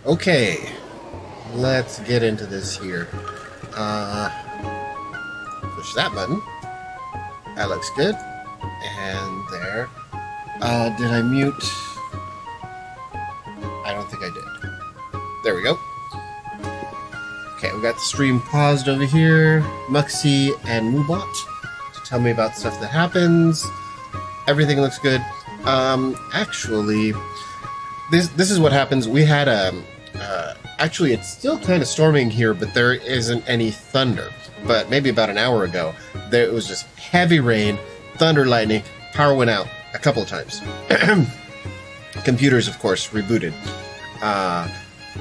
Okay, let's get into this here. Push that button. That looks good. And there. Did I mute? I don't think I did. There we go. Okay, we got the stream paused over here. Muxie and Moobot to tell me about stuff that happens. Everything looks good. Actually, this is what happens. We had actually, it's still kind of storming here, but there isn't any thunder. But maybe about an hour ago, there was just heavy rain, thunder, lightning, power went out a couple of times. Computers, of course, rebooted.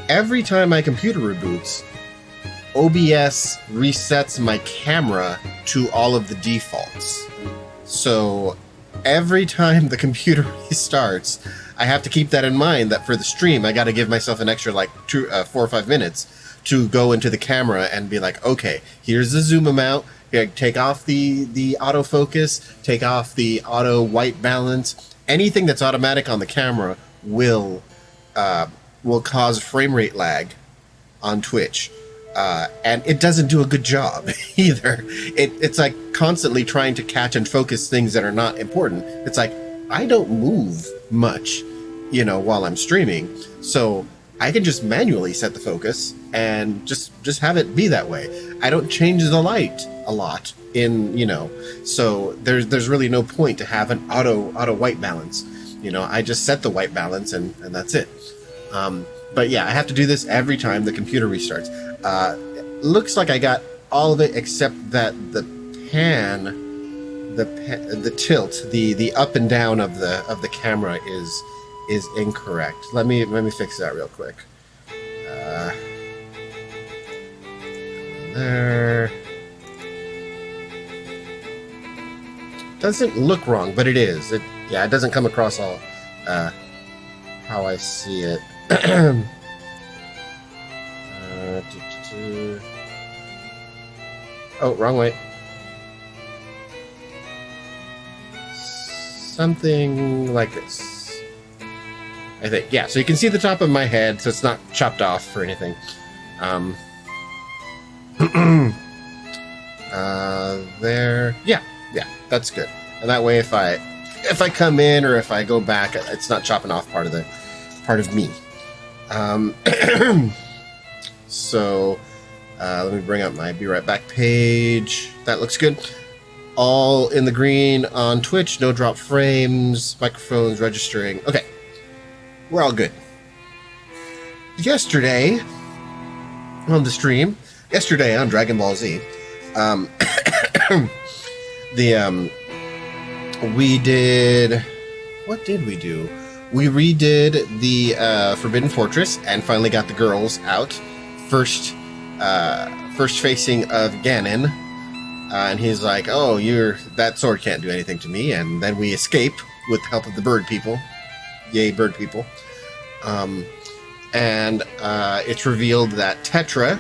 Every time my computer reboots, OBS resets my camera to all of the defaults. So every time the computer restarts, I have to keep that in mind, that for the stream, I got to give myself an extra 4 or 5 minutes to go into the camera and be like, okay, here's the zoom amount. Here, take off the autofocus, take off the auto white balance. Anything that's automatic on the camera will cause frame rate lag on Twitch. And it doesn't do a good job either. It's like constantly trying to catch and focus things that are not important. It's like, I don't move much, while I'm streaming. So I can just manually set the focus and just have it be that way. I don't change the light a lot so there's really no point to have an auto white balance. I just set the white balance and that's it. But yeah, I have to do this every time the computer restarts. Looks like I got all of it except that the tilt, the up and down of the camera is incorrect. Let me fix that real quick. There. Doesn't look wrong, but it is. It doesn't come across all how I see it. Oh, wrong way. Something like this, I think. Yeah, so you can see the top of my head, so it's not chopped off or anything. There. Yeah, that's good. And that way, if I come in or if I go back, it's not chopping off part of me. So let me bring up my Be Right Back page. That looks good. All in the green on Twitch. No drop frames. Microphones registering. Okay, we're all good. Yesterday on the stream, yesterday on Dragon Ball Z, we did. What did we do? We redid the Forbidden Fortress and finally got the girls out. First facing of Ganon, and he's like, "Oh, that sword can't do anything to me." And then we escape with the help of the bird people. Yay, bird people! And it's revealed that Tetra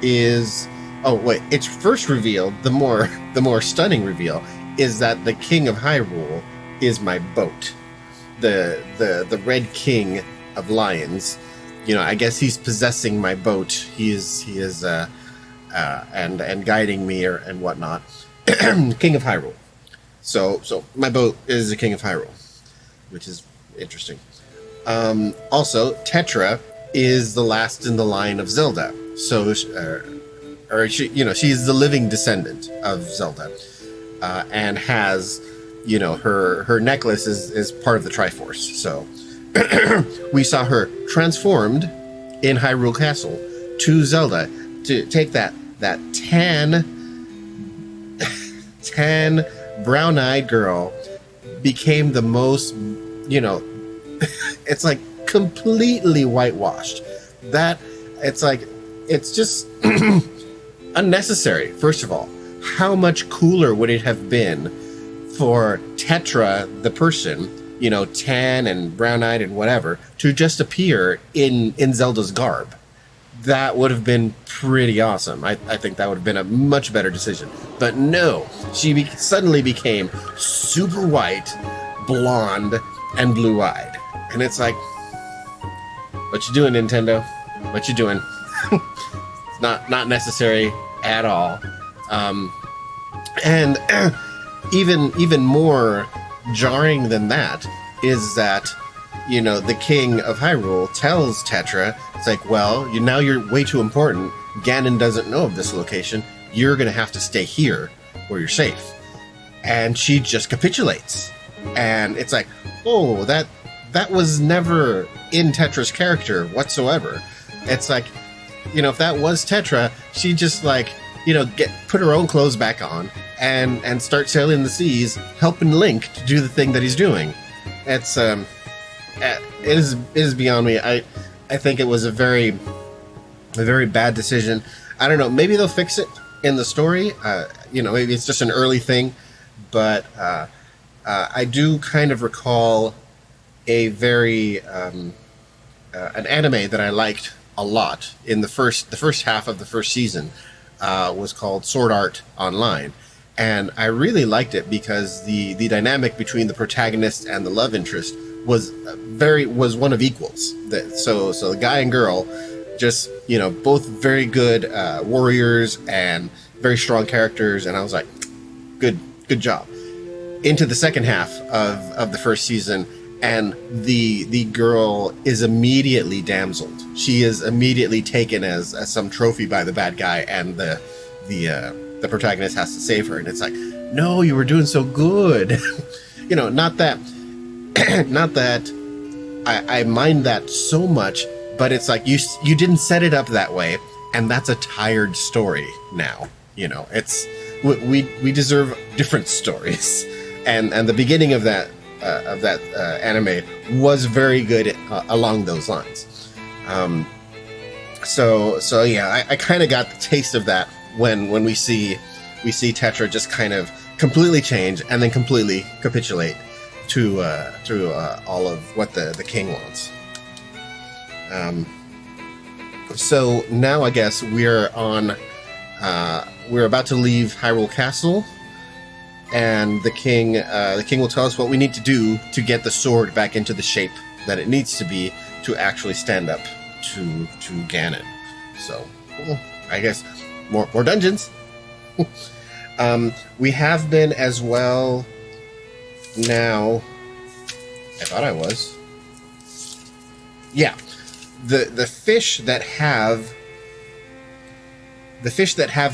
is. Oh wait, it's first revealed. The more stunning reveal is that the King of Hyrule is my boat. The Red King of Lions. I guess he's possessing my boat. He is and guiding me and whatnot. King of Hyrule. So my boat is the King of Hyrule, which is interesting. Also, Tetra is the last in the line of Zelda. So, she's the living descendant of Zelda, and has, her necklace is part of the Triforce. So. We saw her transformed in Hyrule Castle to Zelda to take that tan brown-eyed girl, became the most, it's like completely whitewashed. It's just unnecessary. First of all, how much cooler would it have been for Tetra, the person, tan and brown-eyed and whatever, to just appear in Zelda's garb? That would have been pretty awesome. I think that would have been a much better decision. But no, she suddenly became super white, blonde, and blue-eyed. And it's like, what you doing, Nintendo? what you doing? It's not necessary at all. And even more jarring than that is that, you know, the king of Hyrule tells Tetra, it's like, well, now you're way too important. Ganon doesn't know of this location. You're going to have to stay here where you're safe. And she just capitulates. And it's like, oh, that was never in Tetra's character whatsoever. It's like, you know, if that was Tetra, she'd just like, you know, put her own clothes back on and start sailing the seas, helping Link to do the thing that he's doing. It's it is beyond me. I think it was a very bad decision. I don't know. Maybe they'll fix it in the story. You know, maybe it's just an early thing. But I do kind of recall a very an anime that I liked a lot in the first half of the first season. Was called Sword Art Online. And I really liked it because the dynamic between the protagonist and the love interest was one of equals. So the guy and girl, just, you know, both very good warriors and very strong characters. And I was like, good job. Into the second half of the first season, and the girl is immediately damseled. She is immediately taken as some trophy by the bad guy, and the protagonist has to save her. And it's like, no, you were doing so good. You know, not that I mind that so much, but it's like you didn't set it up that way, and that's a tired story now. You know, it's we deserve different stories, and the beginning of that anime was very good along those lines. So yeah, I kind of got the taste of that when we see Tetra just kind of completely change and then completely capitulate to all of what the king wants. So now I guess we're about to leave Hyrule Castle, and the king will tell us what we need to do to get the sword back into the shape that it needs to be to actually stand up to Ganon. So, well, I guess more dungeons. We have been as well. Now, I thought I was. Yeah, the fish that have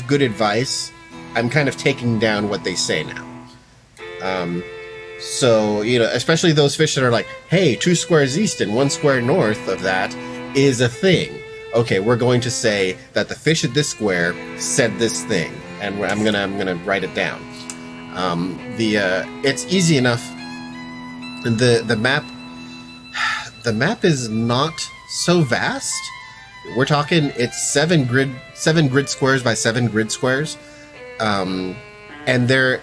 good advice, I'm kind of taking down what they say now. So, you know, especially those fish that are like, hey, 2 squares east and 1 square north of that is a thing. Okay, we're going to say that the fish at this square said this thing, and I'm gonna write it down. It's easy enough. The map is not so vast. We're talking it's 7 grid squares by 7 grid squares, and there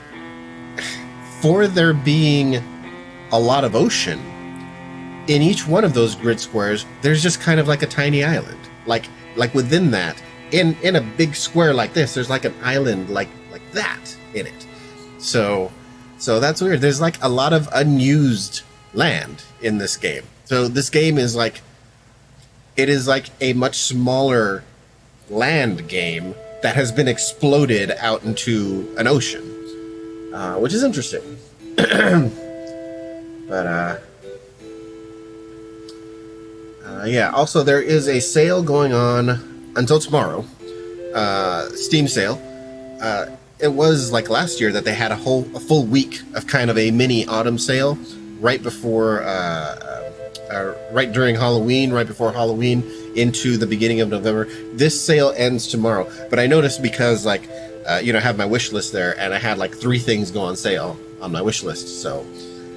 being a lot of ocean in each one of those grid squares, there's just kind of like a tiny island. Like within that, in a big square like this, there's like an island like that in it. So that's weird. There's like a lot of unused land in this game. So this game is like a much smaller land game that has been exploded out into an ocean, which is interesting. But yeah, also there is a sale going on until tomorrow, Steam sale. It was like last year that they had a full week of kind of a mini autumn sale right before, right during Halloween, right before Halloween into the beginning of November. This sale ends tomorrow, but I noticed because like, I have my wish list there, and I had like 3 things go on sale on my wish list. So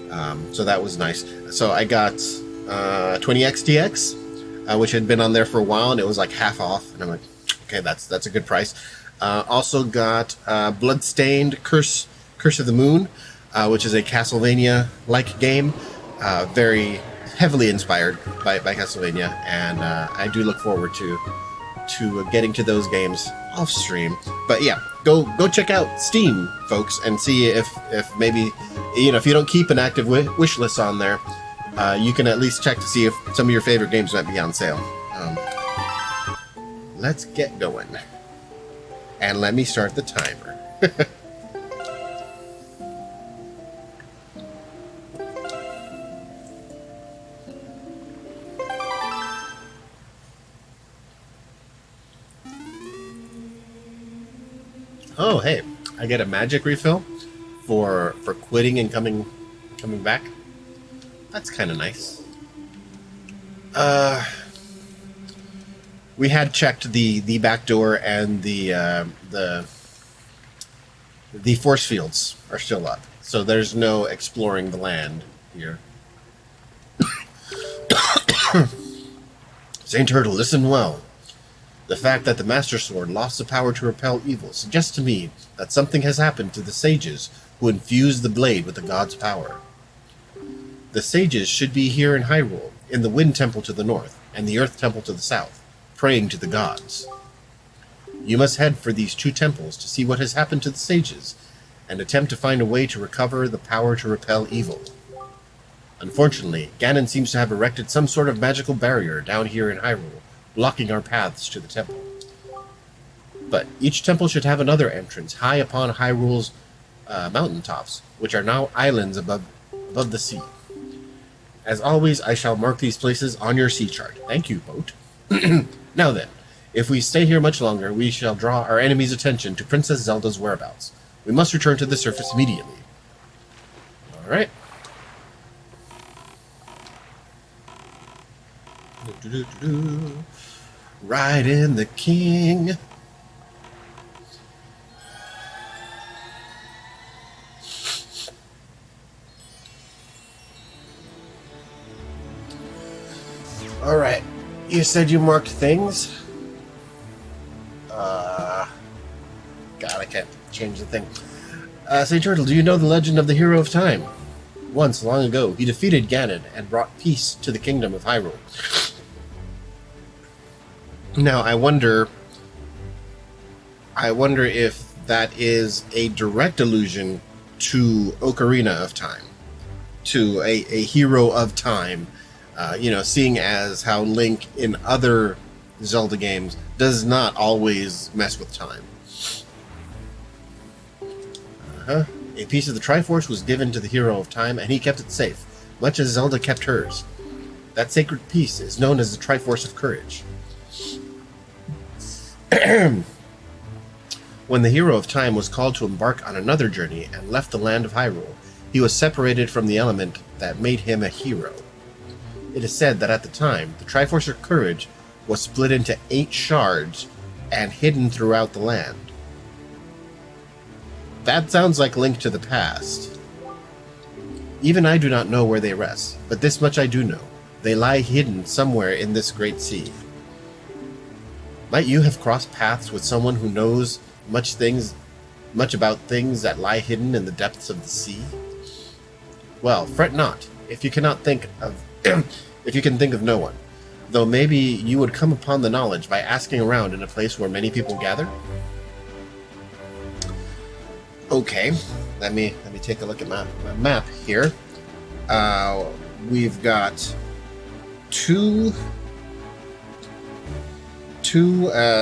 that was nice. So I got 20XTX, which had been on there for a while, and it was like half off, and I'm like, okay, that's a good price. Also got Bloodstained Curse of the Moon, which is a Castlevania-like game, very heavily inspired by Castlevania, and I do look forward to getting to those games off stream. But yeah, go check out Steam, folks, and see if maybe, if you don't keep an active wish list on there, you can at least check to see if some of your favorite games might be on sale. let's get going. And let me start the timer. Oh, hey, I get a magic refill for quitting and coming back. That's kind of nice. We had checked the back door, and the force fields are still up, so there's no exploring the land here. Saint Turtle, listen well. The fact that the Master Sword lost the power to repel evil suggests to me that something has happened to the sages who infused the blade with the god's power. The sages should be here in Hyrule, in the Wind Temple to the north, and the Earth Temple to the south, praying to the gods. You must head for these two temples to see what has happened to the sages, and attempt to find a way to recover the power to repel evil. Unfortunately, Ganon seems to have erected some sort of magical barrier down here in Hyrule, blocking our paths to the temple. But each temple should have another entrance high upon Hyrule's mountaintops, which are now islands above the sea. As always, I shall mark these places on your sea chart. Thank you, boat. Now then, if we stay here much longer, we shall draw our enemy's attention to Princess Zelda's whereabouts. We must return to the surface immediately. Alright. Ride in the king. Alright. You said you marked things? God, I can't change the thing. Saint Turtle, do you know the legend of the Hero of Time? Once, long ago, he defeated Ganon and brought peace to the kingdom of Hyrule. Now, I wonder if that is a direct allusion to Ocarina of Time, to a hero of time, seeing as how Link in other Zelda games does not always mess with time. A piece of the Triforce was given to the Hero of Time, and he kept it safe, much as Zelda kept hers. That sacred piece is known as the Triforce of Courage. When the Hero of Time was called to embark on another journey and left the land of Hyrule, he was separated from the element that made him a hero. It is said that at the time, the Triforce of Courage was split into 8 shards and hidden throughout the land. That sounds like Link to the Past. Even I do not know where they rest, but this much I do know. They lie hidden somewhere in this great sea. Might you have crossed paths with someone who knows much about things that lie hidden in the depths of the sea? Well, fret not, if you cannot think of if you can think of no one, though maybe you would come upon the knowledge by asking around in a place where many people gather. Okay, let me take a look at my map here. We've got two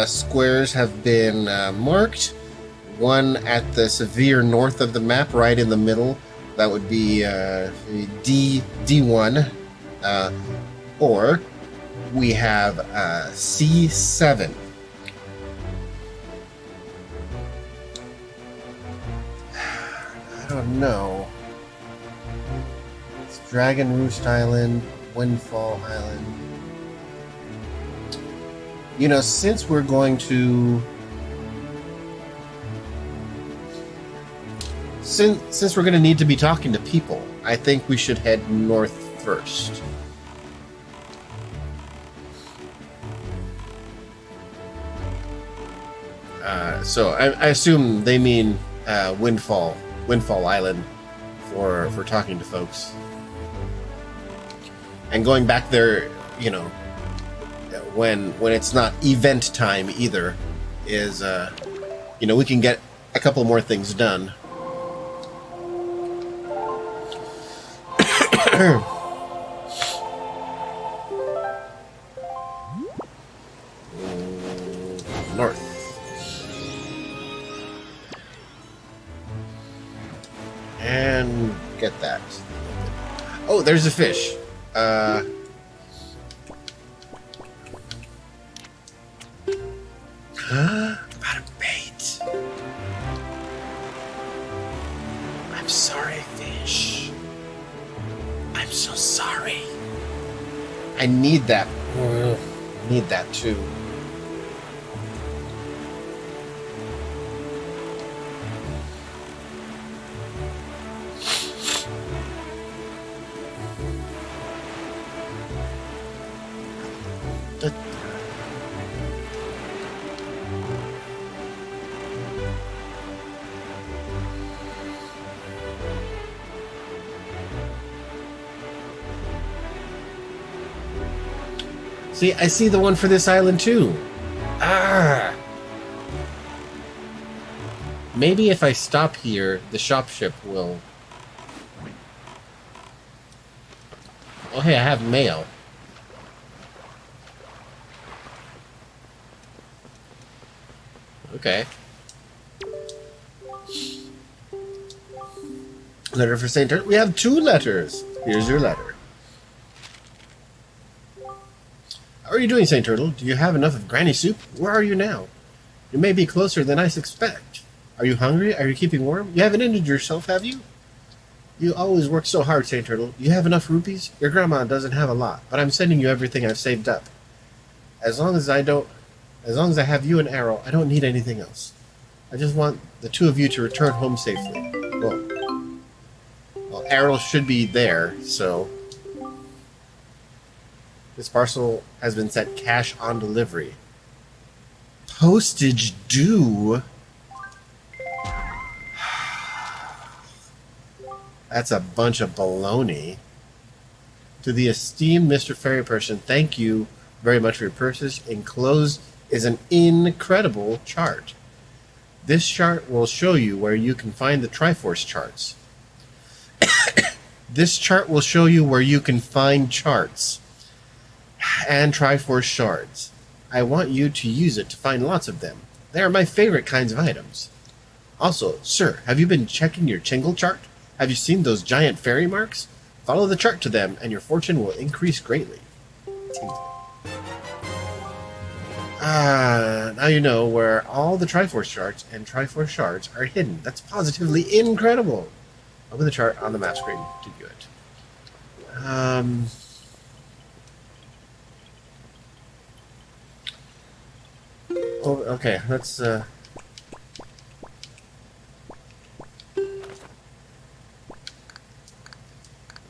squares have been marked. One at the severe north of the map, right in the middle. That would be D1. Or we have C7. I don't know. It's Dragon Roost Island, Windfall Island. Since we're going to... Since we're going to need to be talking to people, I think we should head north first. So I assume they mean Windfall Island for talking to folks. And going back there, when it's not event time either, is we can get a couple more things done. And get that. Oh, there's a fish. About a bait. I'm sorry, fish. I'm so sorry. I need that. I need that too. See, I see the one for this island too. Ah! Maybe if I stop here, the shop ship will... Oh, hey, I have mail. Okay. Letter for St. Turtle. We have 2 letters. Here's your letter. How are you doing, St. Turtle? Do you have enough of granny soup? Where are you now? You may be closer than I suspect. Are you hungry? Are you keeping warm? You haven't injured yourself, have you? You always work so hard, St. Turtle. You have enough rupees? Your grandma doesn't have a lot, but I'm sending you everything I've saved up. As long as I have you and Arrow, I don't need anything else. I just want the 2 of you to return home safely. Well, Arrow should be there, so... This parcel has been set cash on delivery. Postage due? That's a bunch of baloney. To the esteemed Mr. Fairy Person, thank you very much for your purchase. Enclosed is an incredible chart. This chart will show you where you can find the Triforce charts. This chart will show you where you can find charts and Triforce shards. I want you to use it to find lots of them. They are my favorite kinds of items. Also, sir, have you been checking your Chingle chart? Have you seen those giant fairy marks? Follow the chart to them, and your fortune will increase greatly. Now you know where all the Triforce charts and Triforce shards are hidden. That's positively incredible. Open the chart on the map screen to view it. Oh, okay, let's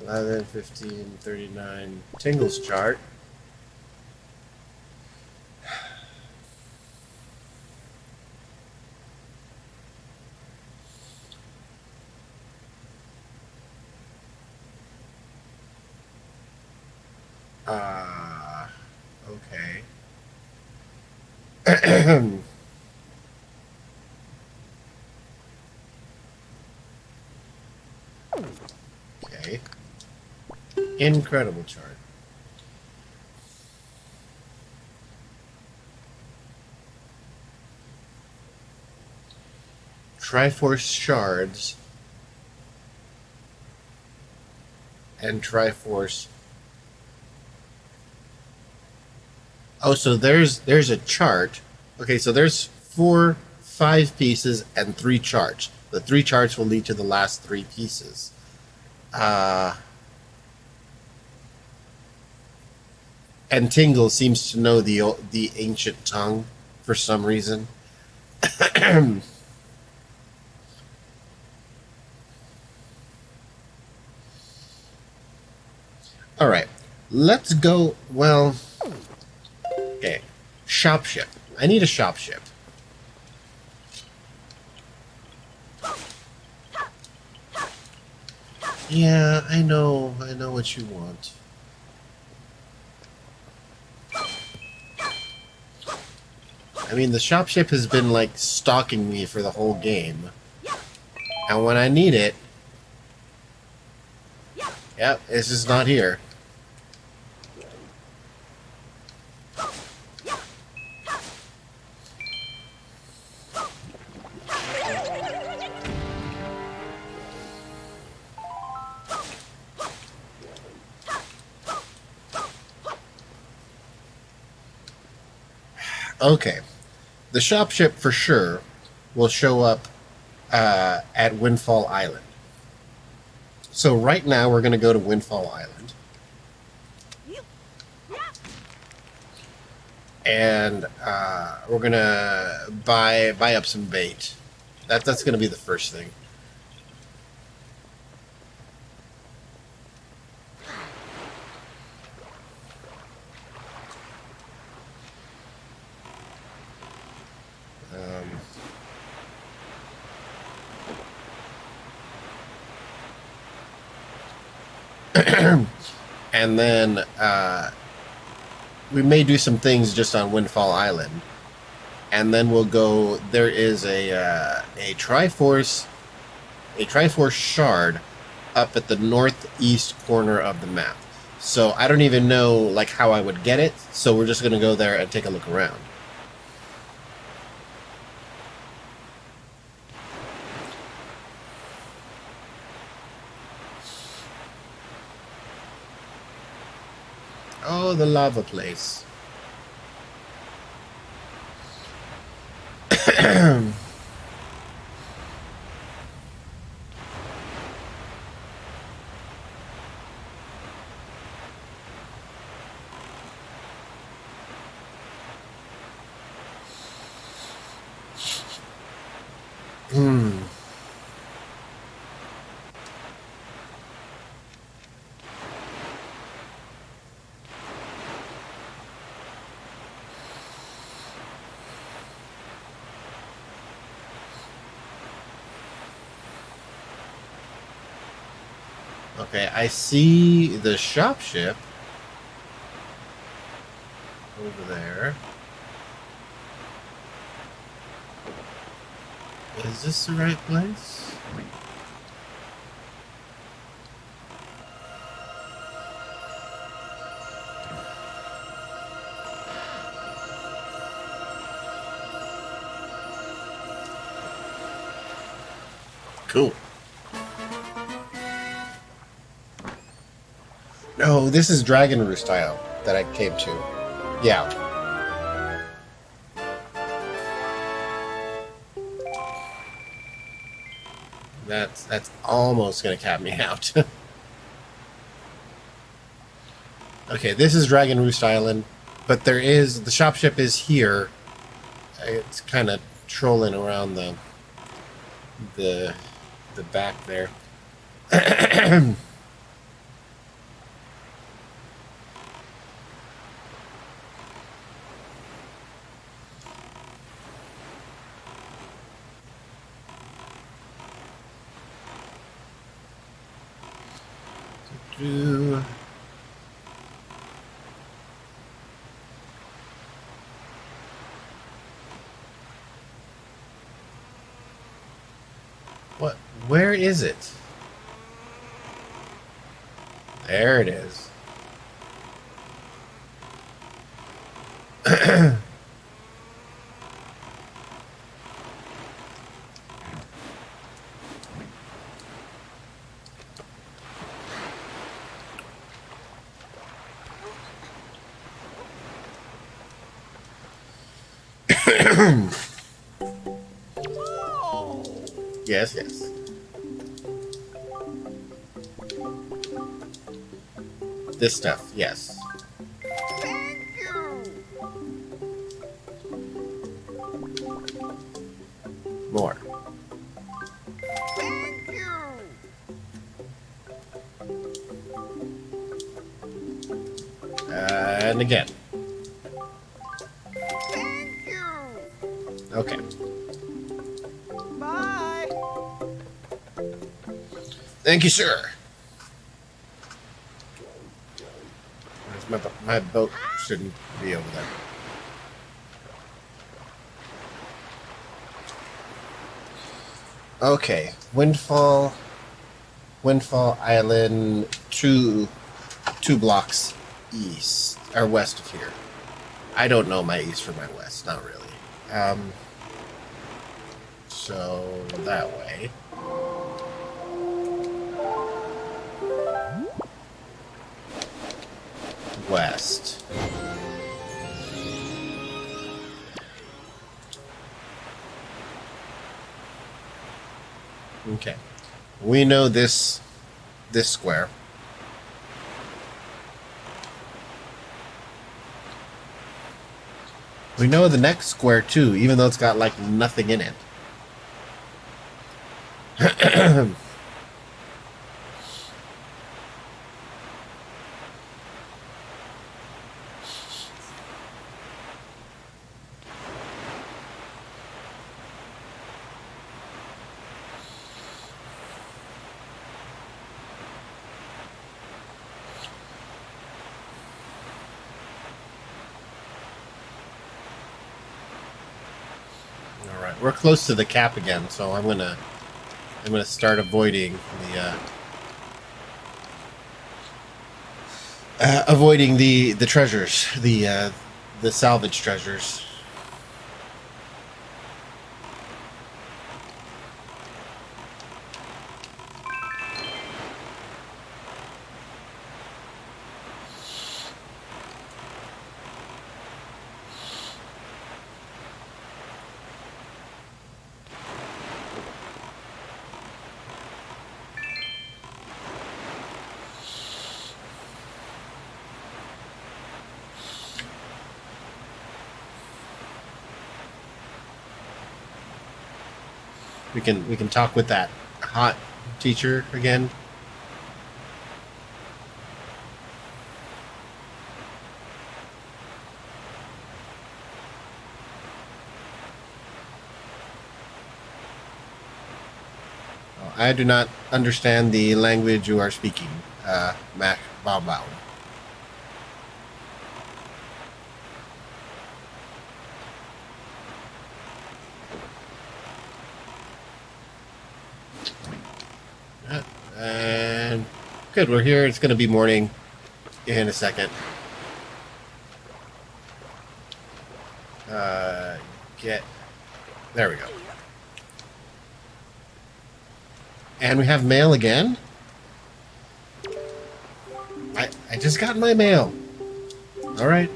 11, 15, 39. Tingle's chart. Okay. Okay. Incredible chart. Triforce shards and Triforce. Oh, so there's a chart. Okay, so there's 4, 5 pieces and 3 charts. The 3 charts will lead to the last 3 pieces. And Tingle seems to know the ancient tongue for some reason. All right, let's go. Well, okay, shop ship. I need a shop ship. Yeah, I know what you want. I mean, the shop ship has been, like, stalking me for the whole game. And when I need it... Yep, it's just not here. Okay. The shop ship for sure will show up at Windfall Island. So right now we're going to go to Windfall Island. And we're going to buy up some bait. That's going to be the first thing. And then we may do some things just on Windfall Island, and then we'll go. There is a Triforce shard up at the northeast corner of the map. So I don't even know like how I would get it. So we're just gonna go there and take a look around. Oh, the lava place. Hmm. Okay, I see the shop ship over there. Is this the right place? Cool. No, this is Dragon Roost Isle that I came to. Yeah. That's almost gonna cap me out. Okay, this is Dragon Roost Island, but the shop ship is here. It's kind of trolling around the back there. What? Where is it? There it is. Yes, yes. This stuff, yes. Thank you. More. Thank you. And again. Thank you. Okay. Bye. Thank you, sir. Where's my boat shouldn't be over there. Okay, Windfall Island, two blocks east or west of here. I don't know my east from my west, not really. So that way. West. Okay. We know this square. We know the next square too, even though it's got like nothing in it. All right, we're close to the cap again, so I'm gonna start avoiding the treasures, the salvage treasures. We can talk with that hot teacher again. I do not understand the language you are speaking, Mac Bao Bao. And good, we're here. It's going to be morning in a second. There we go. And we have mail again. I just got my mail. All right.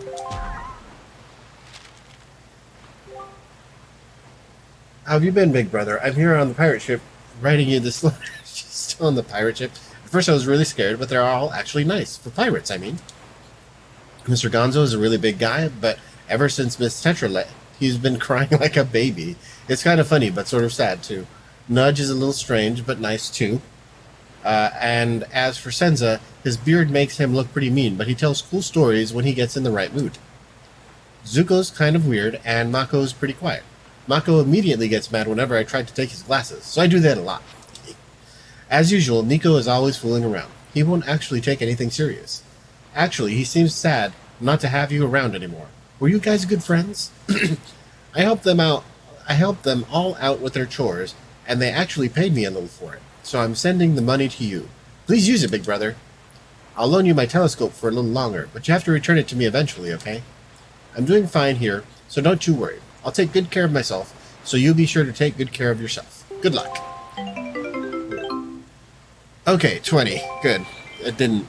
How have you been, big brother? I'm here on the pirate ship writing you this letter. She's still on the pirate ship. At first I was really scared, but they're all actually nice. For pirates, I mean. Mr. Gonzo is a really big guy, but ever since Miss Tetra left, he's been crying like a baby. It's kind of funny, but sort of sad, too. Nudge is a little strange, but nice, too. And as for Senza, his beard makes him look pretty mean, but he tells cool stories when he gets in the right mood. Zuko's kind of weird, and Mako's pretty quiet. Mako immediately gets mad whenever I try to take his glasses, so I do that a lot. As usual, Nico is always fooling around. He won't actually take anything serious. Actually, he seems sad not to have you around anymore. Were you guys good friends? I helped them all out with their chores, and they actually paid me a little for it. So I'm sending the money to you. Please use it, big brother. I'll loan you my telescope for a little longer, but you have to return it to me eventually, okay? I'm doing fine here, so don't you worry. I'll take good care of myself, so you be sure to take good care of yourself. Good luck. Okay, 20. Good. It didn't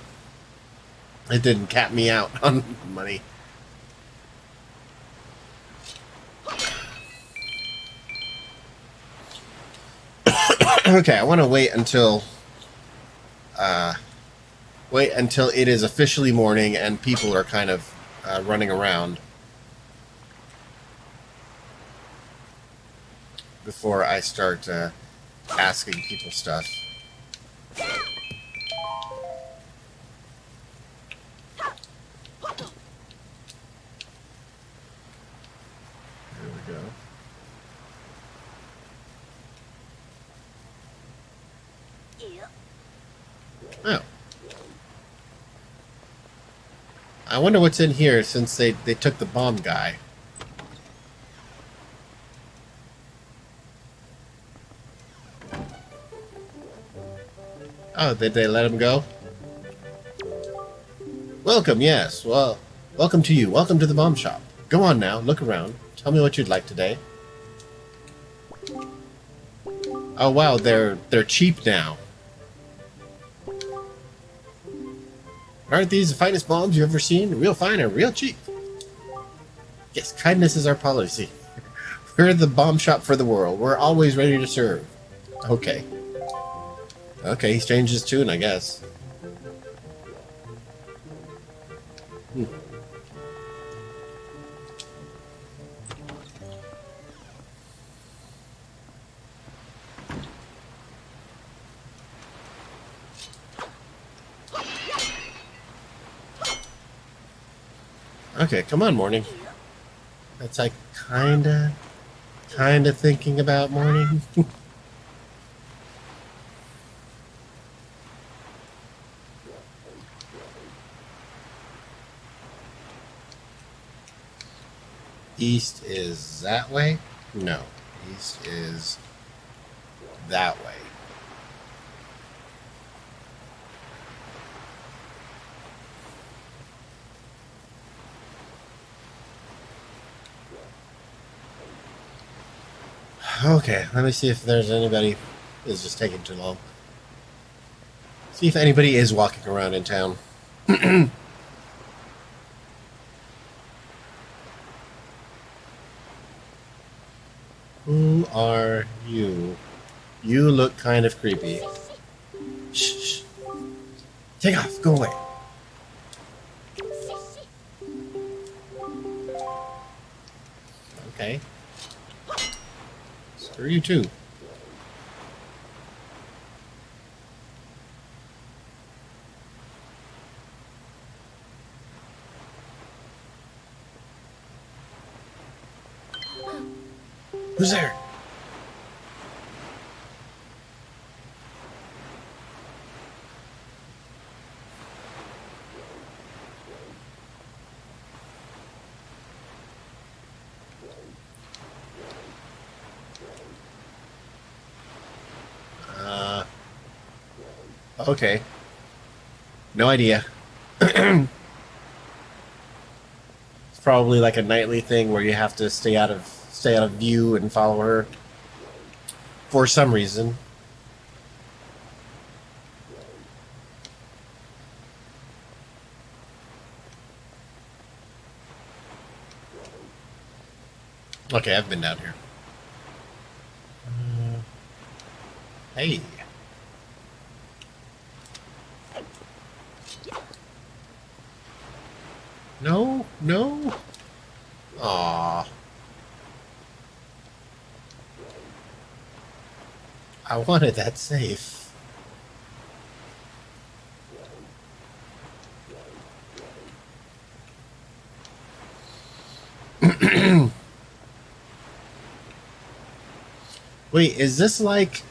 cap me out on money. Okay, I want to wait until it is officially morning and people are kind of running around before I start asking people stuff. There we go. Oh. I wonder what's in here since they took the bomb guy. Oh, did they let him go? Welcome, yes. Well, welcome to you. Welcome to the bomb shop. Go on now, look around. Tell me what you'd like today. Oh wow, they're cheap now. Aren't these the finest bombs you've ever seen? Real fine and real cheap. Yes, kindness is our policy. We're the bomb shop for the world. We're always ready to serve. Okay. Okay, he's changed his tune, I guess. Hmm. Okay, come on, morning. That's like kinda thinking about morning. East is that way? No. East is that way. Okay, let me see if there's anybody is just taking too long. See if anybody is walking around in town. Who are you? You look kind of creepy. Shh, shh. Take off. Go away. Okay. Screw you too. Who's there? Okay. No idea. It's probably like a nightly thing where you have to stay out of view and follow her for some reason. Okay, I've been down here. Hey. No, no. Aw. I wanted that safe. Wait, is this like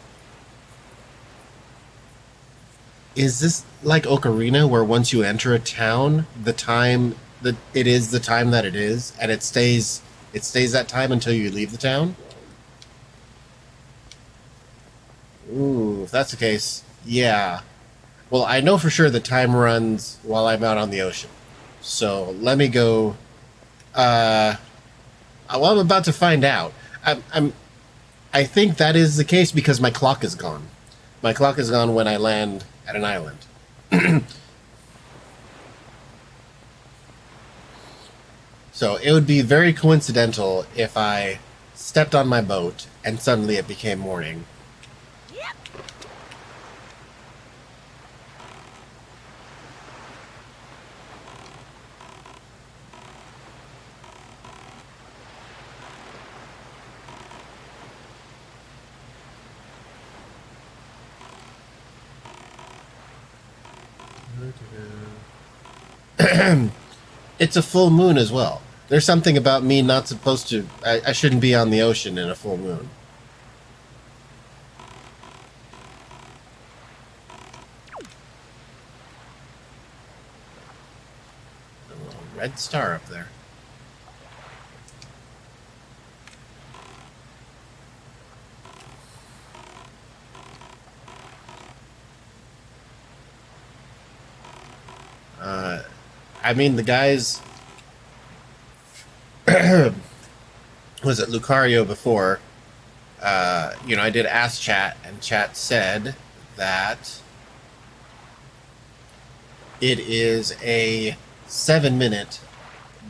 Ocarina where once you enter a town, the time that it is the time that it is, and it stays that time until you leave the town? Ooh, if that's the case, yeah. Well, I know for sure the time runs while I'm out on the ocean. So let me go. Uh, well, I'm about to find out. I think that is the case because my clock is gone. My clock is gone when I land at an island. So it would be very coincidental if I stepped on my boat and suddenly it became morning. It's a full moon as well. There's something about me not supposed to. I shouldn't be on the ocean in a full moon. A little red star up there. I mean, the guys. Was it Lucario before? I did ask chat, and chat said that it is a 7-minute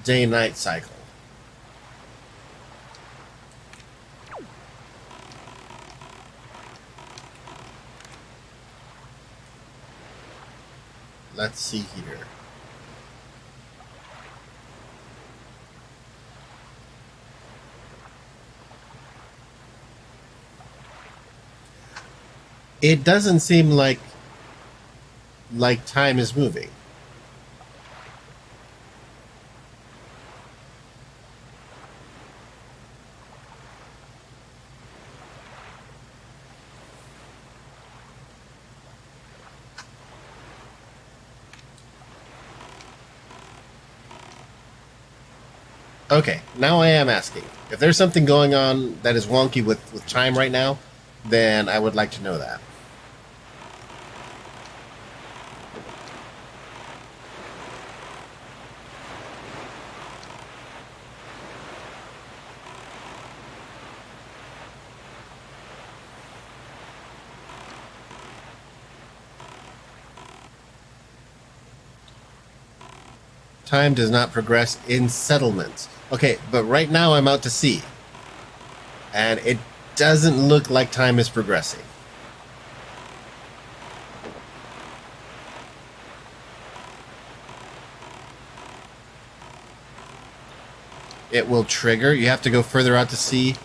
day-night cycle. let's see here. It doesn't seem like time is moving. Okay, now I am asking. If there's something going on that is wonky with time right now, then I would like to know that. Time does not progress in settlements. Okay, but right now I'm out to sea. And it doesn't look like time is progressing. It will trigger. You have to go further out to sea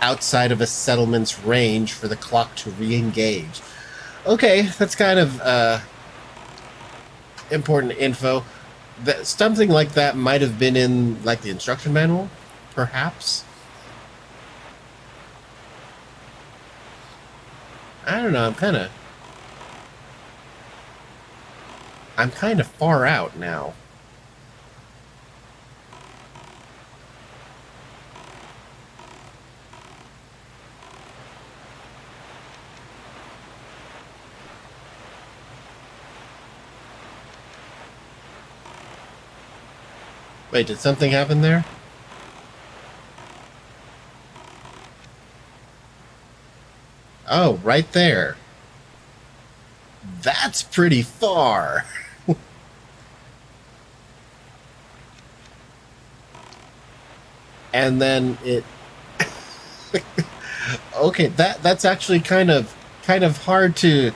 outside of a settlement's range for the clock to re-engage. Okay, that's kind of important info. Something like that might have been in like the instruction manual, perhaps. I don't know. I'm kind of far out now. Wait, did something happen there? Oh, right there. That's pretty far. And then it okay, that's actually kind of hard to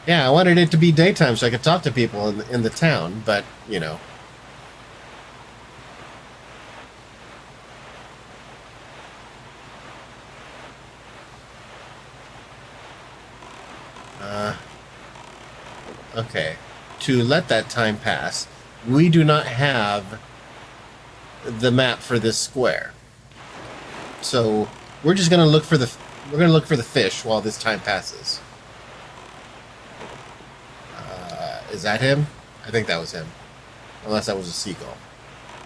yeah, I wanted it to be daytime so I could talk to people in the town, but, you know. Okay. To let that time pass, we do not have the map for this square. So, we're just going to look for the fish while this time passes. Is that him? I think that was him. Unless that was a seagull.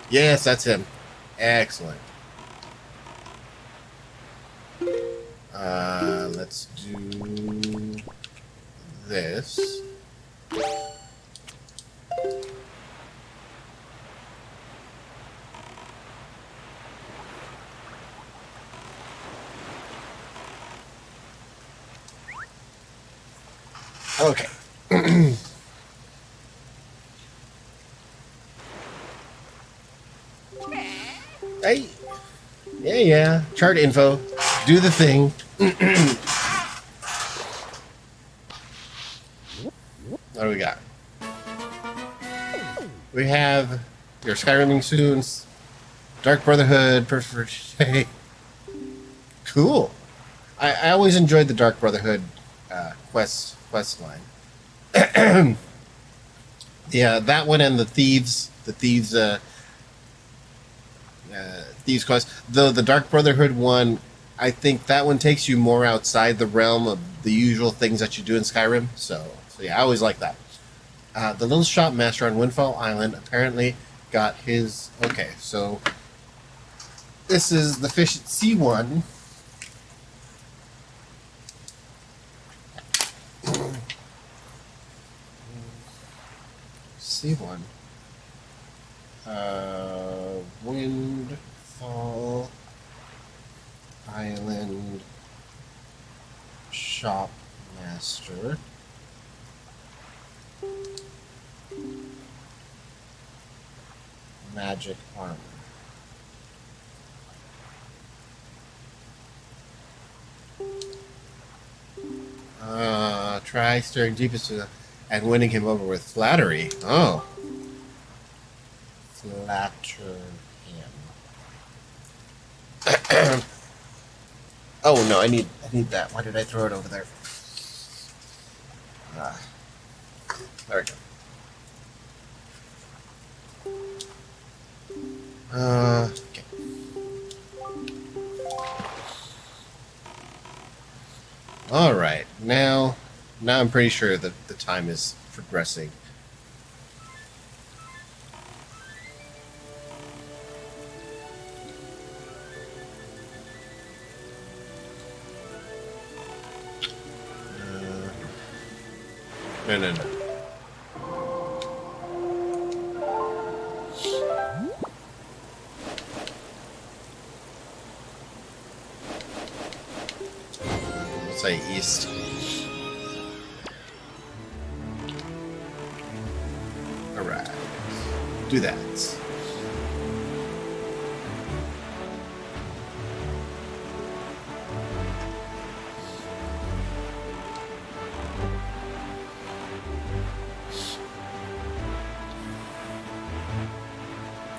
Yes, that's him. Excellent. Let's do this. Okay. Hey. Yeah. Chart info. Do the thing. What do we got? We have your Skyriming soon. Dark Brotherhood. Perfect. Cool. I always enjoyed the Dark Brotherhood quest line. Yeah, that one and the thieves thieves quest. Though the Dark Brotherhood one, I think that one takes you more outside the realm of the usual things that you do in Skyrim. So yeah, I always like that. The little shop master on Windfall Island apparently got his. Okay, so this is the fish at sea one. C1. Windfall Island Shop Master. magic armor. Try staring deepest and winning him over with flattery. Oh. Flatter him. Oh no, I need that. Why did I throw it over there? There we go. Okay. All right, now I'm pretty sure that the time is progressing. No. Let's say east. Alright. Do that.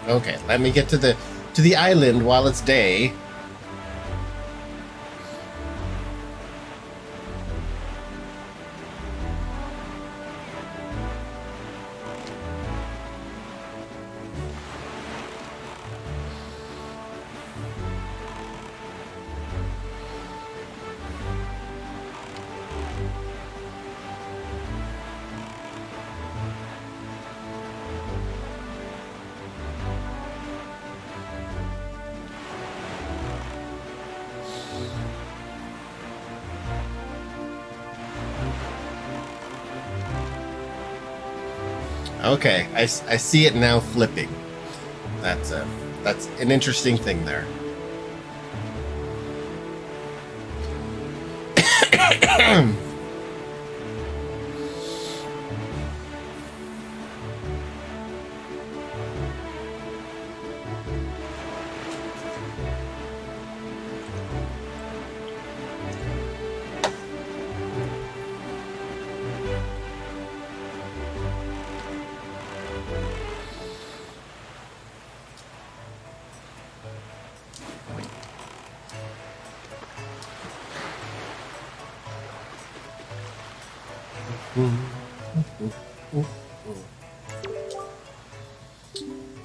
Okay, let me get to the island while it's day. Okay, I see it now flipping. That's an interesting thing there.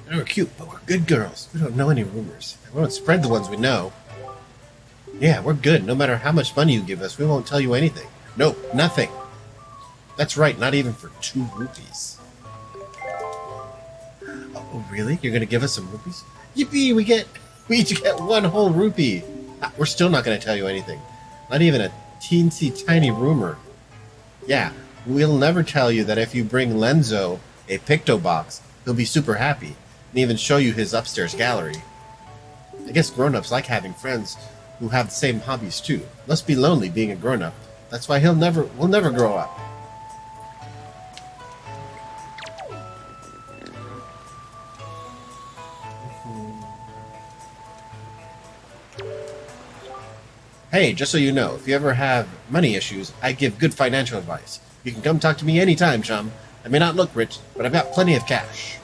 We're cute, but we're good girls. We don't know any rumors. We won't spread the ones we know. Yeah, we're good. No matter how much money you give us, we won't tell you anything. Nope, nothing. That's right, not even for 2 rupees. Oh, really? You're gonna give us some rupees? Yippee! We each get 1 whole rupee. We're still not gonna tell you anything. Not even a teensy tiny rumor. Yeah, we'll never tell you that if you bring Lenzo a Picto box, he'll be super happy and even show you his upstairs gallery. I guess grown-ups like having friends who have the same hobbies too. Must be lonely being a grown-up. That's why we'll never grow up. Hey, just so you know, if you ever have money issues, I give good financial advice. You can come talk to me anytime, chum. I may not look rich, but I've got plenty of cash.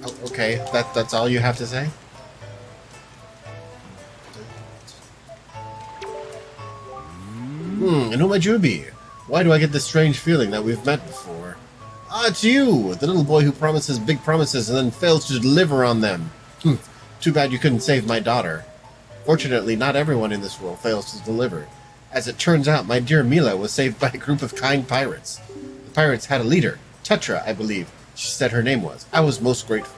Oh, okay, that's all you have to say? And who might you be? Why do I get this strange feeling that we've met before? Ah, it's you! The little boy who promises big promises and then fails to deliver on them. Too bad you couldn't save my daughter. Fortunately, not everyone in this world fails to deliver. As it turns out, my dear Mila was saved by a group of kind pirates. The pirates had a leader, Tetra, I believe. She said her name was. I was most grateful.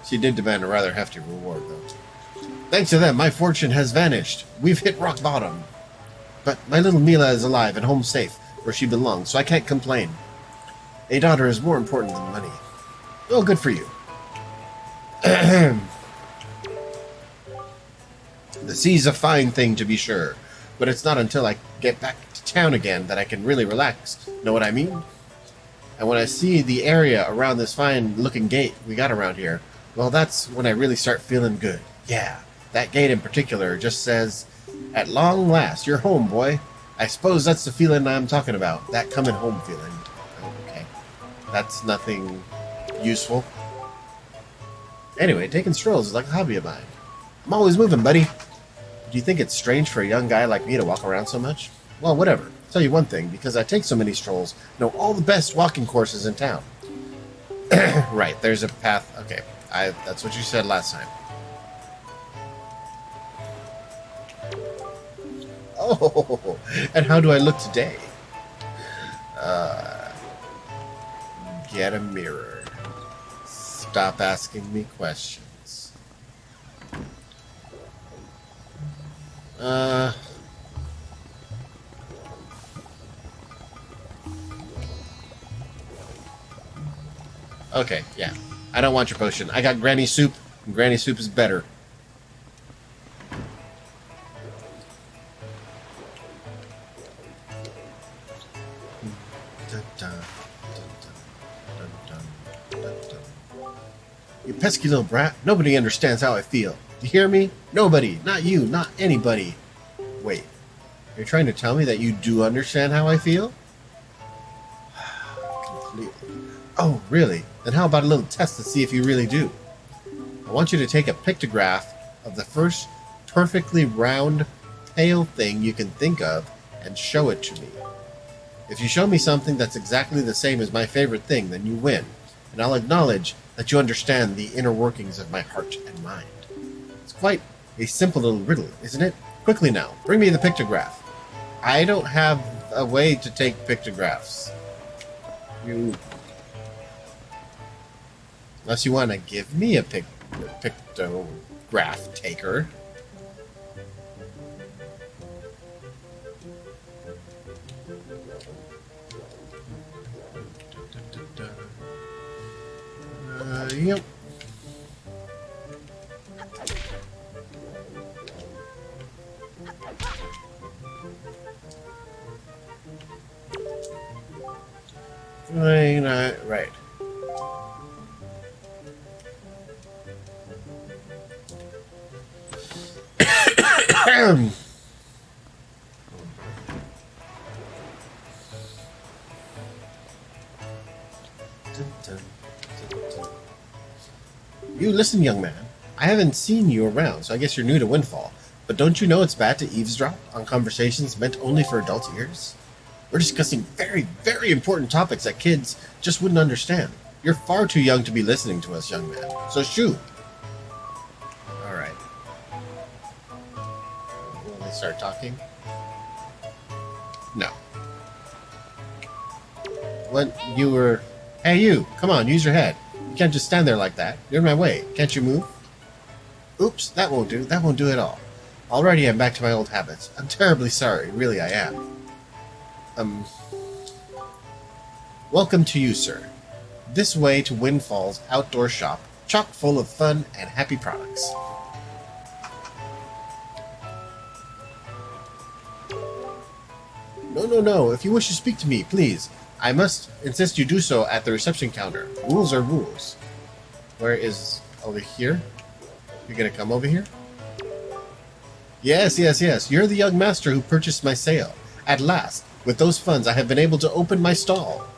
She did demand a rather hefty reward, though. Thanks to them, my fortune has vanished. We've hit rock bottom. But my little Mila is alive and home safe, where she belongs, so I can't complain. A daughter is more important than money. Oh, good for you. The sea's a fine thing, to be sure, but it's not until I get back to town again that I can really relax. Know what I mean? And when I see the area around this fine-looking gate we got around here, well, that's when I really start feeling good. Yeah, that gate in particular just says, "At long last, you're home, boy." I suppose that's the feeling I'm talking about. That coming home feeling. Okay. That's nothing useful. Anyway, taking strolls is like a hobby of mine. I'm always moving, buddy. Do you think it's strange for a young guy like me to walk around so much? Well, whatever. I'll tell you one thing, because I take so many strolls, know all the best walking courses in town. Right, there's a path. Okay, that's what you said last time. Oh, and how do I look today? Get a mirror. Stop asking me questions. Okay, yeah. I don't want your potion. I got Granny Soup, and Granny Soup is better. You pesky little brat. Nobody understands how I feel. You hear me? Nobody. Not you. Not anybody. Wait. You're trying to tell me that you do understand how I feel? Completely. Oh, really? Then how about a little test to see if you really do? I want you to take a pictograph of the first perfectly round, pale thing you can think of and show it to me. If you show me something that's exactly the same as my favorite thing, then you win, and I'll acknowledge that you understand the inner workings of my heart and mind. It's quite a simple little riddle, isn't it? Quickly now, bring me the pictograph. I don't have a way to take pictographs. Unless you want to give me a pictograph taker. Yep. Right. You listen, young man. I haven't seen you around, so I guess you're new to Windfall. But don't you know it's bad to eavesdrop on conversations meant only for adult ears? We're discussing very, very important topics that kids just wouldn't understand. You're far too young to be listening to us, young man. So shoo. Alright. Will they start talking? No. When you were... Hey, you! Come on, use your head. You can't just stand there like that. You're in my way. Can't you move? Oops, that won't do. That won't do at all. Already I'm back to my old habits. I'm terribly sorry. Really, I am. Welcome to you, sir. This way to Windfall's outdoor shop, chock full of fun and happy products. No. If you wish to speak to me, please. I must insist you do so at the reception counter. Rules are rules. Where is... over here? You're gonna come over here? Yes. You're the young master who purchased my sale. At last, with those funds, I have been able to open my stall.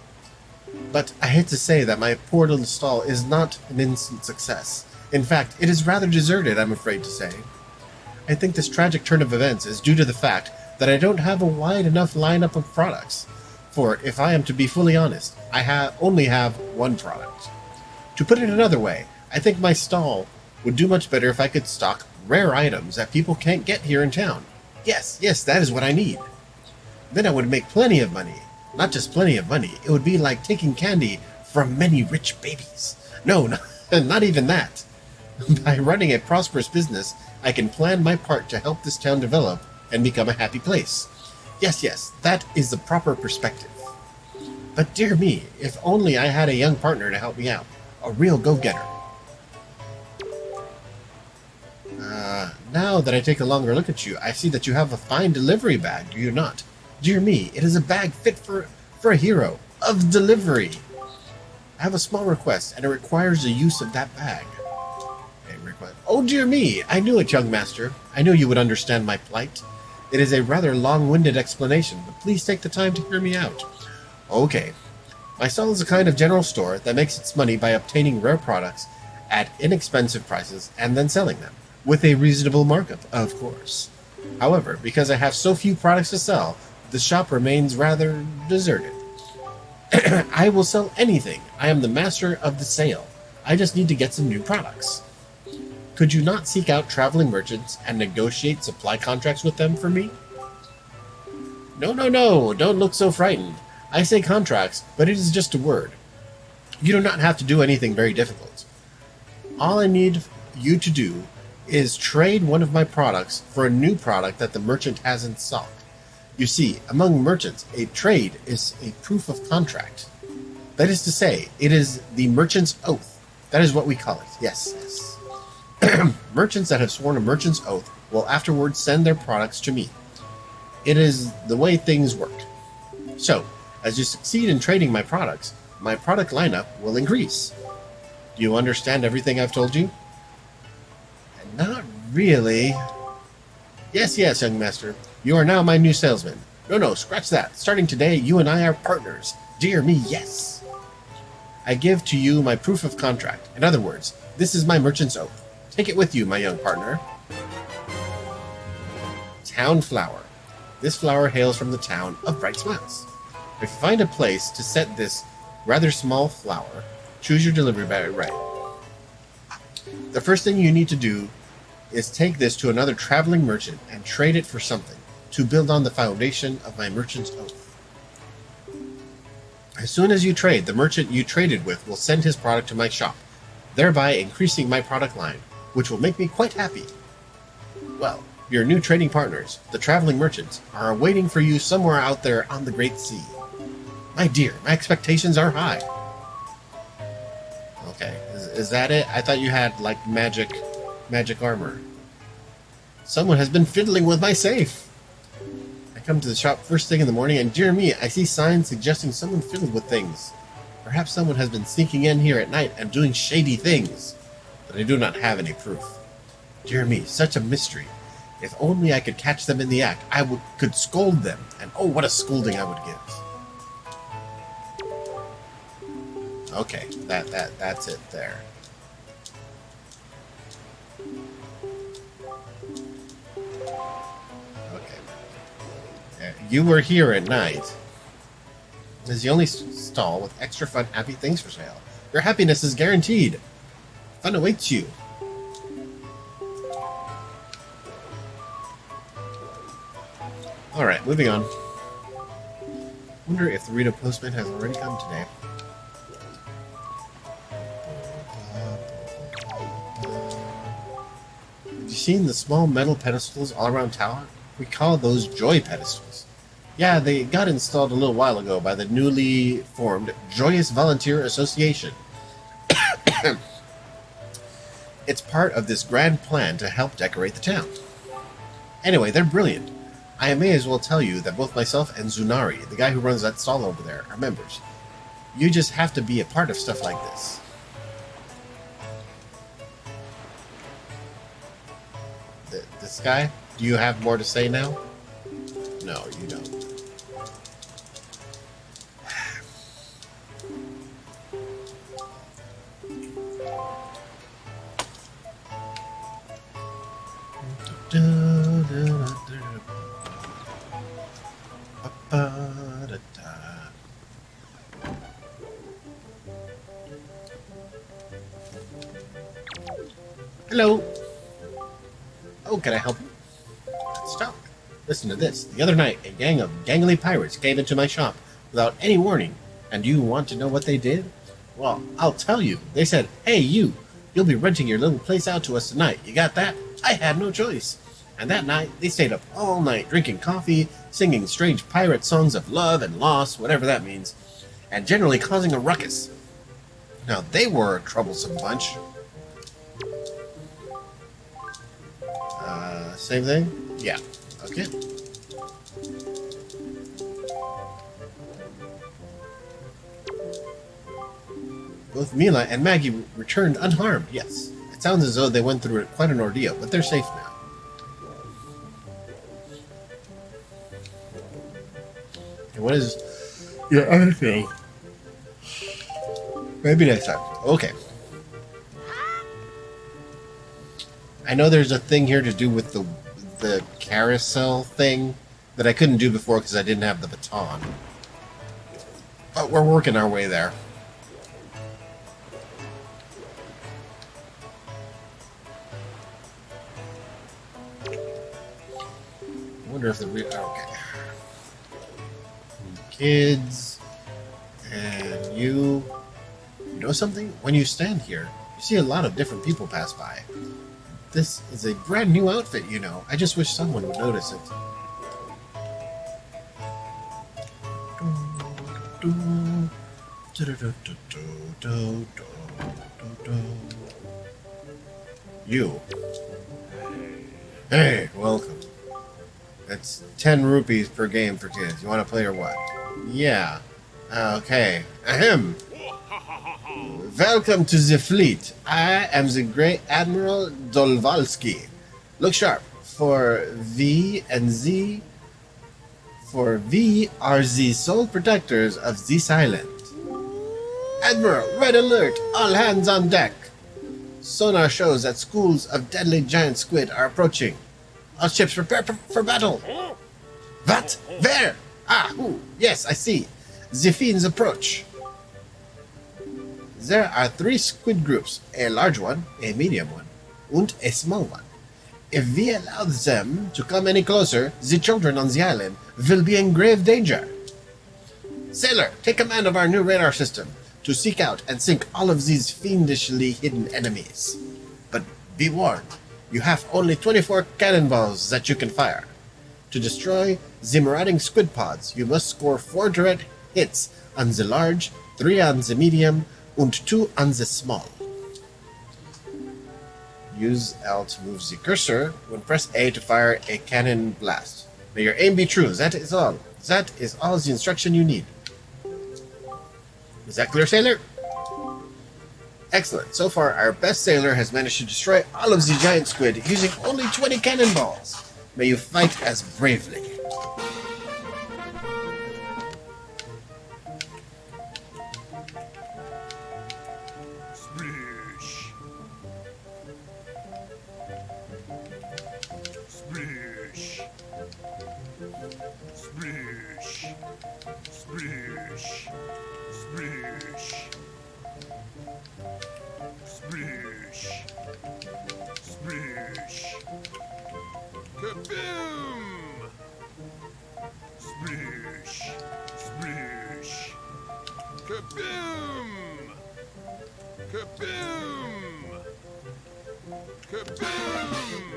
But I hate to say that my poor little stall is not an instant success. In fact, it is rather deserted, I'm afraid to say. I think this tragic turn of events is due to the fact that I don't have a wide enough lineup of products. For, if I am to be fully honest, I only have one product. To put it another way, I think my stall would do much better if I could stock rare items that people can't get here in town. Yes, that is what I need. Then I would make plenty of money. Not just plenty of money, it would be like taking candy from many rich babies. No, not even that. By running a prosperous business, I can plan my part to help this town develop and become a happy place. Yes, that is the proper perspective. But dear me, if only I had a young partner to help me out. A real go-getter. Now that I take a longer look at you, I see that you have a fine delivery bag, do you not? Dear me, it is a bag fit for a hero. of delivery. I have a small request, and it requires the use of that bag. A request. Oh dear me! I knew it, young master. I knew you would understand my plight. It is a rather long-winded explanation, but please take the time to hear me out. Okay. My stall is a kind of general store that makes its money by obtaining rare products at inexpensive prices and then selling them, with a reasonable markup, of course. However, because I have so few products to sell, the shop remains rather deserted. I will sell anything. I am the master of the sale. I just need to get some new products. Could you not seek out traveling merchants and negotiate supply contracts with them for me? No, no, no. Don't look so frightened. I say contracts, but it is just a word. You do not have to do anything very difficult. All I need you to do is trade one of my products for a new product that the merchant has in stock. You see, among merchants, a trade is a proof of contract. That is to say, it is the merchant's oath. That is what we call it. Yes, yes. Merchants that have sworn a merchant's oath will afterwards send their products to me. It is the way things work. So, as you succeed in trading my products, my product lineup will increase. Do you understand everything I've told you? Not really. Yes, yes, young master. You are now my new salesman. No, no, scratch that. Starting today, you and I are partners. Dear me, yes. I give to you my proof of contract. In other words, this is my merchant's oath. Take it with you, my young partner. Town flower. This flower hails from the town of Bright Smiles. If you find a place to set this rather small flower, choose your delivery bag right. The first thing you need to do is take this to another traveling merchant and trade it for something to build on the foundation of my merchant's oath. As soon as you trade, the merchant you traded with will send his product to my shop, thereby increasing my product line, which will make me quite happy. Well, your new trading partners, the traveling merchants, are waiting for you somewhere out there on the great sea. My dear, my expectations are high. Okay, is that it? I thought you had, like, magic armor. Someone has been fiddling with my safe. I come to the shop first thing in the morning, and dear me, I see signs suggesting someone fiddled with things. Perhaps someone has been sneaking in here at night and doing shady things, but I do not have any proof. Dear me, such a mystery. If only I could catch them in the act, could scold them, and oh, what a scolding I would give. Okay, that's it there. Okay. You were here at night. This is the only stall with extra fun, happy things for sale. Your happiness is guaranteed. Fun awaits you. Alright, moving on. Wonder if the Rito postman has already come today. Have you seen the small metal pedestals all around town? We call those joy pedestals. Yeah, they got installed a little while ago by the newly formed Joyous Volunteer Association. It's part of this grand plan to help decorate the town. Anyway, they're brilliant. I may as well tell you that both myself and Zunari, the guy who runs that stall over there, are members. You just have to be a part of stuff like this. This guy? Do you have more to say now? No, you don't. Hello. Oh, can I help you? Stop. Listen to this. The other night, a gang of gangly pirates came into my shop without any warning. And do you want to know what they did? Well, I'll tell you. They said, "Hey, you'll be renting your little place out to us tonight. You got that?" I had no choice. And that night, they stayed up all night drinking coffee, singing strange pirate songs of love and loss, whatever that means, and generally causing a ruckus. Now, they were a troublesome bunch. Same thing? Yeah. Okay. Both Mila and Maggie returned unharmed, yes. It sounds as though they went through quite an ordeal, but they're safe now. And what is your other thing? Maybe next time. Okay. I know there's a thing here to do with the carousel thing that I couldn't do before because I didn't have the baton. But we're working our way there. I wonder if the okay. Kids and you know something? When you stand here, you see a lot of different people pass by. This is a brand new outfit, you know. I just wish someone would notice it. You. Hey, welcome. It's 10 rupees per game for kids. You want to play or what? Yeah. Okay. Ahem. Welcome to the fleet. I am the Great Admiral Dolvalski. Look sharp. For V and Z. For we are the sole protectors of this island. Admiral, red alert! All hands on deck! Sonar shows that schools of deadly giant squid are approaching. All ships prepare for battle! What? Where? Ah, who? Yes, I see. The fiends approach. There are 3 squid groups, a large one, a medium one, and a small one. If we allow them to come any closer, the children on the island will be in grave danger. Sailor, take command of our new radar system to seek out and sink all of these fiendishly hidden enemies. But be warned, you have only 24 cannonballs that you can fire. To destroy the marauding squid pods, you must score 4 direct hits on the large, 3 on the medium, and 2 on the small. Use L to move the cursor, when press A to fire a cannon blast. May your aim be true, that is all. That is all the instruction you need. Is that clear, sailor? Excellent. So far, our best sailor has managed to destroy all of the giant squid using only 20 cannonballs. May you fight as bravely. Kaboom! Splish! Splish! Kaboom! Kaboom! Kaboom!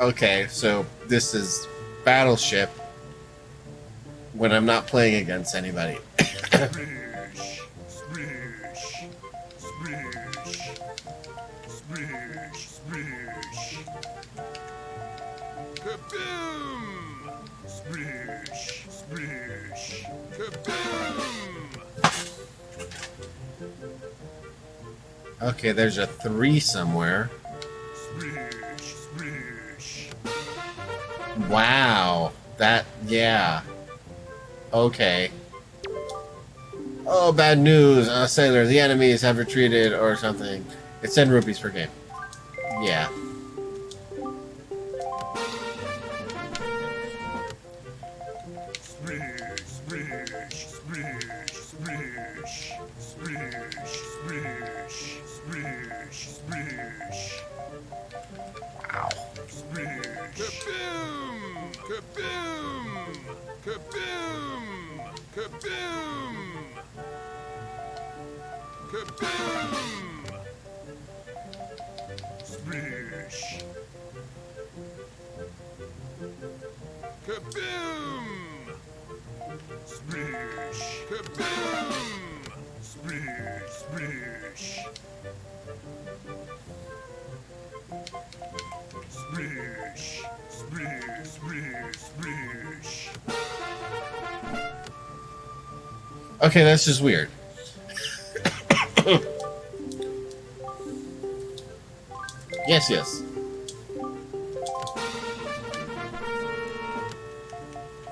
Okay, so this is Battleship when I'm not playing against anybody. Splish! Splish! Splish! Splish! Splish! Kaboom! Splish! Splish! Kaboom! Okay, there's a 3 somewhere. Splish! Splish! Wow. That, yeah. Okay. Oh, bad news, sailor. The enemies have retreated or something. It's 10 rupees per game. Yeah. Splish! Splish! Splish! Splish! Splish! Splish! Splish! Splish! Wow. Splish! Kaboom! Kaboom! Kaboom! Kaboom! Kaboom! Splish! Kaboom! Splish! Kaboom! Splish! Splish! Splish! Splish! Splish! Splish! Okay, that's just weird. Yes, yes.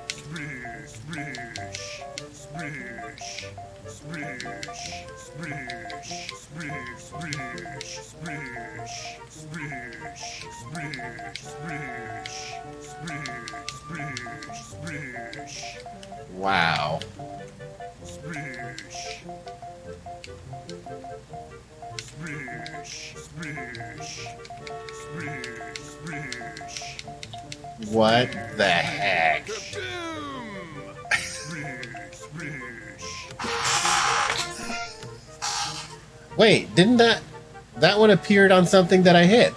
Splish, splish, splish, splish, splish, splish, splish, splish, splish, splish, splish, splish, splish, Wow. splish, splish, splish, splish, splish. What the heck? Kaboom! Splish, splish. Wait, didn't that one appeared on something that I hit?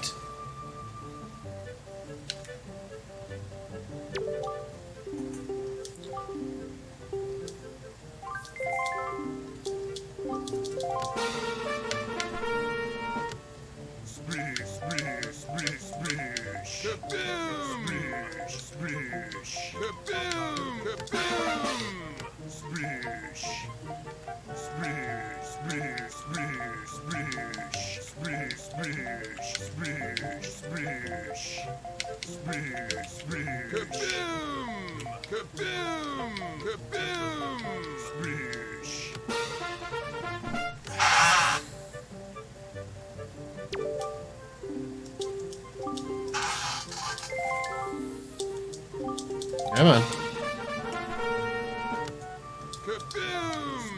Splish, splish, splish, splish. Kaboom! Splish, splish. Kaboom! Kaboom! Splish. Splish, splish, splish, splish. Splish, splish, splish, splish. Splish, splish. Kaboom! Kaboom! Kaboom! Splish. Come on. Kaboom!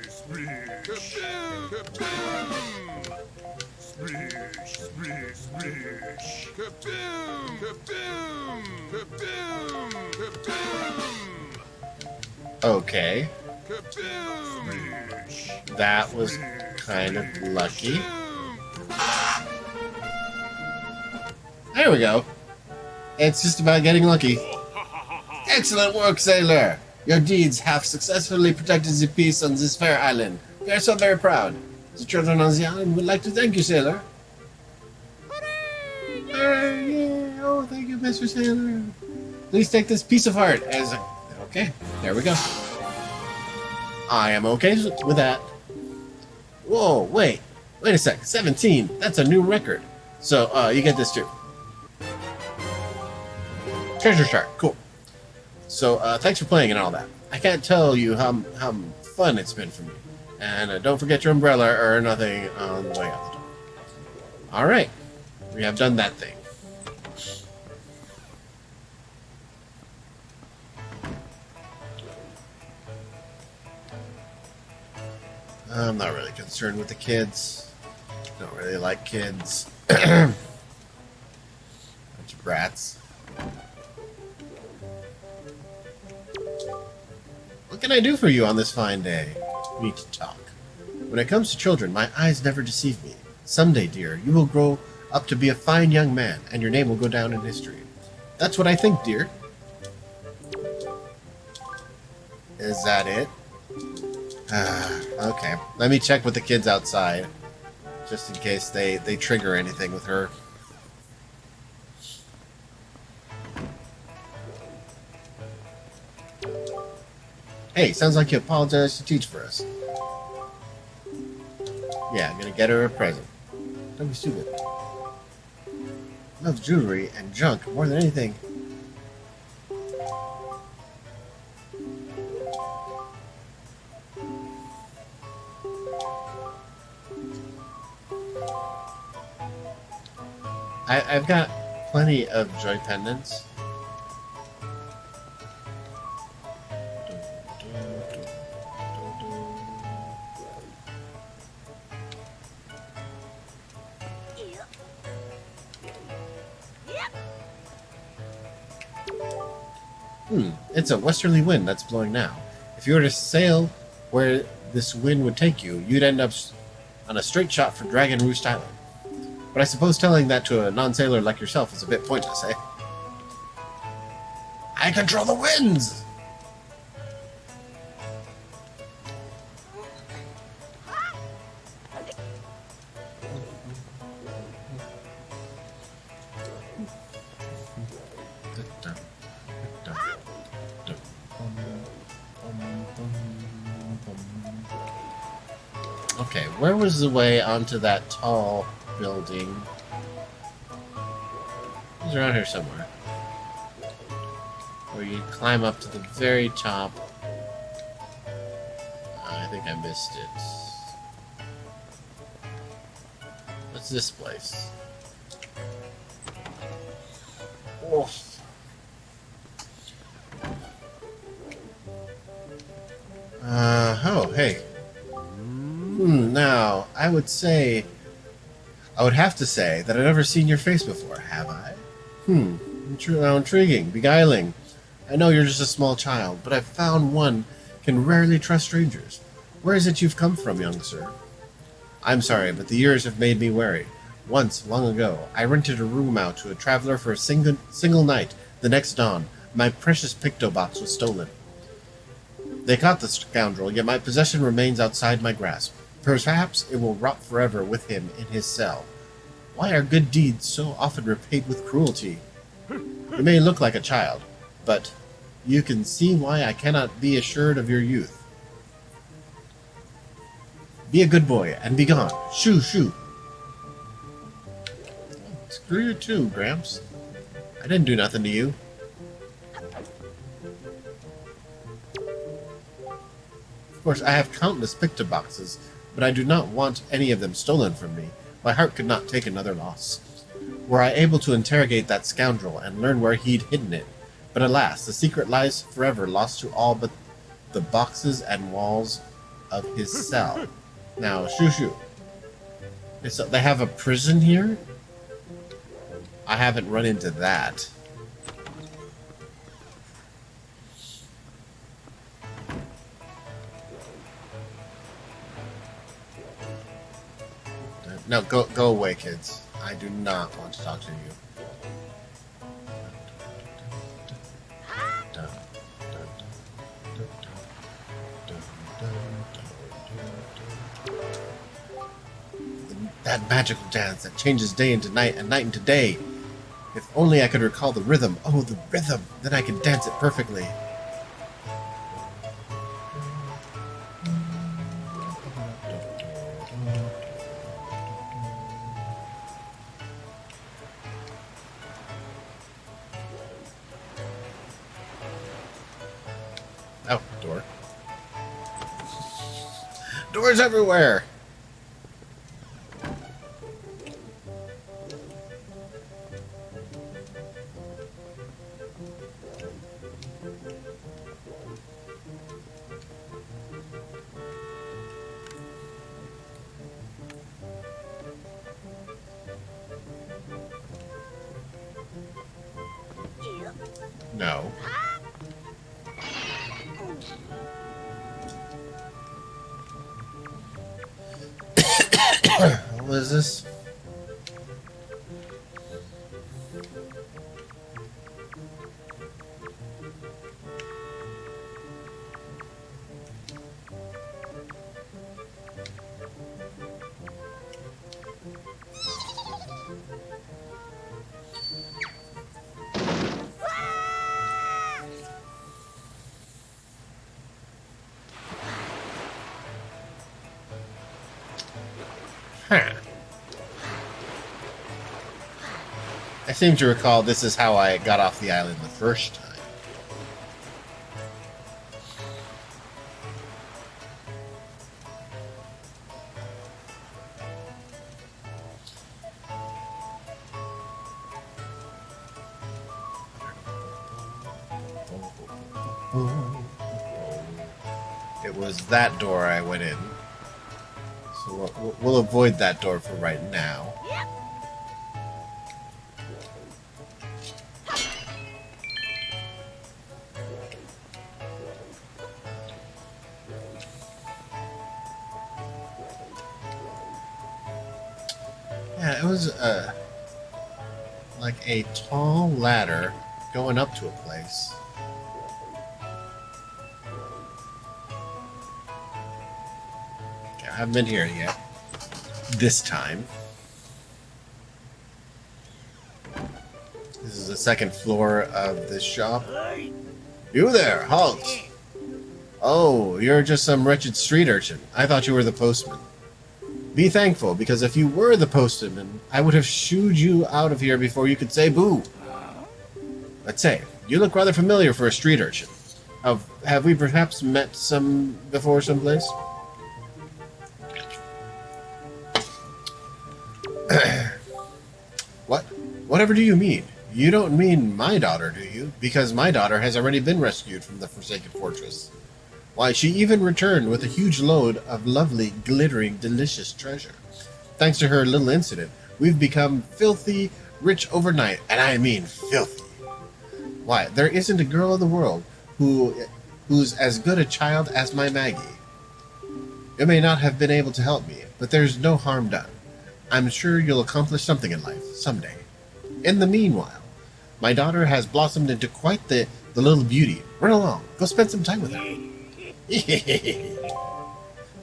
Splish, splish. Kaboom! Kaboom! Splish, splish, splish. Kaboom! Kaboom! Kaboom! Kaboom! Okay. Kaboom! Splish. That was kind of lucky. There we go. It's just about getting lucky. Excellent work, sailor! Your deeds have successfully protected the peace on this fair island. We are so very proud. The children on the island would like to thank you, sailor. Hooray! Yeah. Oh, thank you, Mr. Sailor. Please take this piece of heart as a... Okay, there we go. I am okay with that. Whoa, wait a sec. 17. That's a new record. So, you get this too. Treasure chart. Cool. So, thanks for playing and all that. I can't tell you how fun it's been for me. And don't forget your umbrella or nothing on the way out the door. Alright. We have done that thing. I'm not really concerned with the kids. Don't really like kids. Bunch of brats. What can I do for you on this fine day? We need to talk. When it comes to children, my eyes never deceive me. Someday, dear, you will grow up to be a fine young man, and your name will go down in history. That's what I think, dear. Is that it? Okay. Let me check with the kids outside, just in case they trigger anything with her. Hey, sounds like you apologized to teach for us. Yeah, I'm gonna get her a present. Don't be stupid. Loves jewelry and junk more than anything. I've got plenty of joy pendants. It's a westerly wind that's blowing now. If you were to sail where this wind would take you, you'd end up on a straight shot for Dragon Roost Island. But I suppose telling that to a non-sailor like yourself is a bit pointless, eh? I control the winds! Okay, where was the way onto that tall building? He's around here somewhere. Or you climb up to the very top. I think I missed it. What's this place? Oh. Oh, hey. Now, I would have to say that I've never seen your face before, have I? Intriguing, beguiling. I know you're just a small child, but I've found one can rarely trust strangers. Where is it you've come from, young sir? I'm sorry, but the years have made me wary. Once, long ago, I rented a room out to a traveler for a single night. The next dawn, my precious picto box was stolen. They caught the scoundrel, yet my possession remains outside my grasp. Perhaps it will rot forever with him in his cell. Why are good deeds so often repaid with cruelty? You may look like a child, but you can see why I cannot be assured of your youth. Be a good boy and be gone. Shoo, shoo. Screw you too, Gramps. I didn't do nothing to you. Of course, I have countless picture boxes, but I do not want any of them stolen from me. My heart could not take another loss. Were I able to interrogate that scoundrel and learn where he'd hidden it. But alas, the secret lies forever lost to all but the boxes and walls of his cell. Now, shoo shoo. So they have a prison here? I haven't run into that. No, go away, kids. I do not want to talk to you. That magical dance that changes day into night and night into day. If only I could recall the rhythm. Oh, the rhythm! Then I could dance it perfectly. Oh, door. Doors everywhere! No. What is this? Huh. I seem to recall this is how I got off the island the first time. It was that door I went in. So we'll avoid that door for right now. Yeah, it was like a tall ladder going up to a place. Okay, I haven't been here yet. This time. This is the second floor of this shop. You there, halt! Oh, you're just some wretched street urchin. I thought you were the postman. Be thankful, because if you were the postman, I would have shooed you out of here before you could say boo. Let's say, you look rather familiar for a street urchin. Have we perhaps met before someplace? What? Whatever do you mean? You don't mean my daughter, do you? Because my daughter has already been rescued from the Forsaken Fortress. Why, she even returned with a huge load of lovely, glittering, delicious treasure. Thanks to her little incident, we've become filthy rich overnight, and I mean filthy. Why, there isn't a girl in the world who's as good a child as my Maggie. You may not have been able to help me, but there's no harm done. I'm sure you'll accomplish something in life, someday. In the meanwhile, my daughter has blossomed into quite the little beauty. Run along, go spend some time with her.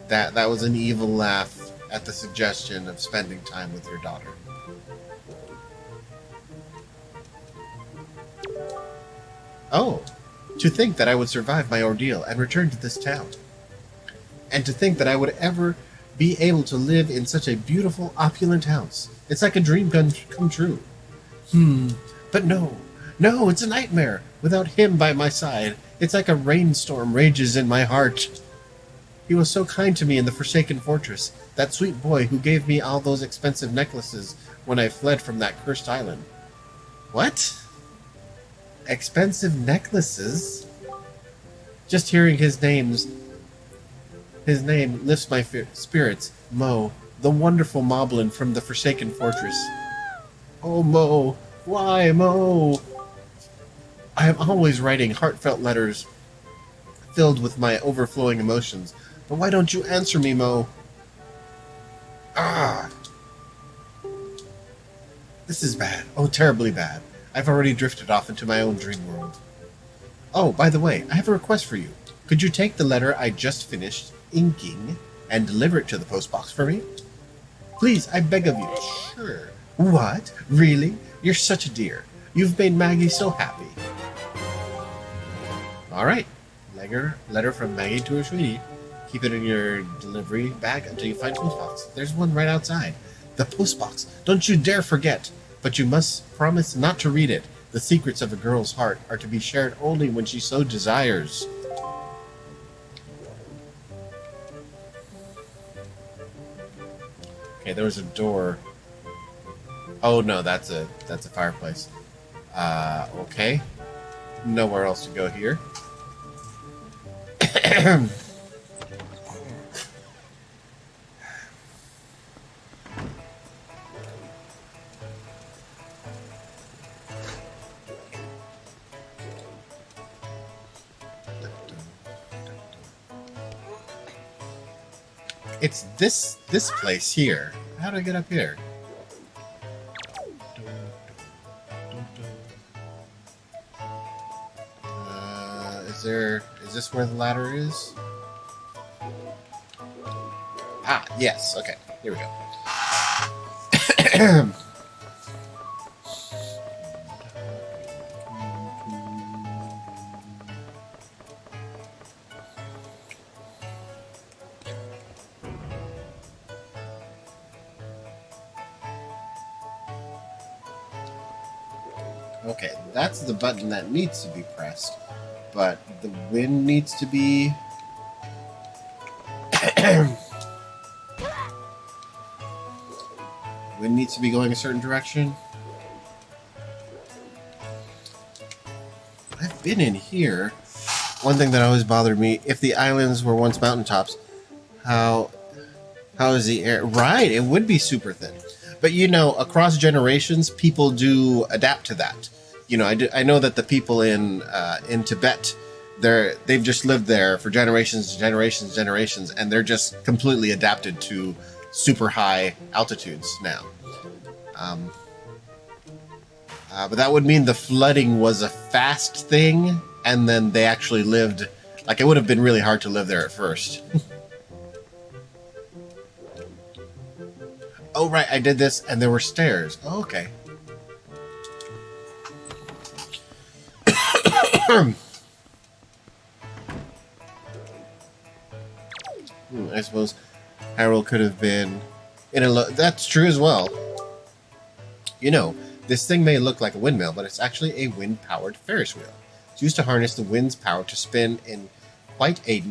That was an evil laugh at the suggestion of spending time with your daughter. Oh, to think that I would survive my ordeal and return to this town. And to think that I would ever be able to live in such a beautiful, opulent house. It's like a dream come true. But no, it's a nightmare. Without him by my side, it's like a rainstorm rages in my heart. He was so kind to me in the Forsaken Fortress, that sweet boy who gave me all those expensive necklaces when I fled from that cursed island. What? Expensive necklaces? Just hearing his name lifts my spirits. Mo, the wonderful Moblin from the Forsaken Fortress. Oh, Mo, why, Mo? I am always writing heartfelt letters filled with my overflowing emotions. But why don't you answer me, Mo? This is bad. Oh, terribly bad. I've already drifted off into my own dream world. Oh, by the way, I have a request for you. Could you take the letter I just finished inking and deliver it to the postbox for me? Please, I beg of you. Sure. What? Really? You're such a dear. You've made Maggie so happy. All right. Letter from Maggie to her sweetie. Keep it in your delivery bag until you find postbox. There's one right outside. The postbox. Don't you dare forget. But you must promise not to read it. The secrets of a girl's heart are to be shared only when she so desires. Okay, there was a door. Oh no, that's a fireplace. Okay. Nowhere else to go here. It's this place here. How do I get up here? Is this where the ladder is? Ah, yes. Okay, here we go. Okay, that's the button that needs to be pressed, but the wind needs to be... wind needs to be going a certain direction. I've been in here. One thing that always bothered me, if the islands were once mountaintops, how is the air? Right, it would be super thin. But you know, across generations, people do adapt to that. You know, I know that the people in Tibet, they've just lived there for generations, and they're just completely adapted to super high altitudes now. But that would mean the flooding was a fast thing, and then they actually lived, like, it would have been really hard to live there at first. Oh, right, I did this, and there were stairs. Oh, okay. I suppose Harold could have been in a... That's true as well. You know, This thing may look like a windmill, but it's actually a wind-powered Ferris wheel. It's used to harness the wind's power to spin in quite a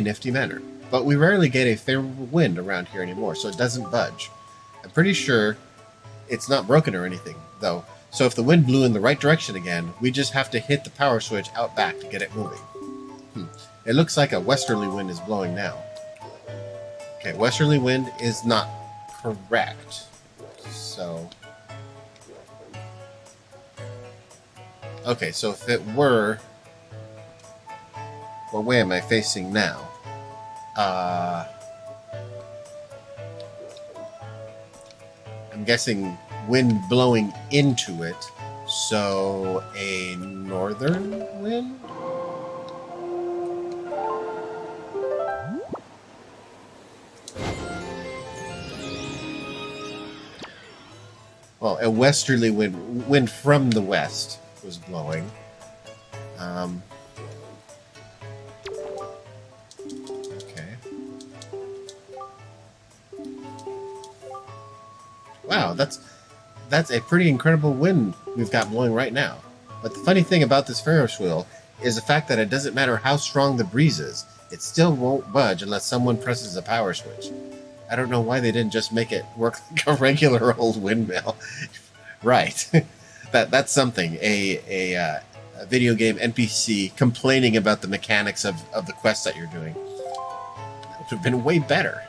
nifty manner. But we rarely get a favorable wind around here anymore, so it doesn't budge. I'm pretty sure it's not broken or anything, though. So if the wind blew in the right direction again, we just have to hit the power switch out back to get it moving. It looks like a westerly wind is blowing now. Okay, westerly wind is not correct. So... okay, so if it were... what way am I facing now? I'm guessing wind blowing into it, so a northern wind? Well, a westerly wind from the west was blowing. Okay. Wow, that's a pretty incredible wind we've got blowing right now. But the funny thing about this Ferris wheel is the fact that it doesn't matter how strong the breeze is, it still won't budge unless someone presses a power switch. I don't know why they didn't just make it work like a regular old windmill. Right. That's something. A video game NPC complaining about the mechanics of the quest that you're doing. That would have been way better.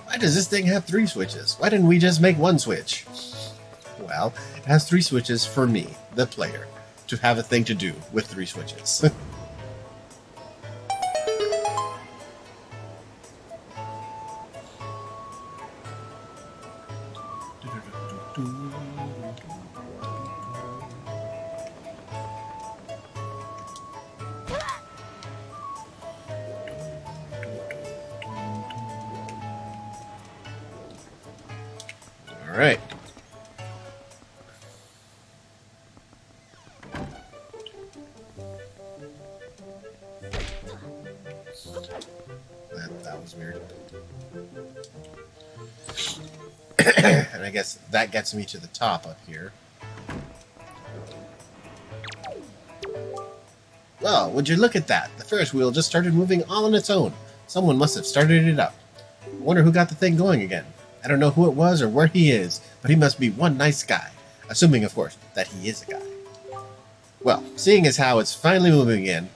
Why does this thing have 3 switches? Why didn't we just make 1 switch? Well, it has 3 switches for me, the player, to have a thing to do with 3 switches. All right. That was weird. And I guess that gets me to the top up here. Well, would you look at that? The Ferris wheel just started moving all on its own. Someone must have started it up. I wonder who got the thing going again. I don't know who it was or where he is, but he must be one nice guy. Assuming, of course, that he is a guy. Well, seeing as how it's finally moving again,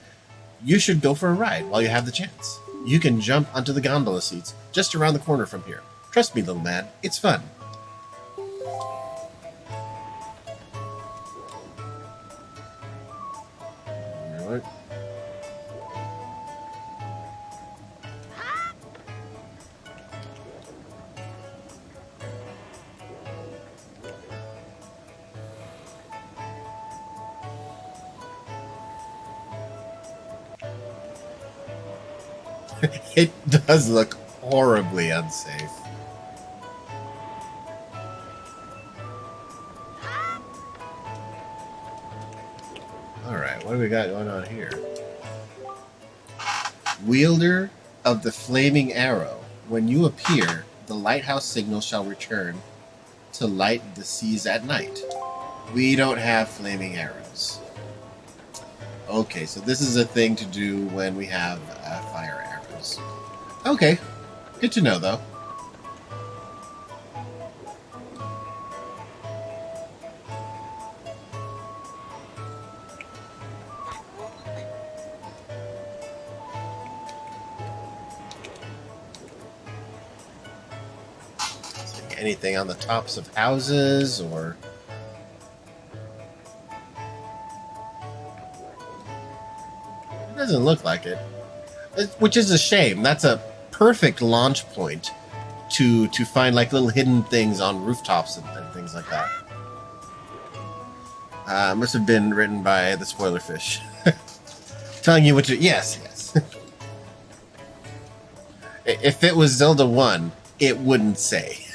you should go for a ride while you have the chance. You can jump onto the gondola seats just around the corner from here. Trust me, little man, it's fun. Alright. It does look horribly unsafe. Alright, what do we got going on here? Wielder of the Flaming Arrow. When you appear, the lighthouse signal shall return to light the seas at night. We don't have flaming arrows. Okay, so this is a thing to do when we have fire arrows. Okay, good to know though. Anything on the tops of houses or... It doesn't look like it. Which is a shame. That's a perfect launch point to find like little hidden things on rooftops and things like that. Must have been written by the spoiler fish. Telling you what to... Yes, yes. If it was Zelda 1, it wouldn't say.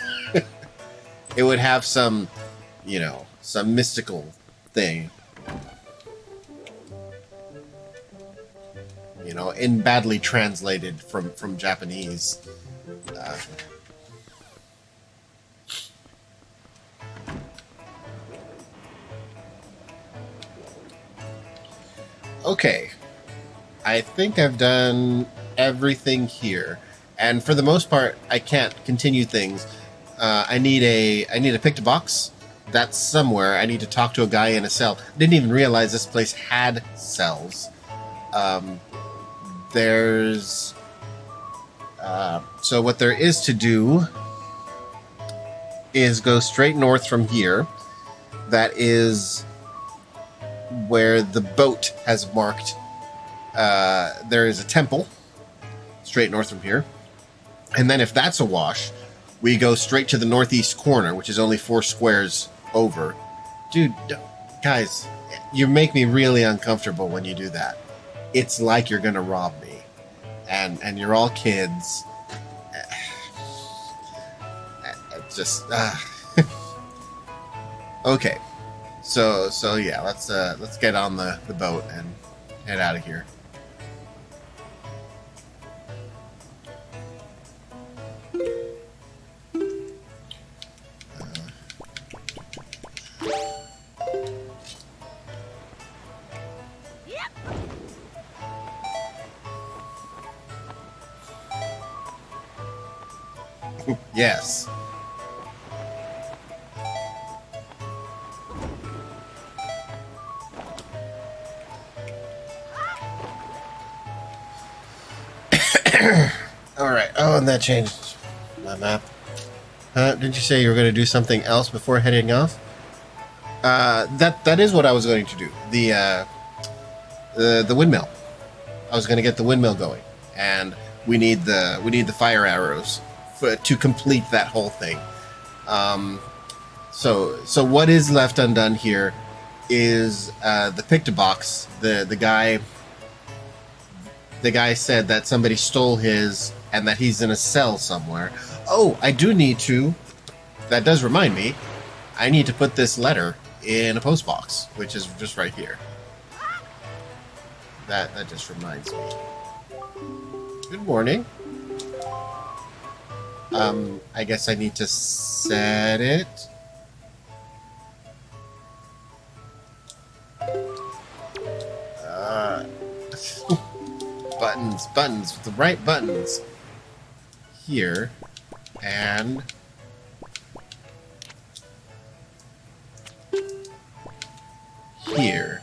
it would have some, some mystical thing. In badly translated from Japanese. Okay. I think I've done everything here. And for the most part, I can't continue things. I need a pick-to-box. That's somewhere. I need to talk to a guy in a cell. Didn't even realize this place had cells. So what there is to do is go straight north from here. That is where the boat has marked. There is a temple straight north from here. And then if that's a wash, we go straight to the northeast corner, which is only 4 squares over. Dude, guys, you make me really uncomfortable when you do that. It's like you're going to rob me. And you're all kids. Just okay. So yeah, let's get on the boat and head out of here. Yes. All right. Oh, and that changed my map. Didn't you say you were going to do something else before heading off? That is what I was going to do. The windmill. I was going to get the windmill going, and we need the fire arrows to complete that whole thing. So what is left undone here is the pick-to-box. The guy said that somebody stole his and that he's in a cell somewhere. Oh, I do need to. That does remind me. I need to put this letter in a post box, which is just right here. That just reminds me. Good morning. I guess I need to set it. Buttons with the right buttons. Here. And here.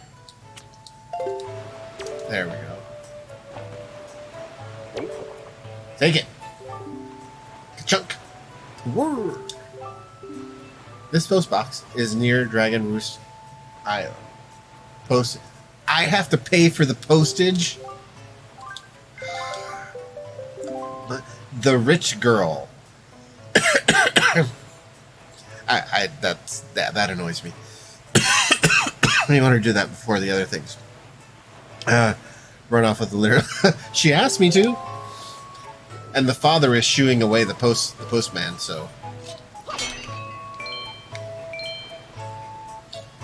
There we go. Take it. Chunk. Word. This post box is near Dragon Roost Island. I have to pay for the postage. The rich girl. That annoys me. I want her to do that before the other things. Run off with the litter. She asked me to. And the father is shooing away the postman, so.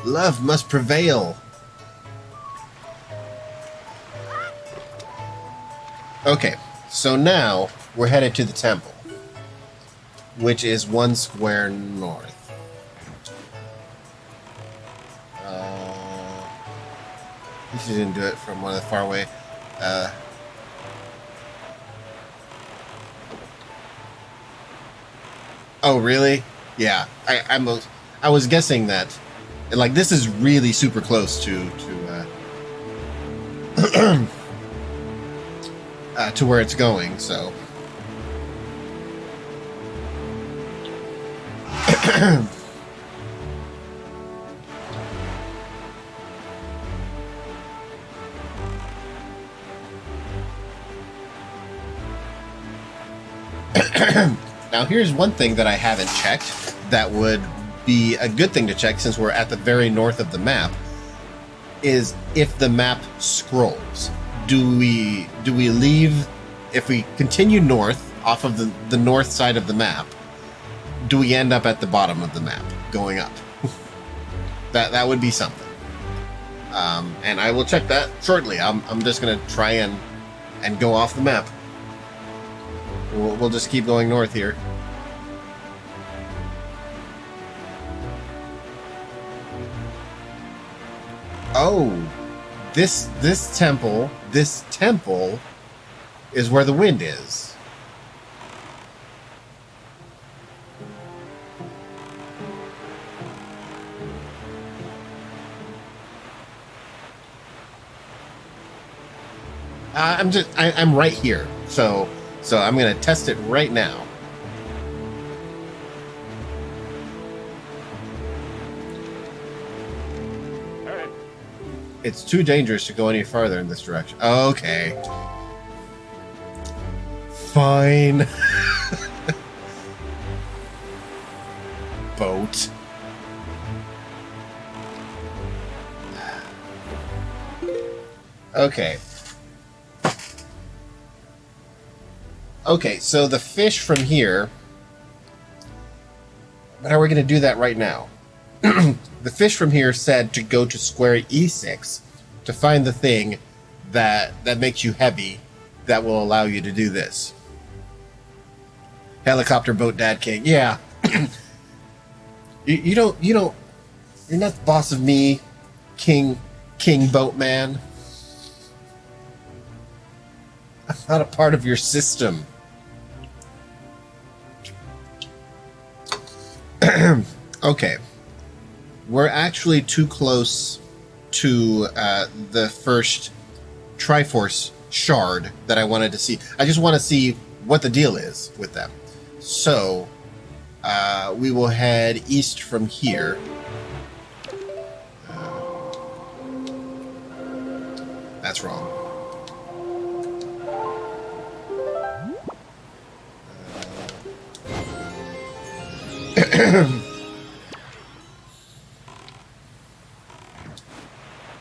Love must prevail. Okay, so now we're headed to the temple, which is 1 square north. At least you didn't do it from one of the far away. Oh, really? Yeah, I was guessing that. Like, this is really super close to where it's going, so. Now, here's one thing that I haven't checked that would be a good thing to check since we're at the very north of the map, is if the map scrolls. Do we leave, if we continue north off of the north side of the map, do we end up at the bottom of the map, going up? That would be something. And I will check that shortly. I'm just gonna try and go off the map. We'll just keep going north here. Oh, this temple is where the wind is. I'm right here, so I'm gonna test it right now. It's too dangerous to go any farther in this direction. Okay. Fine. Boat. Okay. Okay, so the fish from here... But how are we going to do that right now? The fish from here said to go to square E6 to find the thing that makes you heavy that will allow you to do this. Helicopter boat dad king. Yeah. you don't you're not the boss of me, king boatman. I'm not a part of your system. Okay. We're actually too close to the first Triforce shard that I wanted to see. I just want to see what the deal is with them. So, we will head east from here. That's wrong.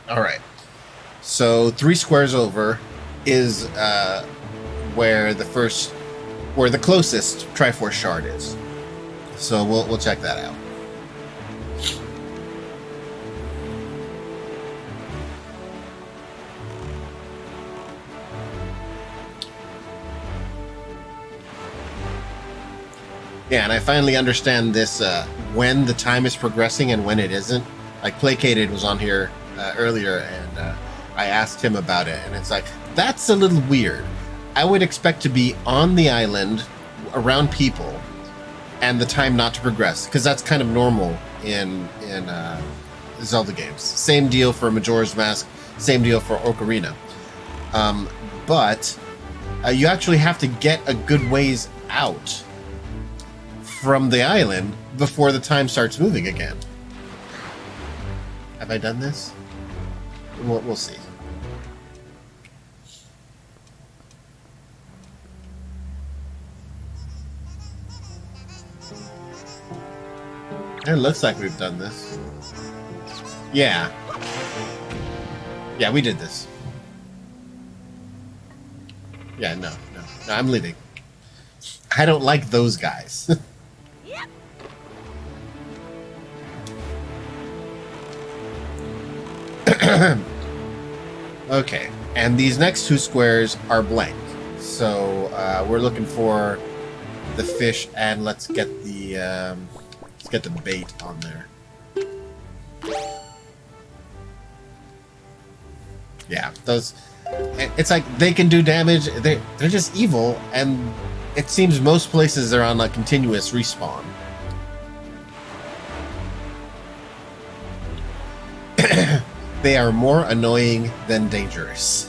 All right. So 3 squares over is where the closest Triforce shard is. So we'll check that out. Yeah, and I finally understand this when the time is progressing and when it isn't. Like Placated was on here earlier, and I asked him about it, and it's like, that's a little weird. I would expect to be on the island around people and the time not to progress, because that's kind of normal in Zelda games. Same deal for Majora's Mask, same deal for Ocarina. But you actually have to get a good ways out from the island before the time starts moving again. Have I done this? We'll see. It looks like we've done this. Yeah. Yeah, we did this. Yeah, no, I'm leaving. I don't like those guys. Okay, and these next 2 squares are blank. So we're looking for the fish, and let's get the bait on there. Yeah, those. It's like they can do damage. They're just evil, and it seems most places are on a continuous respawn. They are more annoying than dangerous.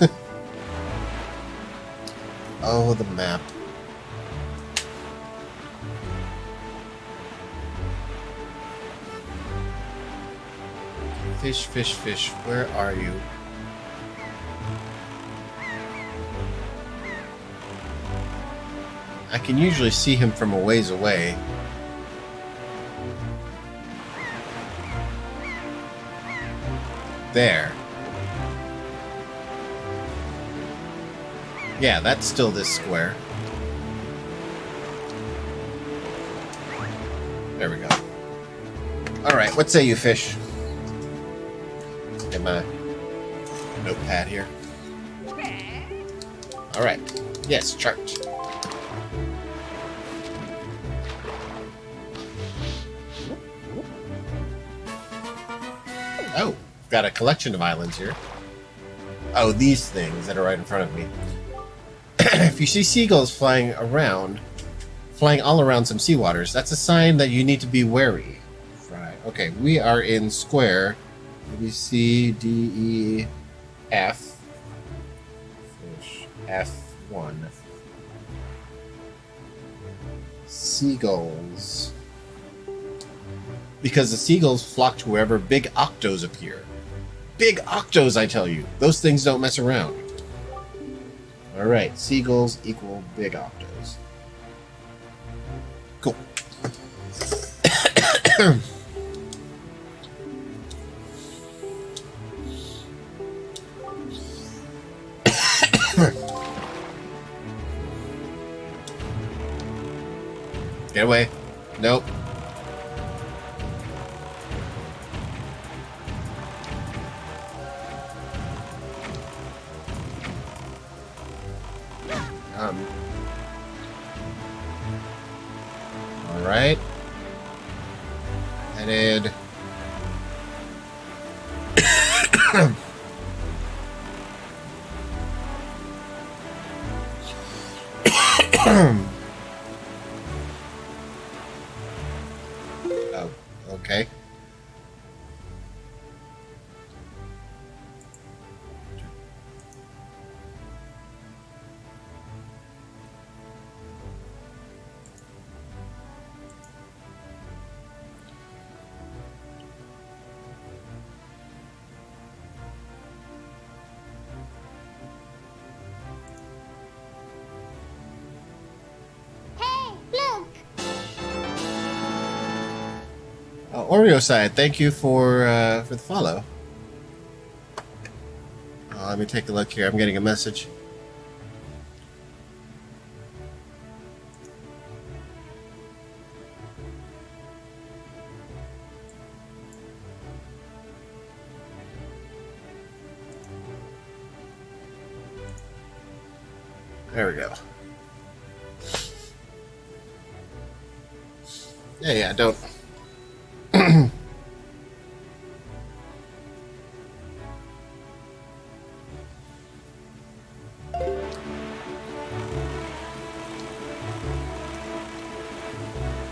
Oh, the map. Fish, fish, fish, where are you? I can usually see him from a ways away. There. Yeah, that's still this square. There we go. All right, what say you, fish? Get my notepad here. All right. Yes, chart. Oh, got a collection of islands here. Oh, these things that are right in front of me. If you see seagulls flying all around some seawaters, that's a sign that you need to be wary. Right. Okay, we are in square. Maybe C, D, E, F. Fish. F1. Seagulls. Because the seagulls flock to wherever big octos appear. Big octos, I tell you. Those things don't mess around. Alright, seagulls equal big octos. Cool. Get away. Nope. All right. Headed. Oh, okay. Oreo side, thank you for the follow. Let me take a look here. I'm getting a message. There we go. Yeah, don't.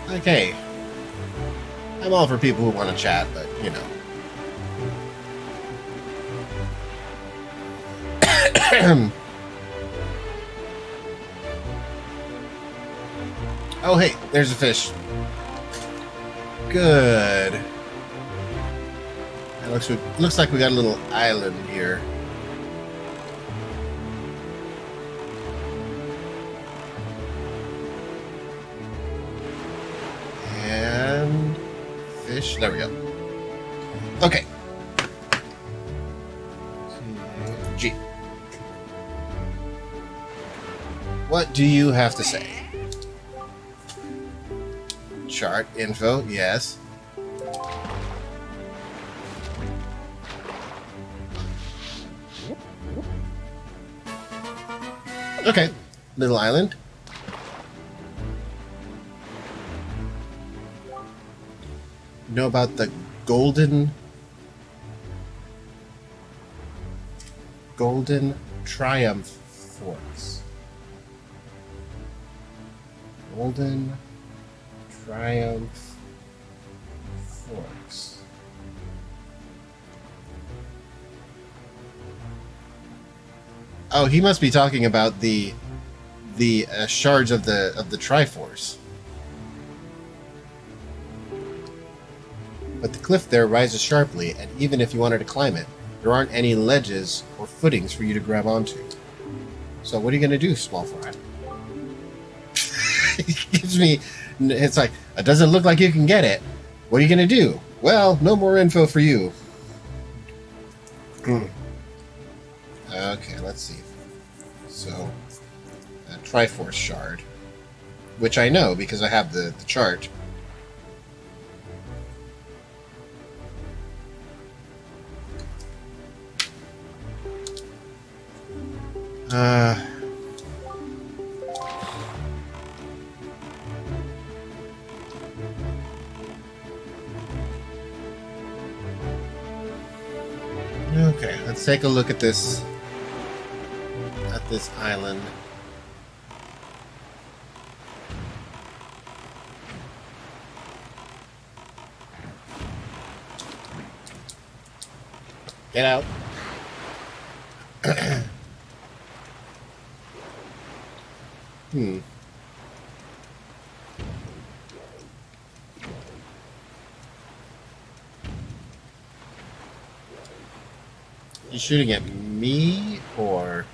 Okay. I'm all for people who want to chat, but, you know. Oh, hey, there's a fish. Good. It looks like we got a little island here. And fish. There we go. Okay. G. What do you have to say? Chart info, yes. Okay, little island. You know about the Golden Triumph Forks. Golden Triumph Forks. Oh, he must be talking about the shards of the Triforce. But the cliff there rises sharply, and even if you wanted to climb it, there aren't any ledges or footings for you to grab onto. So what are you going to do, small fry? It gives me... It's like, it doesn't look like you can get it. What are you going to do? Well, no more info for you. Okay, let's see. So, a Triforce shard, which I know because I have the chart. Uh, okay, let's take a look at this island. Get out. Hmm. You shooting at me or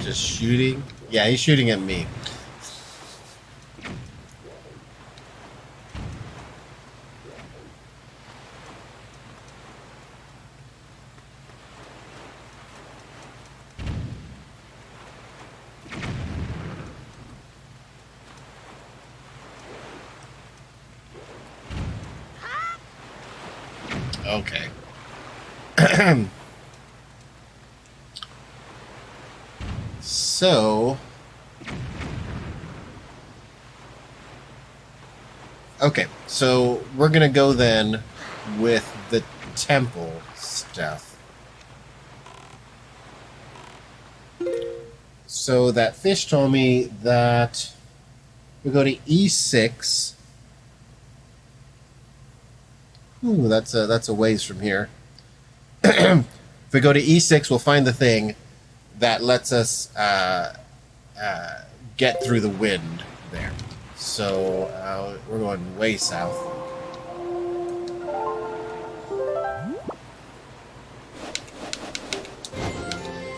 just shooting? Yeah, he's shooting at me. Okay. So, okay, so we're gonna go then with the temple stuff. So that fish told me that we go to E6. Ooh, that's a ways from here. If we go to E6, we'll find the thing that lets us get through the wind there. So we're going way south.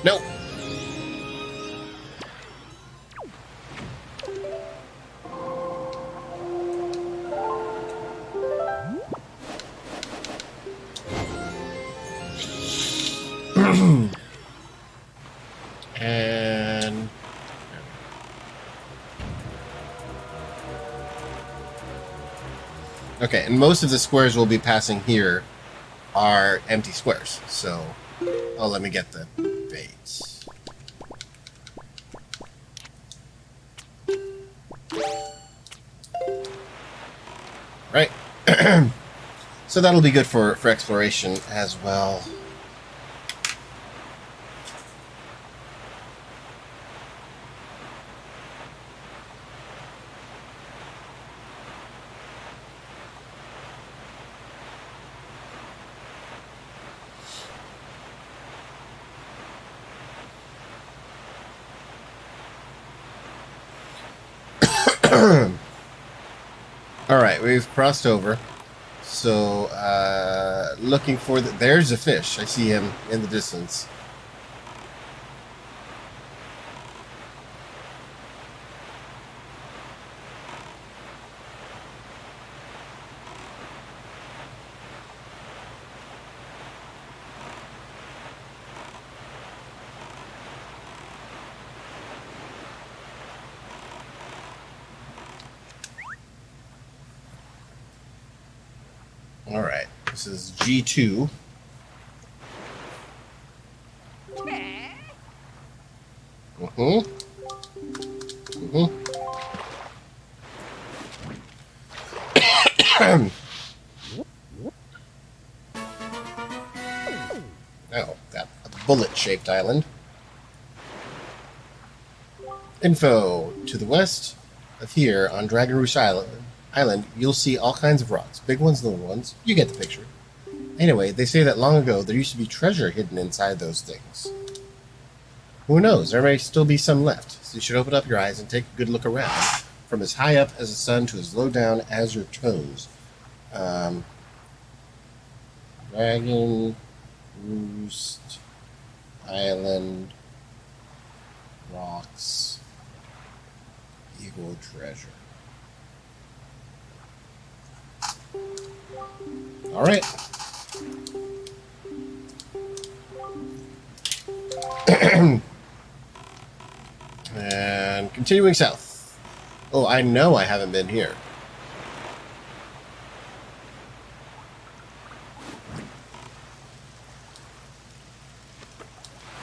Nope. And okay, and most of the squares we'll be passing here are empty squares. So, oh, let me get the bait. Right. So that'll be good for exploration as well. All right, we've crossed over. So, looking for there's a fish. I see him in the distance. All right, this is G2. Mm-hmm. Mm-hmm. Oh, got a bullet-shaped island. Info: to the west of here on Dragon Rouge Island, you'll see all kinds of rocks. Big ones, little ones. You get the picture. Anyway, they say that long ago there used to be treasure hidden inside those things. Who knows? There may still be some left. So you should open up your eyes and take a good look around. From as high up as the sun to as low down as your toes. Dragon Roost Island Rocks Eagle Treasure. All right. And continuing south. Oh, I know I haven't been here.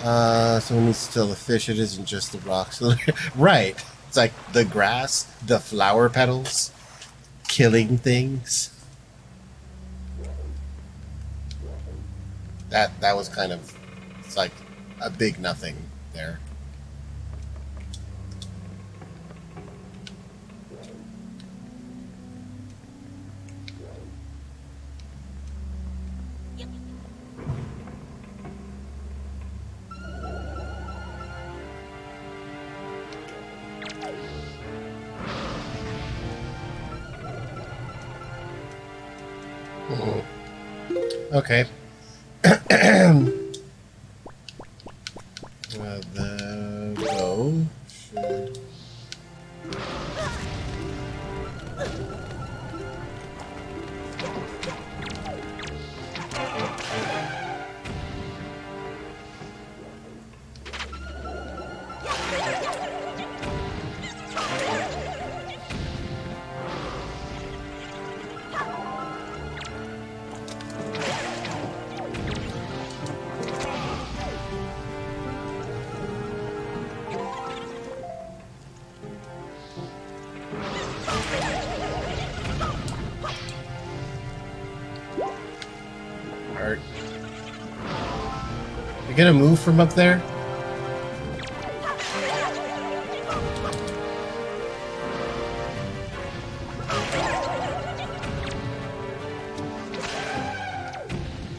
So when you still a fish, it isn't just the rocks. Right. It's like the grass, the flower petals, killing things. That was kind of, it's like a big nothing there. Okay. The bow should... Art. You gonna move from up there?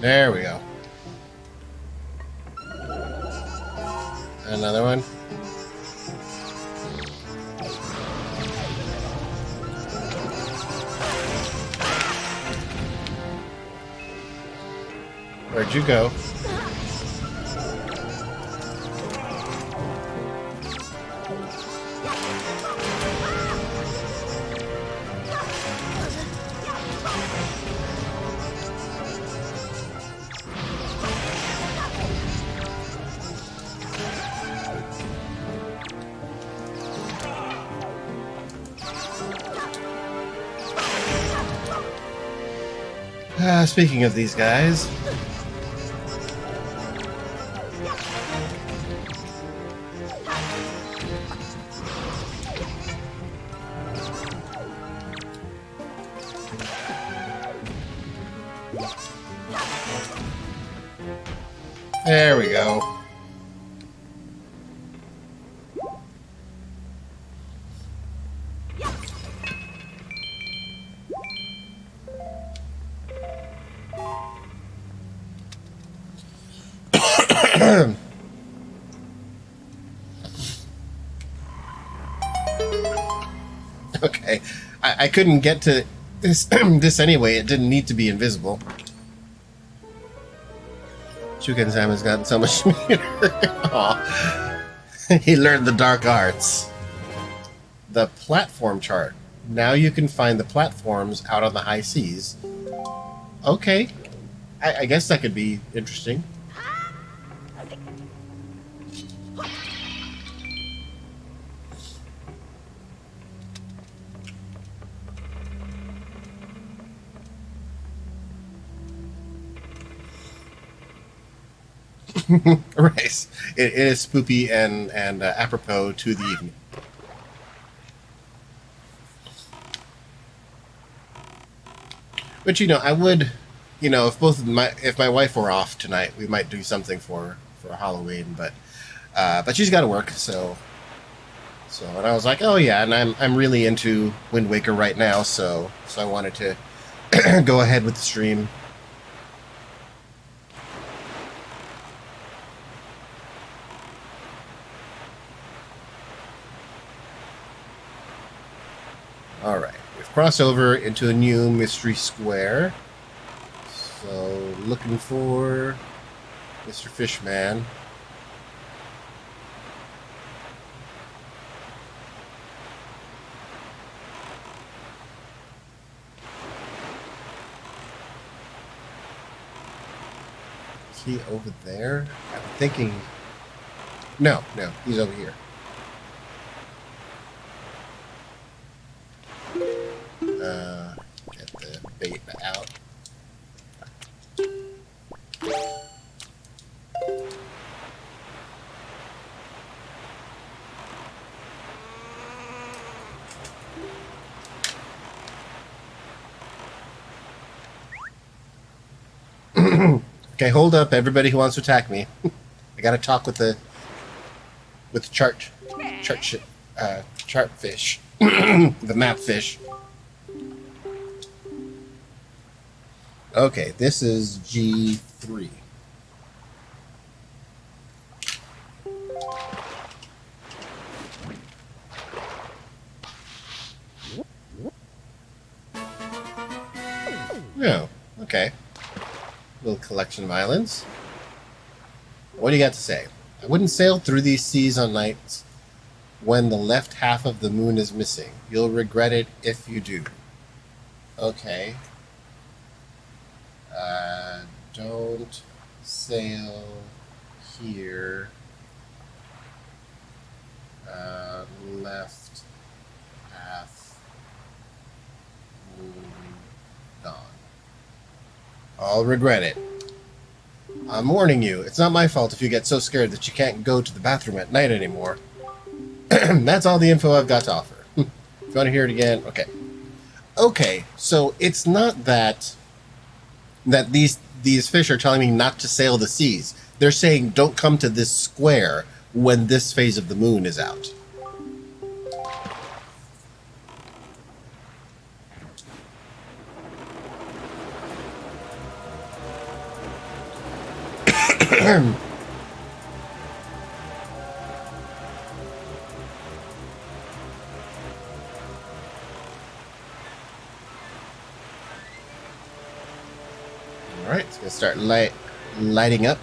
There we go. Another one. Where'd you go? Speaking of these guys. There we go. Okay, I couldn't get to this this anyway. It didn't need to be invisible. Shuken-sama has gotten so much smarter. Aw. He learned the dark arts. The platform chart. Now you can find the platforms out on the high seas. Okay. I guess that could be interesting. Right. It is spoopy and apropos to the evening. But I would, if my wife were off tonight, we might do something for Halloween. But she's got to work, so and I was like, oh yeah, and I'm really into Wind Waker right now, so I wanted to go ahead with the stream. All right, we've crossed over into a new mystery square. So, looking for Mr. Fishman. Is he over there? I'm thinking... No, he's over here. Get the bait out. Okay, hold up, everybody who wants to attack me. I gotta talk with the chart fish, the map fish. Okay, this is G3. No, okay. Little collection of islands. What do you got to say? I wouldn't sail through these seas on nights when the left half of the moon is missing. You'll regret it if you do. Okay. Don't sail here. Left half moon gone. I'll regret it. I'm warning you, it's not my fault if you get so scared that you can't go to the bathroom at night anymore. That's all the info I've got to offer. If you want to hear it again, okay. Okay, so it's not that these fish are telling me not to sail the seas. They're saying don't come to this square when this phase of the moon is out. Alright, it's going to start lighting up.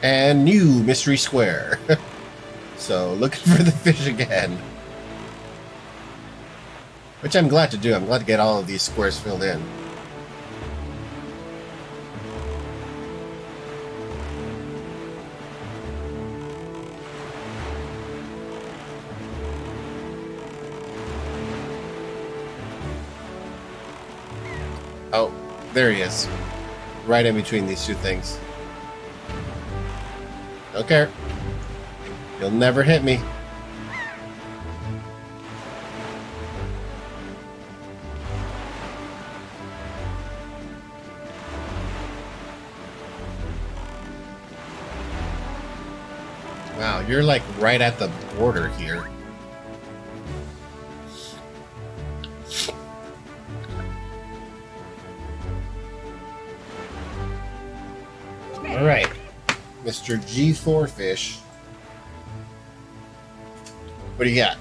And new mystery square. So, looking for the fish again. Which I'm glad to do. I'm glad to get all of these squares filled in. Oh, there he is. Right in between these two things. Don't care. You'll never hit me. Wow, you're like right at the border here. Alright, Mr. G4 fish. What do you got?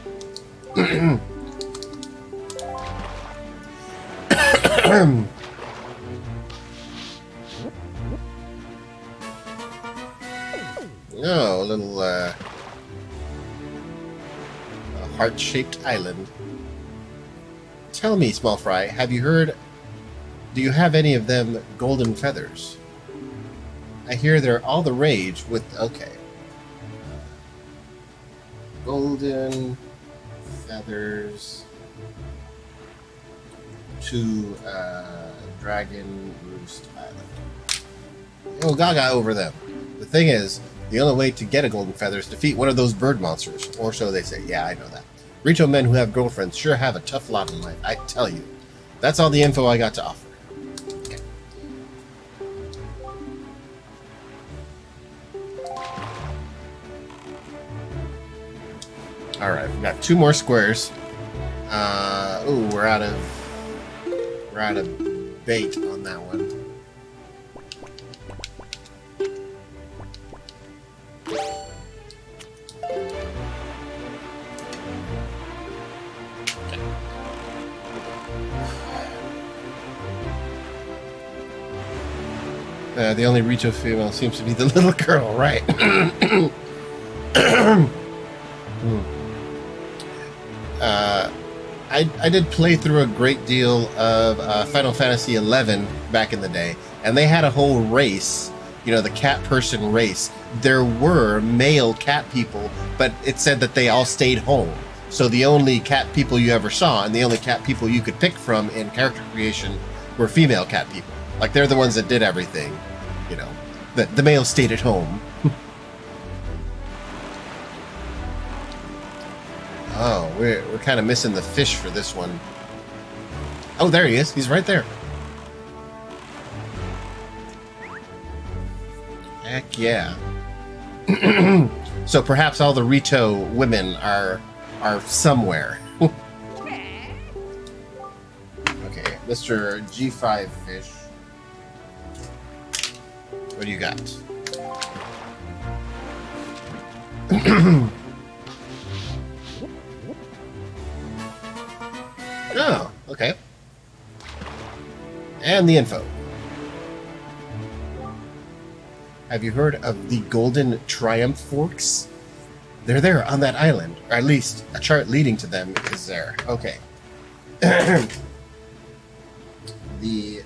Oh, a little a heart-shaped island. Tell me, small fry, have you heard? Do you have any of them golden feathers? I hear they're all the rage with. Okay. Golden feathers to Dragon Roost Island. Oh, gaga over them. The thing is, the only way to get a golden feather is to defeat one of those bird monsters, or so they say. Yeah, I know that. Rito men who have girlfriends sure have a tough lot in life, I tell you. That's all the info I got to offer. Okay. Alright, we've got 2 more squares. Ooh, we're out of bait on that one. The only Rito female seems to be the little girl, right? I did play through a great deal of Final Fantasy XI back in the day, and they had a whole race, you know, the cat person race. There were male cat people, but it said that they all stayed home. So the only cat people you ever saw, and the only cat people you could pick from in character creation, were female cat people. Like, they're the ones that did everything, you know. The male stayed at home. Oh, we're kind of missing the fish for this one. Oh, there he is. He's right there. Heck yeah. So perhaps all the Rito women are somewhere. Okay, Mr. G5 fish. What do you got? Oh, okay. And the info. Have you heard of the Golden Triumph Forks? They're there on that island, or at least a chart leading to them is there. Okay. The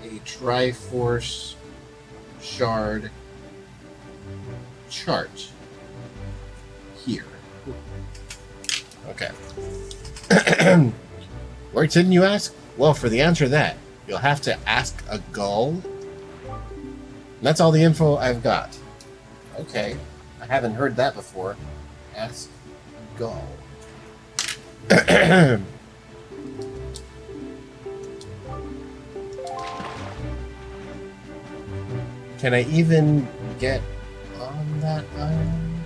a Triforce shard chart here. Okay. Where didn't you ask? Well, for the answer to that, you'll have to ask a gull. That's all the info I've got. Okay. I haven't heard that before. Ask gull. Can I even get on that island?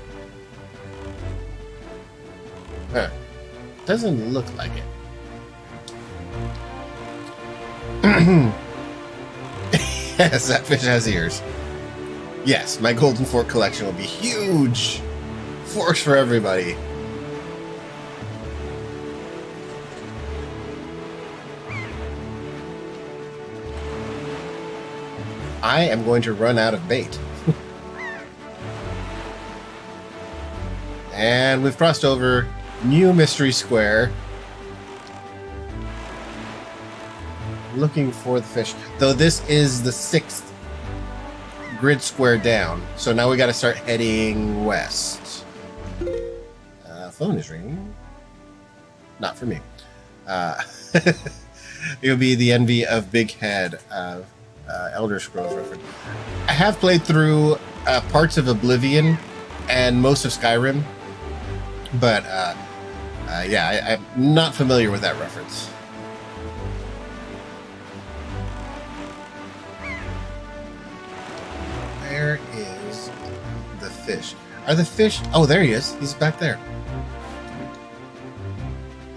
Huh. Doesn't look like it. Yes, that fish has ears. Yes, my Golden Fork collection will be huge. Forks for everybody. I am going to run out of bait. And we've crossed over New Mystery Square. Looking for the fish. Though this is the 6th grid square down. So now we got to start heading west. Phone is ringing. Not for me. It'll be the envy of Big Head of Elder Scrolls reference. I have played through parts of Oblivion and most of Skyrim. But yeah, I'm not familiar with that reference. Where is the fish? Are the fish... Oh, there he is. He's back there.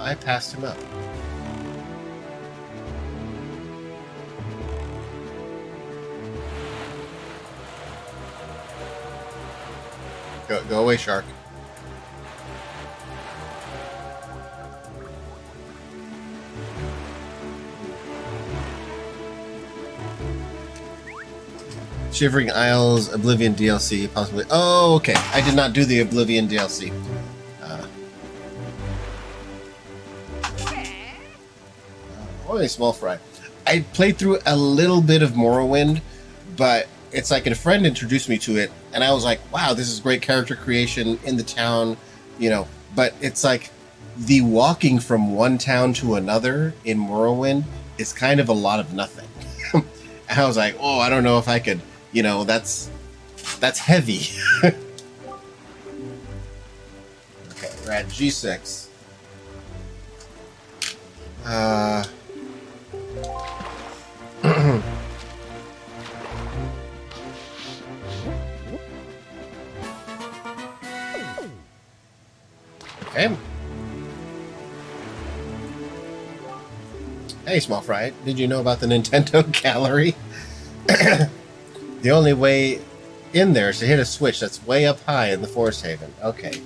I passed him up. Go away, shark. Shivering Isles Oblivion DLC, possibly. Oh, okay. I did not do the Oblivion DLC. Only small fry. I played through a little bit of Morrowind, but it's like a friend introduced me to it, and I was like, wow, this is great character creation in the town, you know. But it's like the walking from one town to another in Morrowind is kind of a lot of nothing. And I was like, oh, I don't know if I could. You know, that's heavy. Okay, we're at G6. Okay. Hey, small fry. Did you know about the Nintendo Gallery? The only way in there is to hit a switch that's way up high in the Forest Haven. Okay.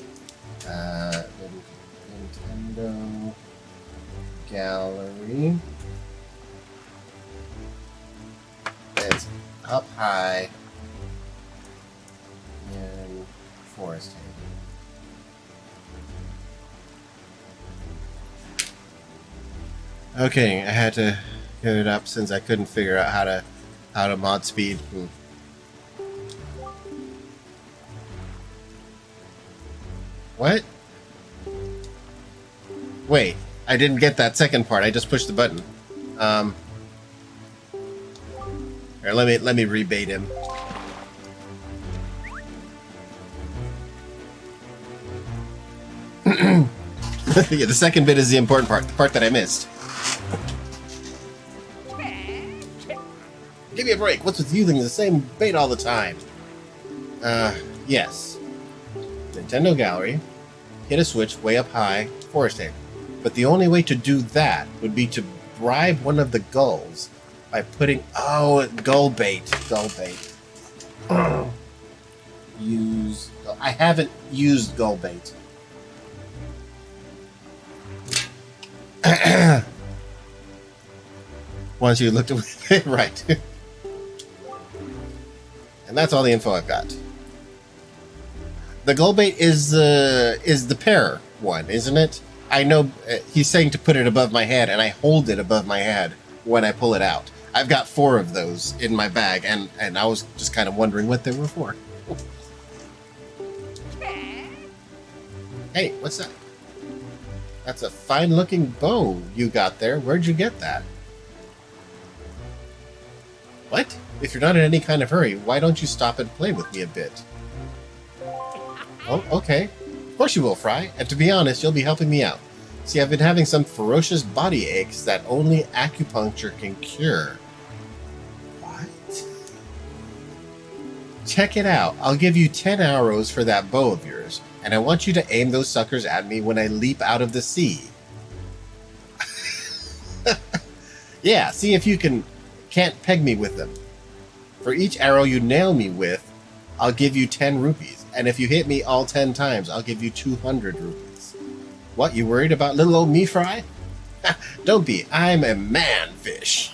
Nintendo Gallery. It's up high in Forest Haven. Okay, I had to get it up since I couldn't figure out how to mod speed. What? Wait, I didn't get that second part. I just pushed the button. Here, let me rebait him. Yeah, the second bit is the important part, the part that I missed. Give me a break. What's with using the same bait all the time? Yes. Nintendo Gallery. Hit a switch way up high. Forest area. But the only way to do that would be to bribe one of the gulls by putting... Oh, gull bait. Gull bait. Use... I haven't used gull bait. Once you looked away... Right. And that's all the info I've got. The gull bait is the pear one, isn't it? I know he's saying to put it above my head, and I hold it above my head when I pull it out. I've got 4 of those in my bag, and I was just kind of wondering what they were for. Hey, what's that? That's a fine-looking bow you got there. Where'd you get that? What? If you're not in any kind of hurry, why don't you stop and play with me a bit? Oh, okay. Of course you will, Fry. And to be honest, you'll be helping me out. See, I've been having some ferocious body aches that only acupuncture can cure. What? Check it out. I'll give you 10 arrows for that bow of yours, and I want you to aim those suckers at me when I leap out of the sea. Yeah, see if you can't peg me with them. For each arrow you nail me with, I'll give you 10 rupees. And if you hit me all 10 times, I'll give you 200 rupees. What, you worried about little old me, Fry? Don't be. I'm a man-fish.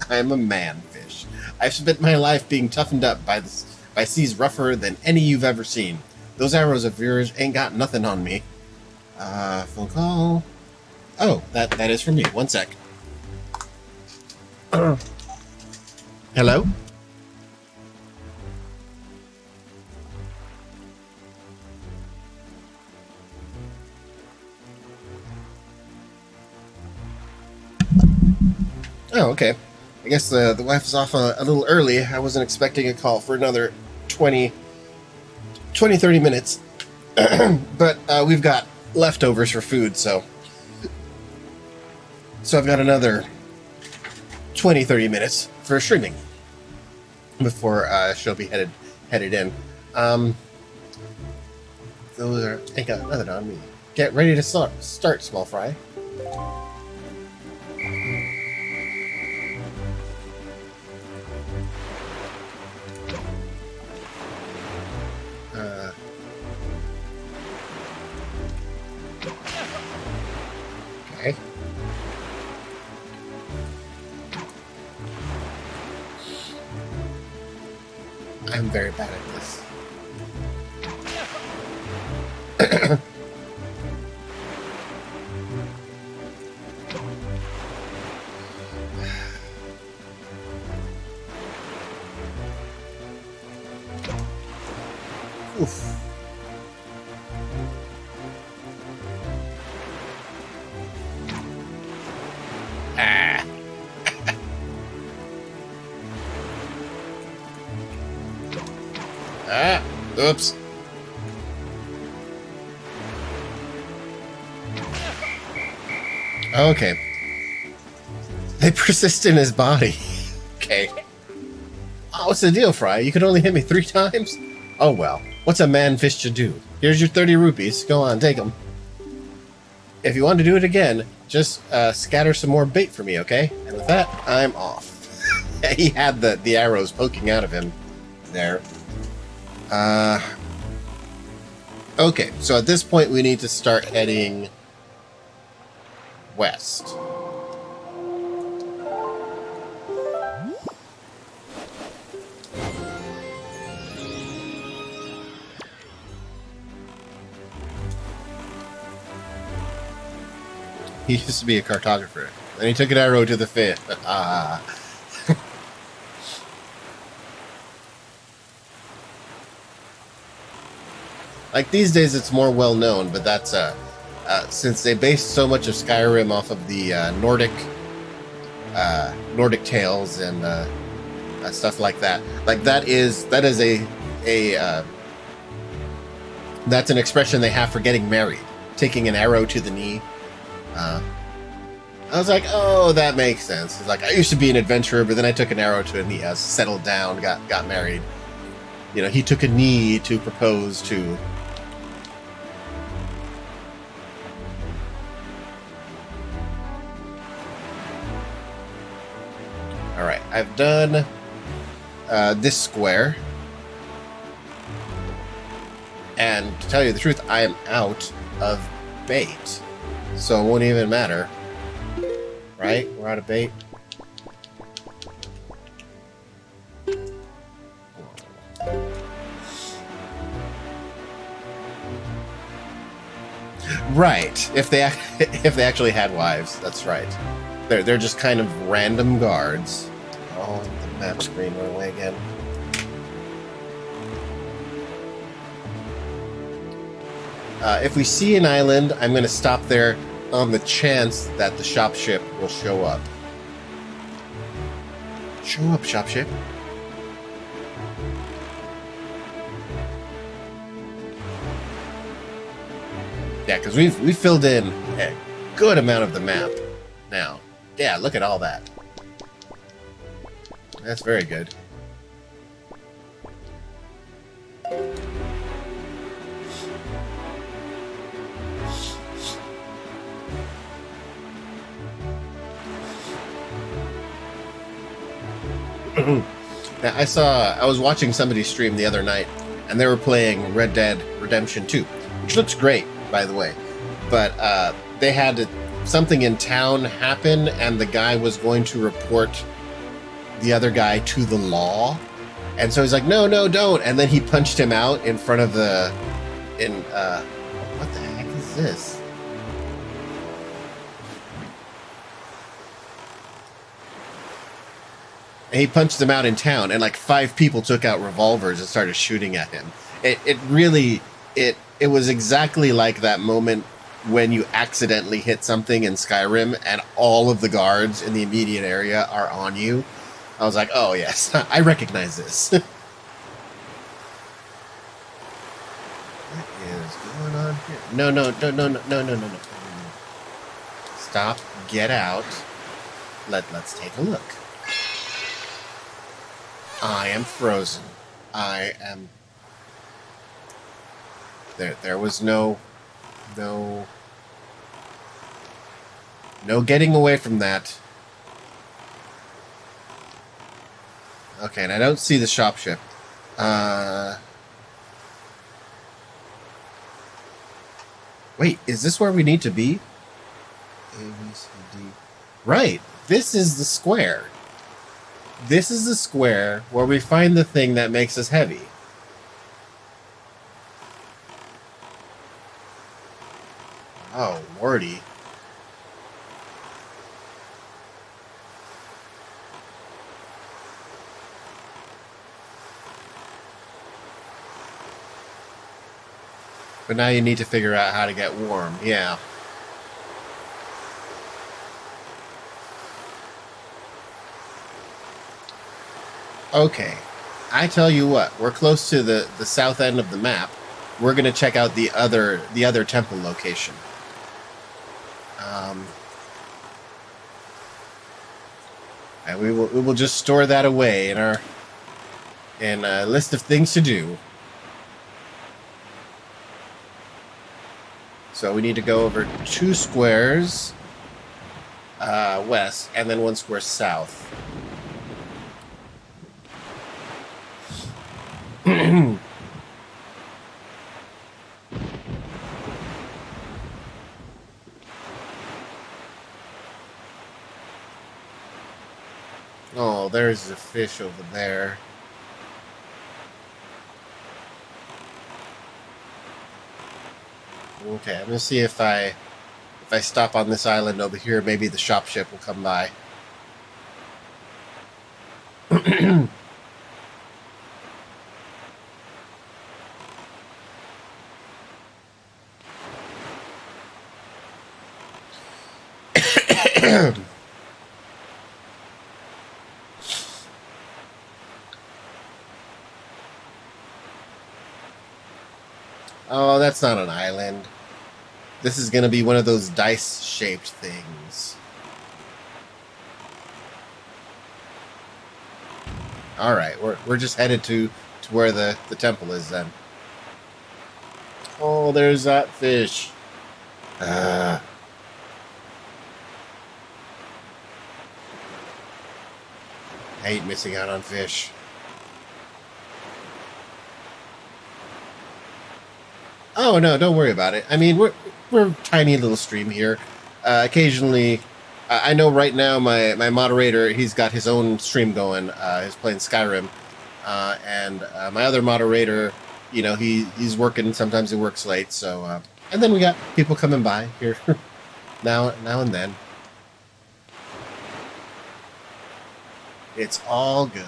I'm a man-fish. I've spent my life being toughened up by seas rougher than any you've ever seen. Those arrows of yours ain't got nothing on me. Phone call. Oh, that is for me. One sec. Hello? Oh, okay. I guess the wife's off a little early. I wasn't expecting a call for another 30 minutes. But we've got leftovers for food, so I've got another 30 minutes for streaming before she'll be headed in. Those are... ain't got nothing on me. Get ready to start, small fry. Okay. I'm very bad at this. Oof. Ah. Ah. Oops. Okay. They persist in his body. Okay. Oh, what's the deal, Fry? You could only hit me 3 times? Oh well. What's a man-fish to do? Here's your 30 rupees. Go on, take them. If you want to do it again, just scatter some more bait for me, okay? And with that, I'm off. He had the arrows poking out of him there. Okay, so at this point we need to start heading west. He used to be a cartographer. Then he took an arrow to the fin. Like these days it's more well known, but that's since they based so much of Skyrim off of the Nordic tales and stuff like that. Like that is a that's an expression they have for getting married. taking an arrow to the knee. I was like, oh, that makes sense. It's like, I used to be an adventurer, but then I took an arrow to a knee. I settled down, got married. You know, he took a knee to propose to. All right, I've done this square. And to tell you the truth, I am out of bait. So it won't even matter. Right? We're out of bait. Right. If they actually had wives, that's right. They're just kind of random guards. Oh, the map screen went away again. If we see an island, I'm going to stop there on the chance that the shop ship will show up. Show up, shop ship. Yeah, because we've filled in a good amount of the map now. Yeah, look at all that. That's very good. Now, I was watching somebody stream the other night, and they were playing Red Dead Redemption 2, which looks great, by the way. But they had something in town happen, and the guy was going to report the other guy to the law. And so he's like, no, don't. And then he punched him out in front of the... what the heck is this? And he punched him out in town, and like 5 people took out revolvers and started shooting at him. It really was exactly like that moment when you accidentally hit something in Skyrim and all of the guards in the immediate area are on you. I was like, oh yes, I recognize this. What is going on here? No. Stop, get out. Let's take a look. I am frozen. I am... There was no getting away from that. Okay, and I don't see the shop ship. Wait, is this where we need to be? A, B, C, D. Right, this is the square. This is the square where we find the thing that makes us heavy. Oh, lordy. But now you need to figure out how to get warm. Yeah. Okay. I tell you what, we're close to the south end of the map. We're going to check out the other temple location. And we will just store that away in our list of things to do. So we need to go over 2 squares west and then 1 square south. Oh, there's a fish over there. Okay, I'm gonna see if I stop on this island over here, maybe the shop ship will come by. Oh, that's not an island. This is going to be one of those dice-shaped things. All right, we're just headed to where the temple is then. Oh, there's that fish. I hate missing out on fish. Oh no, don't worry about it. I mean, we're a tiny little stream here. Occasionally, I know right now my moderator, he's got his own stream going. He's playing Skyrim, and my other moderator, you know, he's working. Sometimes he works late. So, and then we got people coming by here now and then. It's all good.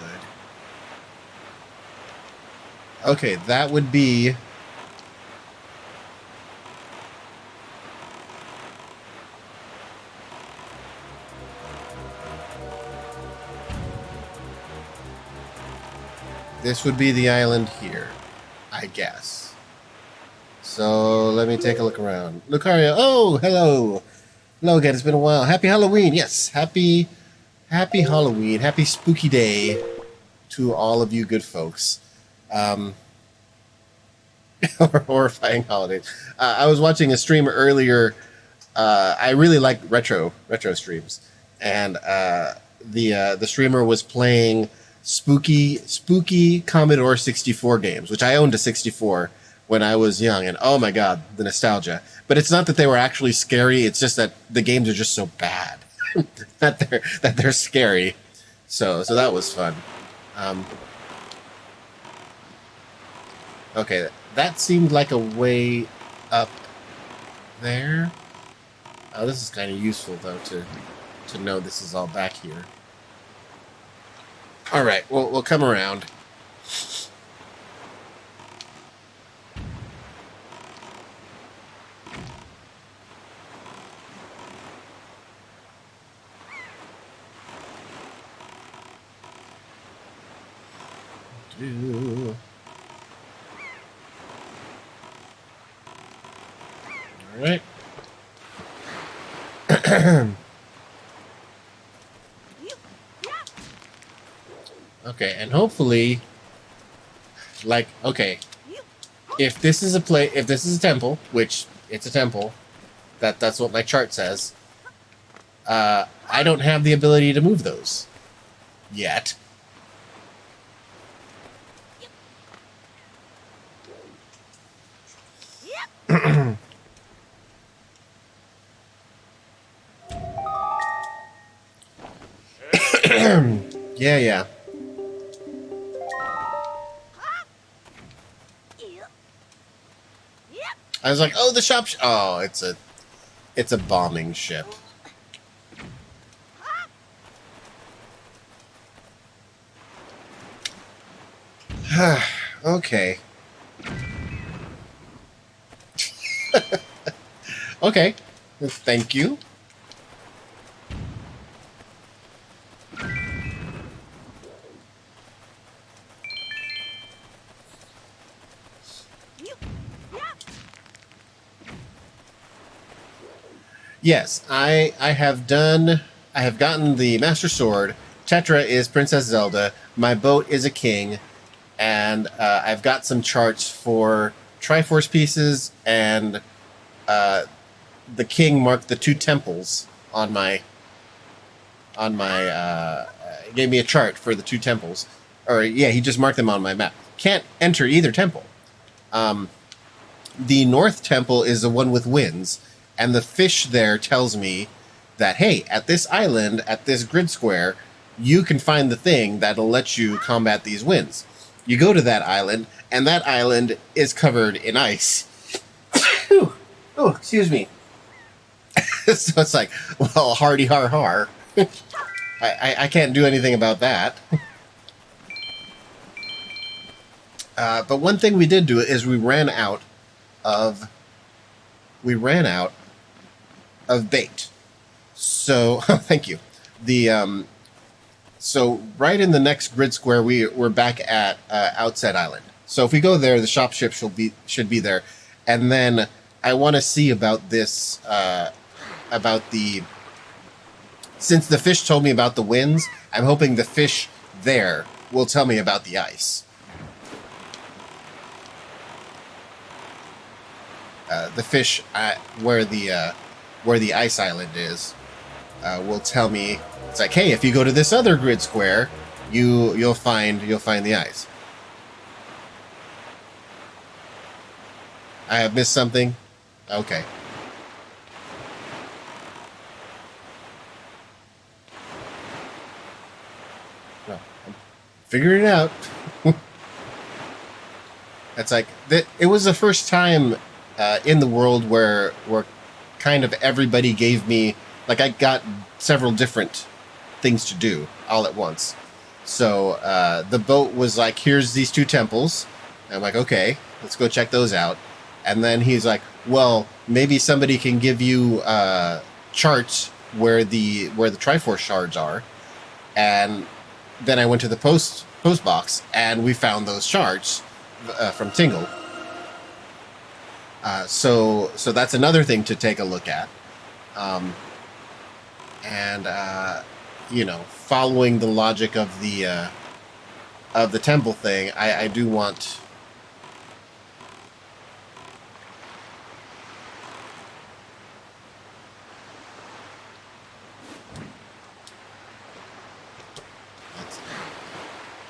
Okay, that would be. This would be the island here, I guess. So let me take a look around. Lucario, oh, hello. Hello again, it's been a while. Happy Halloween. Yes, happy Halloween. Happy spooky day to all of you good folks. Horrifying holidays. I was watching a stream earlier. I really like retro streams. And the streamer was playing spooky Commodore 64 games, which I owned a 64 when I was young, and oh my god, the nostalgia. But it's not that they were actually scary, it's just that the games are just so bad that they're scary. So that was fun. Okay, that seemed like a way up there. Oh, this is kind of useful though to know this is all back here. All right, we'll come around. All right. Okay, and hopefully, like, okay, if this is a temple, which it's a temple, that's what my chart says. I don't have the ability to move those yet. Yeah. I was like, oh, the shop. Oh, it's a bombing ship. Okay. Okay. Thank you. Yes, I have gotten the Master Sword. Tetra is Princess Zelda. My boat is a king. And I've got some charts for Triforce pieces, and the king marked the 2 temples on my gave me a chart for the 2 temples. Or yeah, he just marked them on my map. Can't enter either temple. The North Temple is the one with winds. And the fish there tells me that, hey, at this island, at this grid square, you can find the thing that'll let you combat these winds. You go to that island, and that island is covered in ice. Oh, excuse me. So it's like, well, hardy har har. I can't do anything about that. But one thing we did do is we ran out of bait. So, thank you. So right in the next grid square, we're back at Outset Island. So if we go there, the shop ship should be there. And then I want to see about this, about the... Since the fish told me about the winds, I'm hoping the fish there will tell me about the ice. The fish where the ice island is will tell me. It's like, hey, if you go to this other grid square, you'll find the ice. I have missed something. Okay. Well, I'm figuring it out. It's like it was the first time in the world where kind of everybody gave me, like, I got several different things to do all at once. So the boat was like, here's these two temples. And I'm like, okay, let's go check those out. And then he's like, well, maybe somebody can give you charts where the Triforce shards are. And then I went to the post box and we found those shards from Tingle. So that's another thing to take a look at. Following the logic of the temple thing, I do want.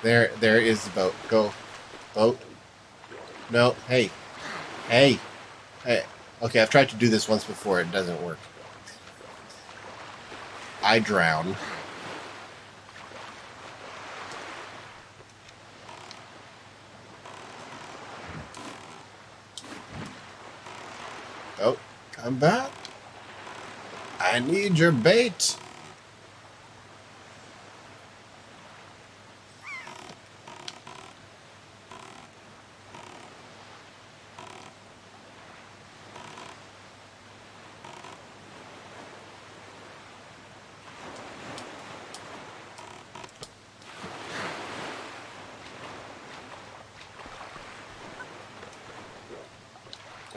There is the boat. Go, boat. No, hey. Hey. Okay, I've tried to do this once before. It doesn't work. I drown. Oh, come back. I need your bait.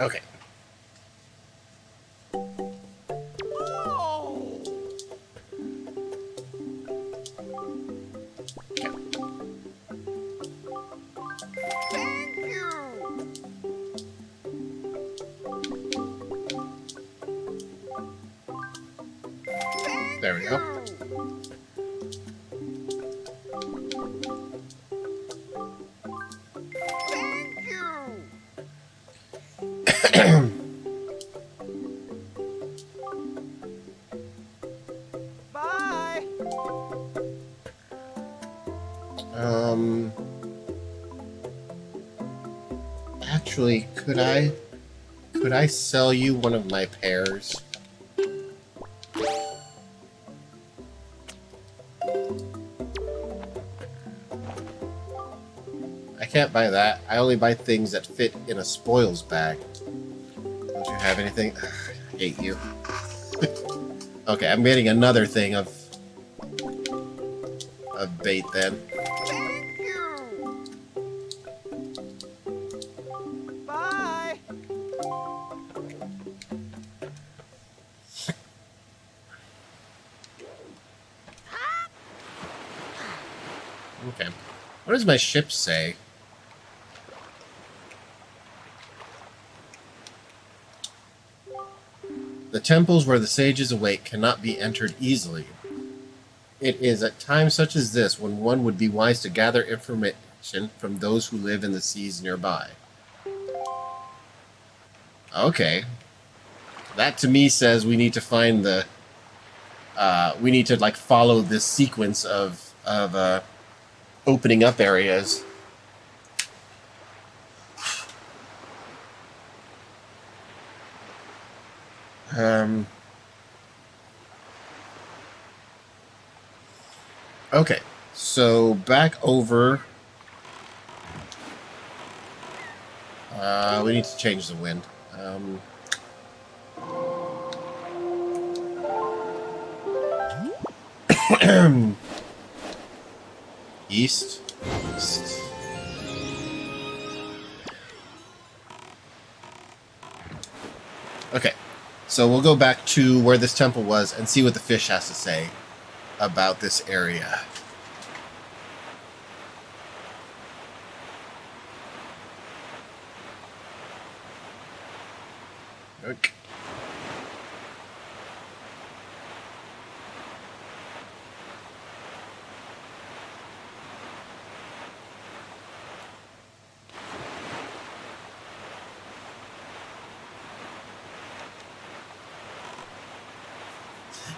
Okay. Thank you. There we go. Thank you. Bye. Actually, could I sell you one of my pears? I can't buy that. I only buy things that fit in a spoils bag. Don't you have anything? Ugh, I hate you. Okay, I'm getting another thing of bait then. Thank you. Bye. Okay. What does my ship say? The temples where the sages await cannot be entered easily. It is at times such as this when one would be wise to gather information from those who live in the seas nearby. Okay. That to me says we need to find the... we need to, like, follow this sequence of opening up areas. Okay, so back over. We need to change the wind. East. East. So we'll go back to where this temple was and see what the fish has to say about this area. Okay.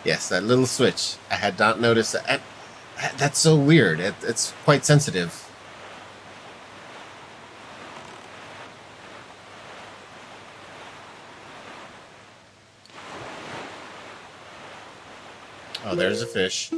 Yes, that little switch. I had not noticed that. That's so weird. It's quite sensitive. Oh, there's a fish.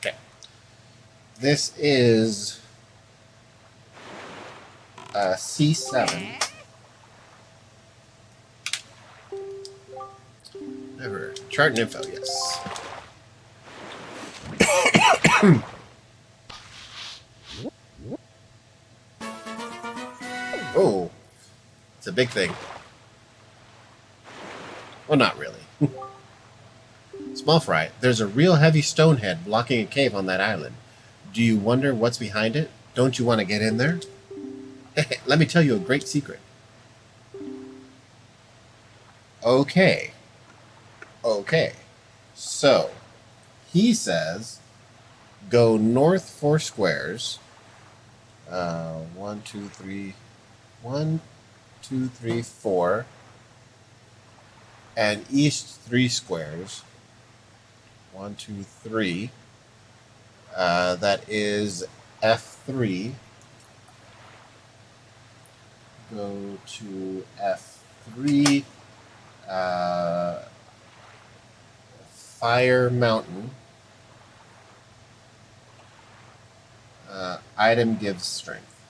Okay. This is C7. Never. Chart and info, yes. Oh, it's a big thing. Well, not really. Small fry, there's a real heavy stone head blocking a cave on that island. Do you wonder what's behind it? Don't you want to get in there? Let me tell you a great secret. Okay. So, he says, go north 4 squares. 1, 2, 3, 4. And east 3 squares. 1, 2, 3. That is F3. Go to F3. Fire Mountain. Item gives strength.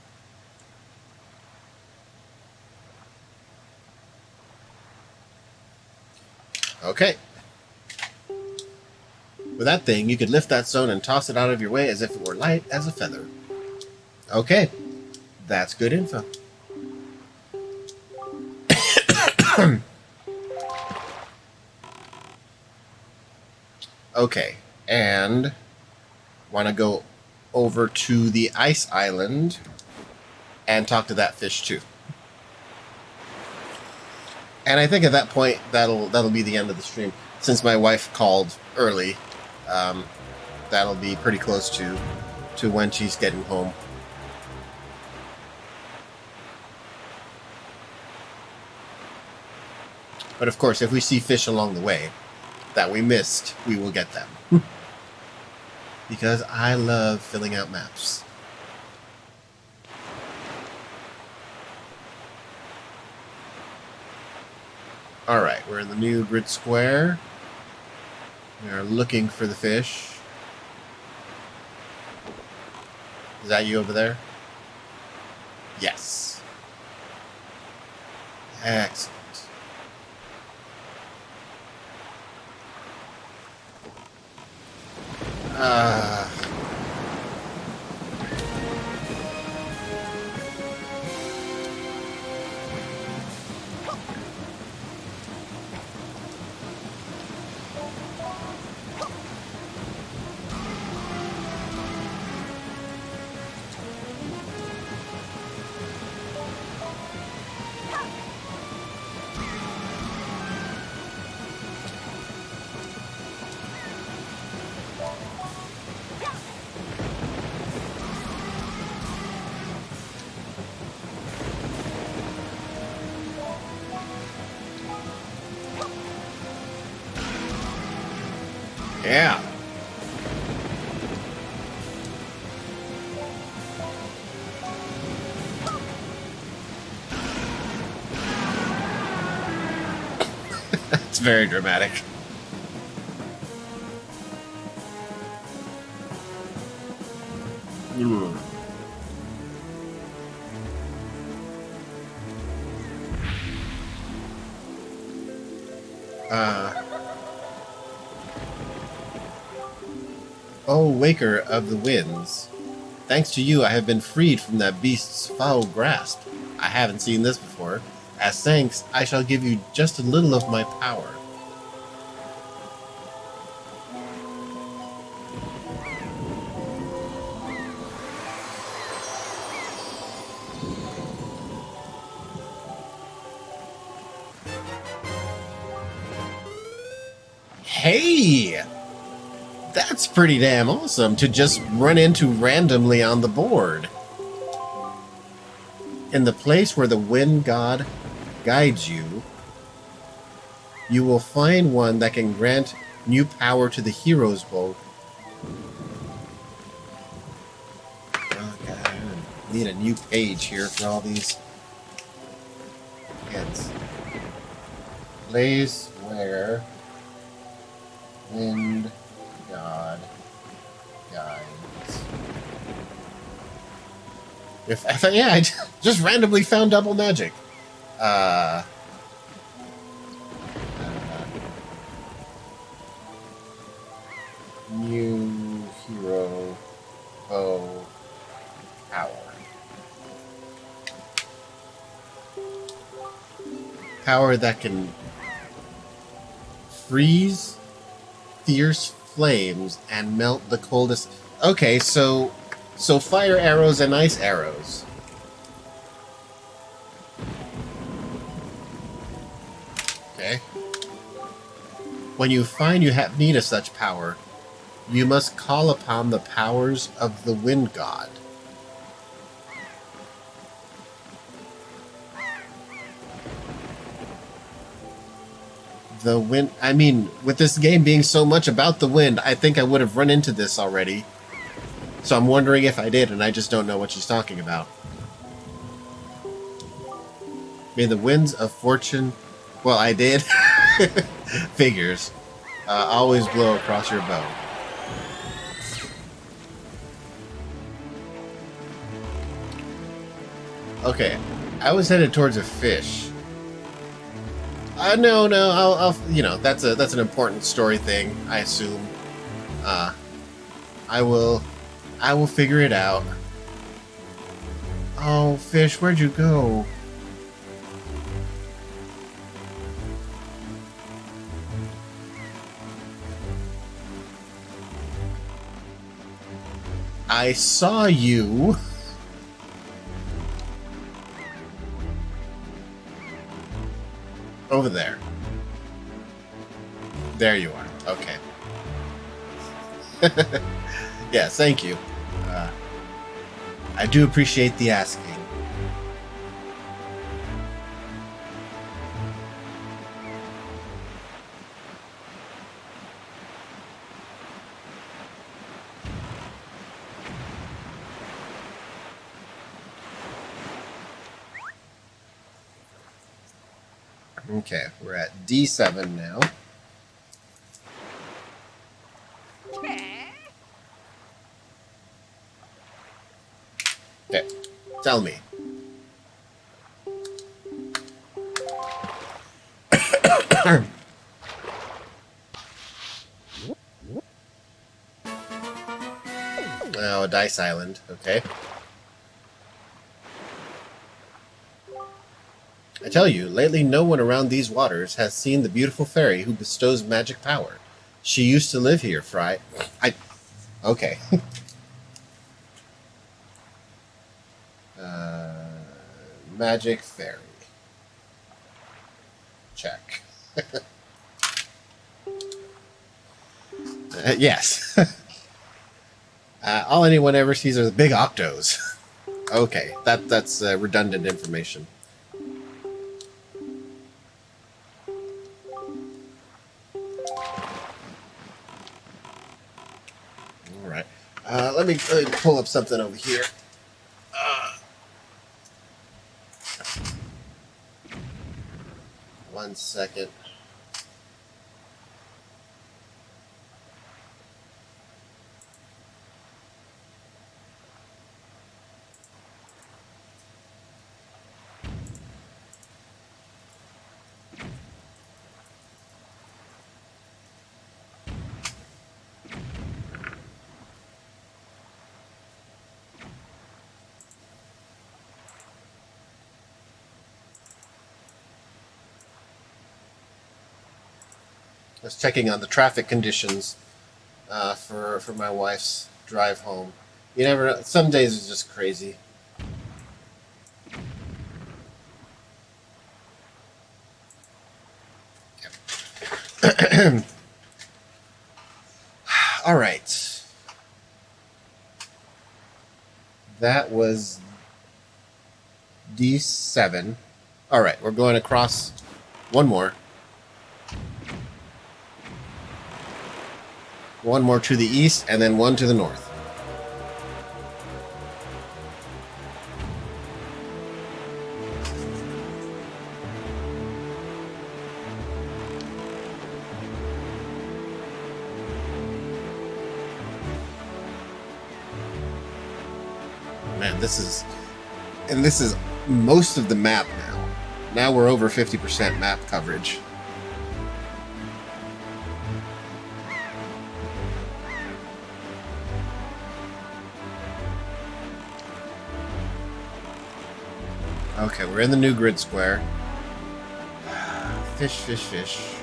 Okay. With that thing, you could lift that stone and toss it out of your way as if it were light as a feather. Okay. That's good info. Okay. And want to go over to the ice island and talk to that fish too. And I think at that point that'll be the end of the stream. Since my wife called early, that'll be pretty close to when she's getting home. But of course, if we see fish along the way that we missed, we will get them. Because I love filling out maps. Alright, we're in the new grid square. We are looking for the fish. Is that you over there? Yes. Excellent. Yeah. It's very dramatic. Uh, O Waker of the Winds, thanks to you I have been freed from that beast's foul grasp. I haven't seen this before. As thanks, I shall give you just a little of my power. Hey! That's pretty damn awesome to just run into randomly on the board. In the place where the wind god guides you, you will find one that can grant new power to the hero's bow. Oh god, I need a new page here for all these hits. Place where wind god guides. Yeah, I just randomly found double magic. New hero bow power. Power that can freeze fierce flames and melt the coldest. Okay, so fire arrows and ice arrows. Okay. When you find you have need of such power, you must call upon the powers of the wind god. The wind. I mean, with this game being so much about the wind, I think I would have run into this already. So I'm wondering if I did, and I just don't know what she's talking about. May the winds of fortune... Well, I did. Figures. Always blow across your bow. Okay. I was headed towards a fish. No, I'll you know, that's an important story thing, I assume. I will figure it out. Oh, fish, where'd you go? I saw you. Over there. There you are. Okay. Yes, thank you. I do appreciate the asking. Okay, we're at D7 now. Okay, tell me. Oh, a dice island. Okay. I tell you, lately no one around these waters has seen the beautiful fairy who bestows magic power. She used to live here, Fry. Okay. Magic fairy. Check. Yes. All anyone ever sees are the big octos. Okay, that's redundant information. All right. Let me pull up something over here. One second. I was checking on the traffic conditions for my wife's drive home. You never know. Some days it's just crazy. All right. That was D7. All right, we're going across one more. One more to the east, and then one to the north. Man, this is most of the map now. Now we're over 50% map coverage. Okay, we're in the new grid square. Fish, fish, fish.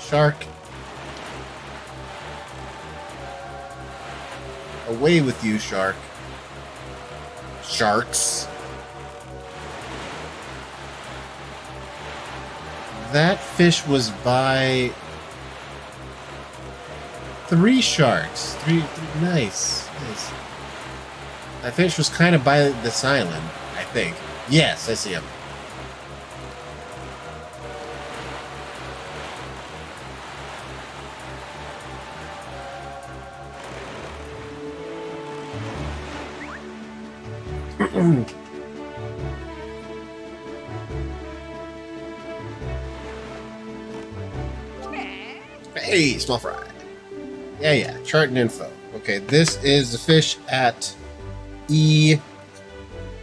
Shark. Away with you, shark. Sharks. That fish was by 3 sharks. Three nice. That fish was kind of by this island, I think. Yes, I see him. Hey, small fry. Yeah, chart and info. Okay, this is the fish at E.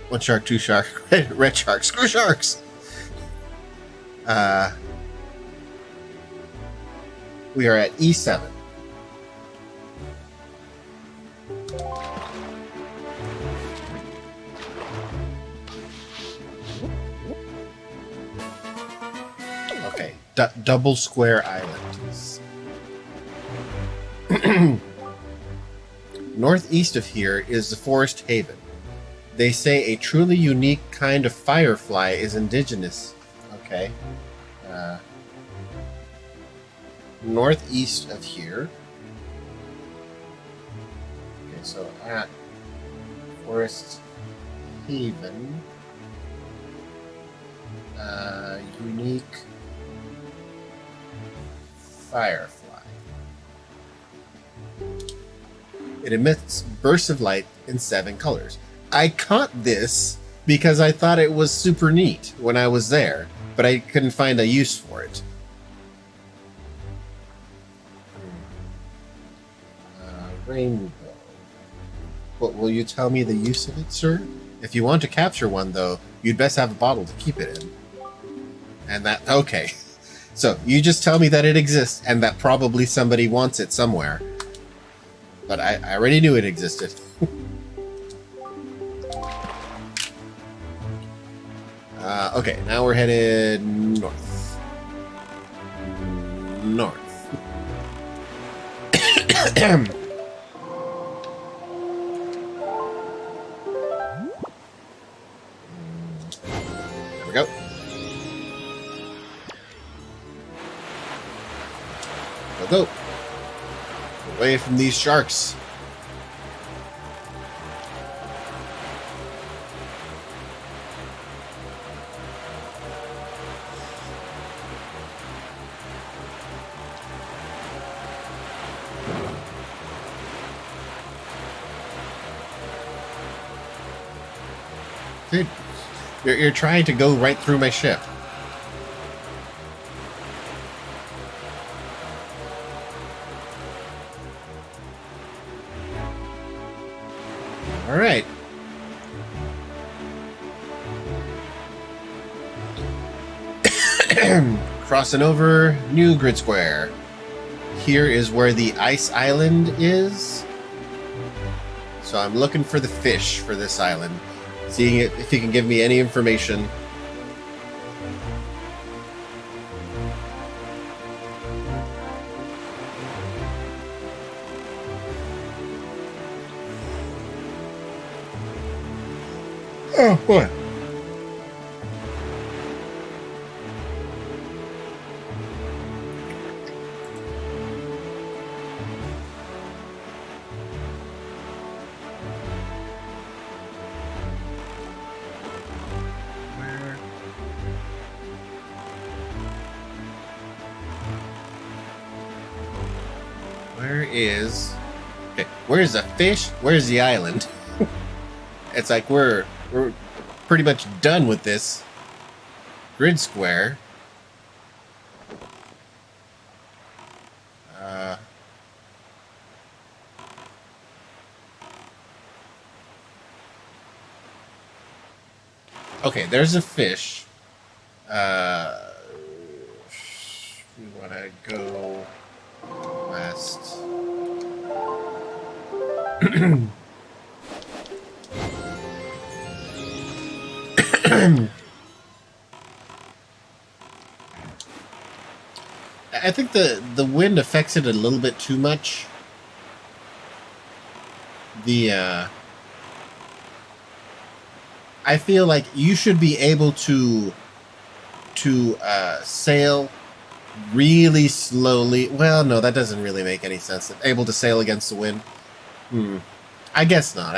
1 shark, 2 shark, red shark. Screw sharks! We are at E7. Okay, double square island. Northeast of here is the Forest Haven. They say a truly unique kind of firefly is indigenous. Okay. Northeast of here. Okay, so at Forest Haven. Unique firefly. It emits bursts of light in 7 colors. I caught this because I thought it was super neat when I was there, but I couldn't find a use for it. Rainbow. But will you tell me the use of it, sir? If you want to capture one, though, you'd best have a bottle to keep it in. And that... Okay. So, you just tell me that it exists, and that probably somebody wants it somewhere. But I already knew it existed. Okay, now we're headed north. North. There we go. Go. Away from these sharks. Dude, you're trying to go right through my ship. All right. Crossing over, new grid square. Here is where the ice island is. So I'm looking for the fish for this island. seeing if he can give me any information. Oh boy. Where is... Okay, where's the fish? Where's the island? It's like we're pretty much done with this grid square. Okay, there's a fish. We want to go west. I think the wind affects it a little bit too much. I feel like you should be able to sail really slowly. Well, no, that doesn't really make any sense. Able to sail against the wind. I guess not.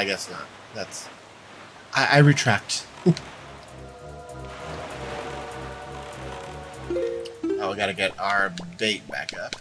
That's... I retract. Oh, we gotta get our bait back up.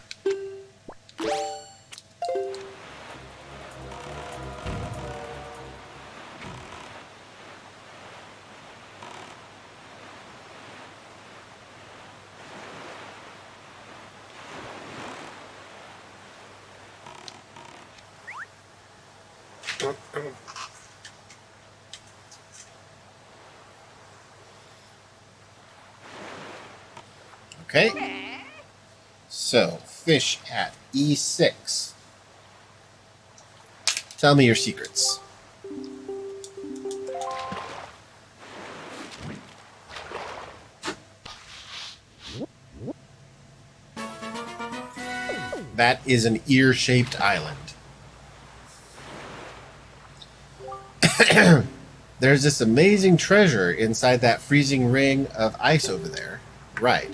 Okay. So, fish at E6. Tell me your secrets. That is an ear-shaped island. There's this amazing treasure inside that freezing ring of ice over there. Right.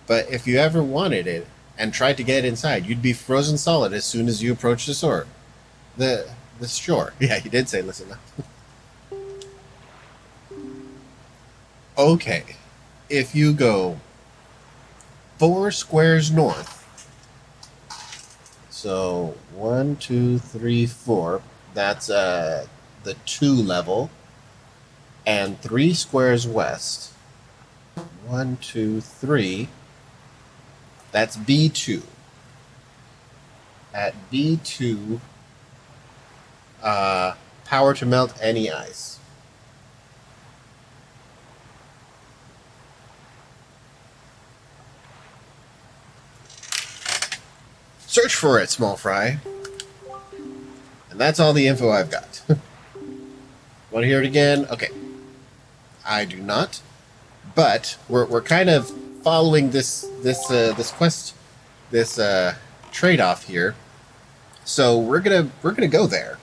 But if you ever wanted it and tried to get inside, you'd be frozen solid as soon as you approach the shore. The shore. Yeah, he did say listen up. Okay. If you go 4 squares north. So 1, 2, 3, 4. That's the 2 level. And 3 squares west. 1, 2, 3. That's B2. At B2, power to melt any ice. Search for it, small fry. And that's all the info I've got. Want to hear it again? Okay. I do not. But we're kind of following this quest, this trade-off here. So we're gonna go there.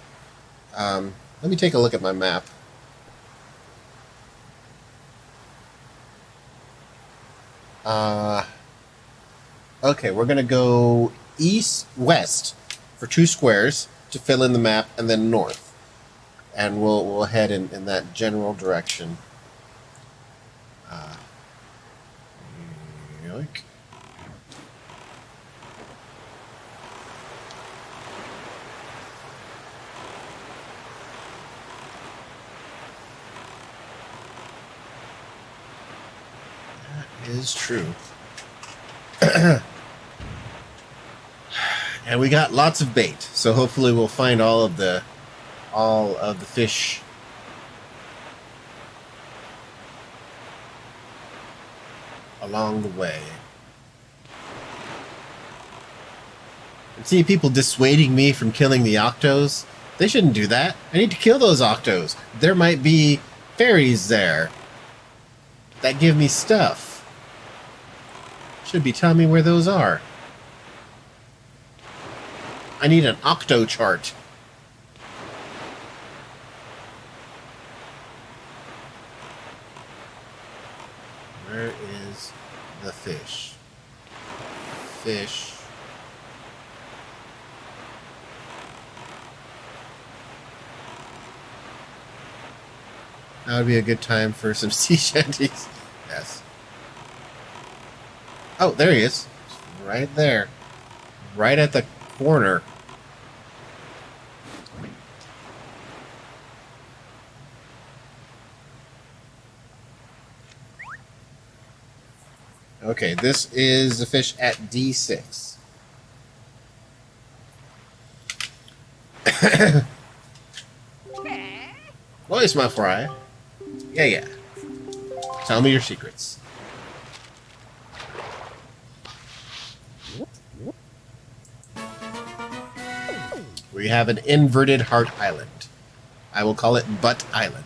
Let me take a look at my map. Okay, we're gonna go east-west for 2 squares to fill in the map, and then north, and we'll head in that general direction. Yoink. That is true. And we got lots of bait, so hopefully we'll find all of the fish. Along the way. And see people dissuading me from killing the octos. They shouldn't do that. I need to kill those octos. There might be fairies there that give me stuff. Should be telling me where those are. I need an octo chart. Where is the fish? Fish. That would be a good time for some sea shanties. Yes. Oh, there he is. Right there. Right at the corner. Okay, this is the fish at D6. Voice my fry. Yeah. Tell me your secrets. We have an inverted heart island. I will call it Butt Island.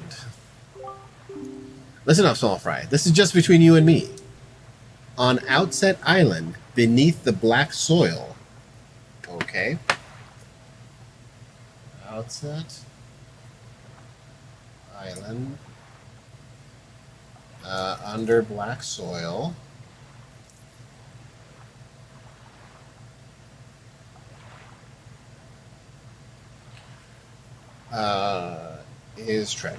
Listen up, small fry. This is just between you and me. On Outset Island, beneath the black soil. Okay. Outset Island. Under black soil. Is treasure.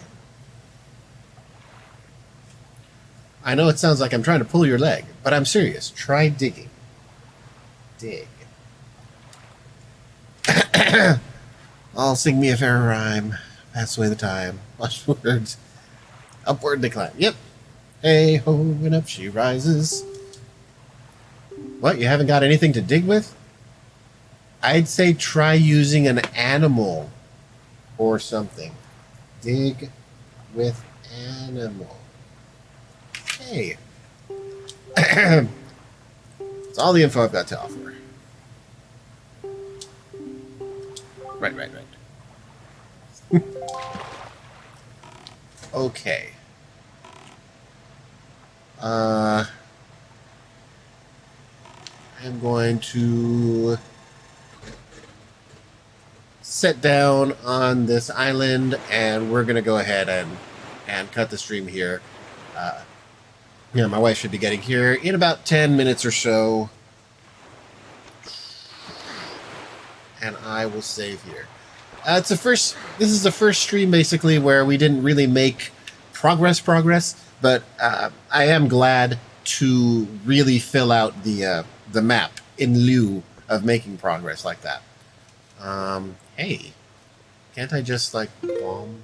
I know it sounds like I'm trying to pull your leg, but I'm serious. Try digging. Dig. I'll sing me a fair rhyme. Pass away the time. Watch words. Upward decline. Yep. Hey ho, and up she rises. What? You haven't got anything to dig with? I'd say try using an animal or something. Dig with animal. Hey. It's all the info I've got to offer. Right. Okay. I'm going to sit down on this island, and we're going to go ahead and cut the stream here. My wife should be getting here in about 10 minutes or so. And I will save here. This is the first stream basically where we didn't really make progress, but I am glad to really fill out the map in lieu of making progress like that. Hey, can't I just like bomb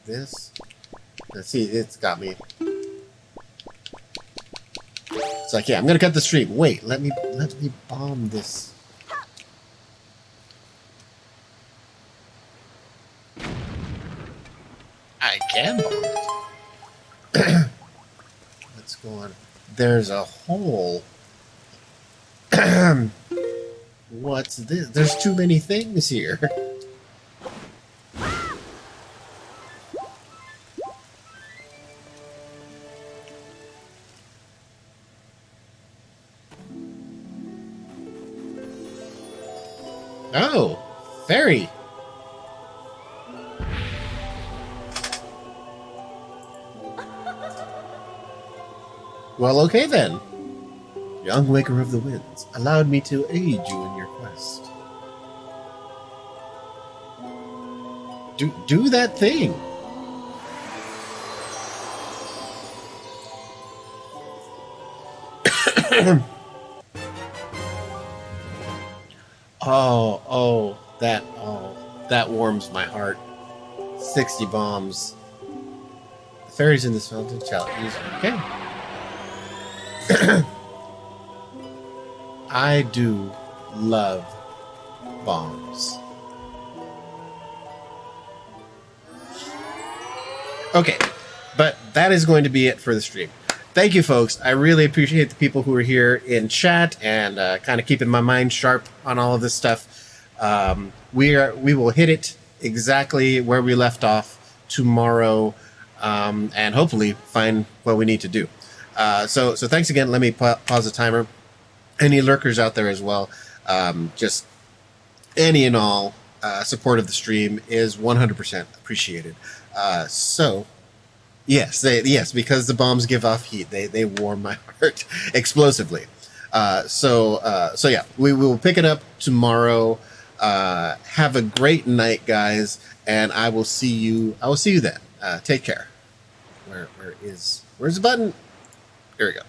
this? Let's see, it's got me. It's like, yeah, I'm gonna cut the stream. Wait, let me bomb this. I can bomb it. Let's go on. There's a hole. What's this? There's too many things here. Oh, fairy. Well, okay then. Young Waker of the Winds, allowed me to aid you in your quest. Do that thing. That warms my heart. 60 bombs. The fairies in this fountain shall use. Okay. I do love bombs. Okay, but that is going to be it for the stream. Thank you, folks. I really appreciate the people who are here in chat and kind of keeping my mind sharp on all of this stuff. We will hit it exactly where we left off tomorrow. and hopefully find what we need to do. So thanks again. Let me pause the timer. Any lurkers out there as well, just any and all support of the stream is 100% appreciated. So yes, because the bombs give off heat, they warm my heart explosively. So yeah, we will pick it up tomorrow. Have a great night, guys, and I will see you. I will see you then. Take care. Where's the button? Here we go.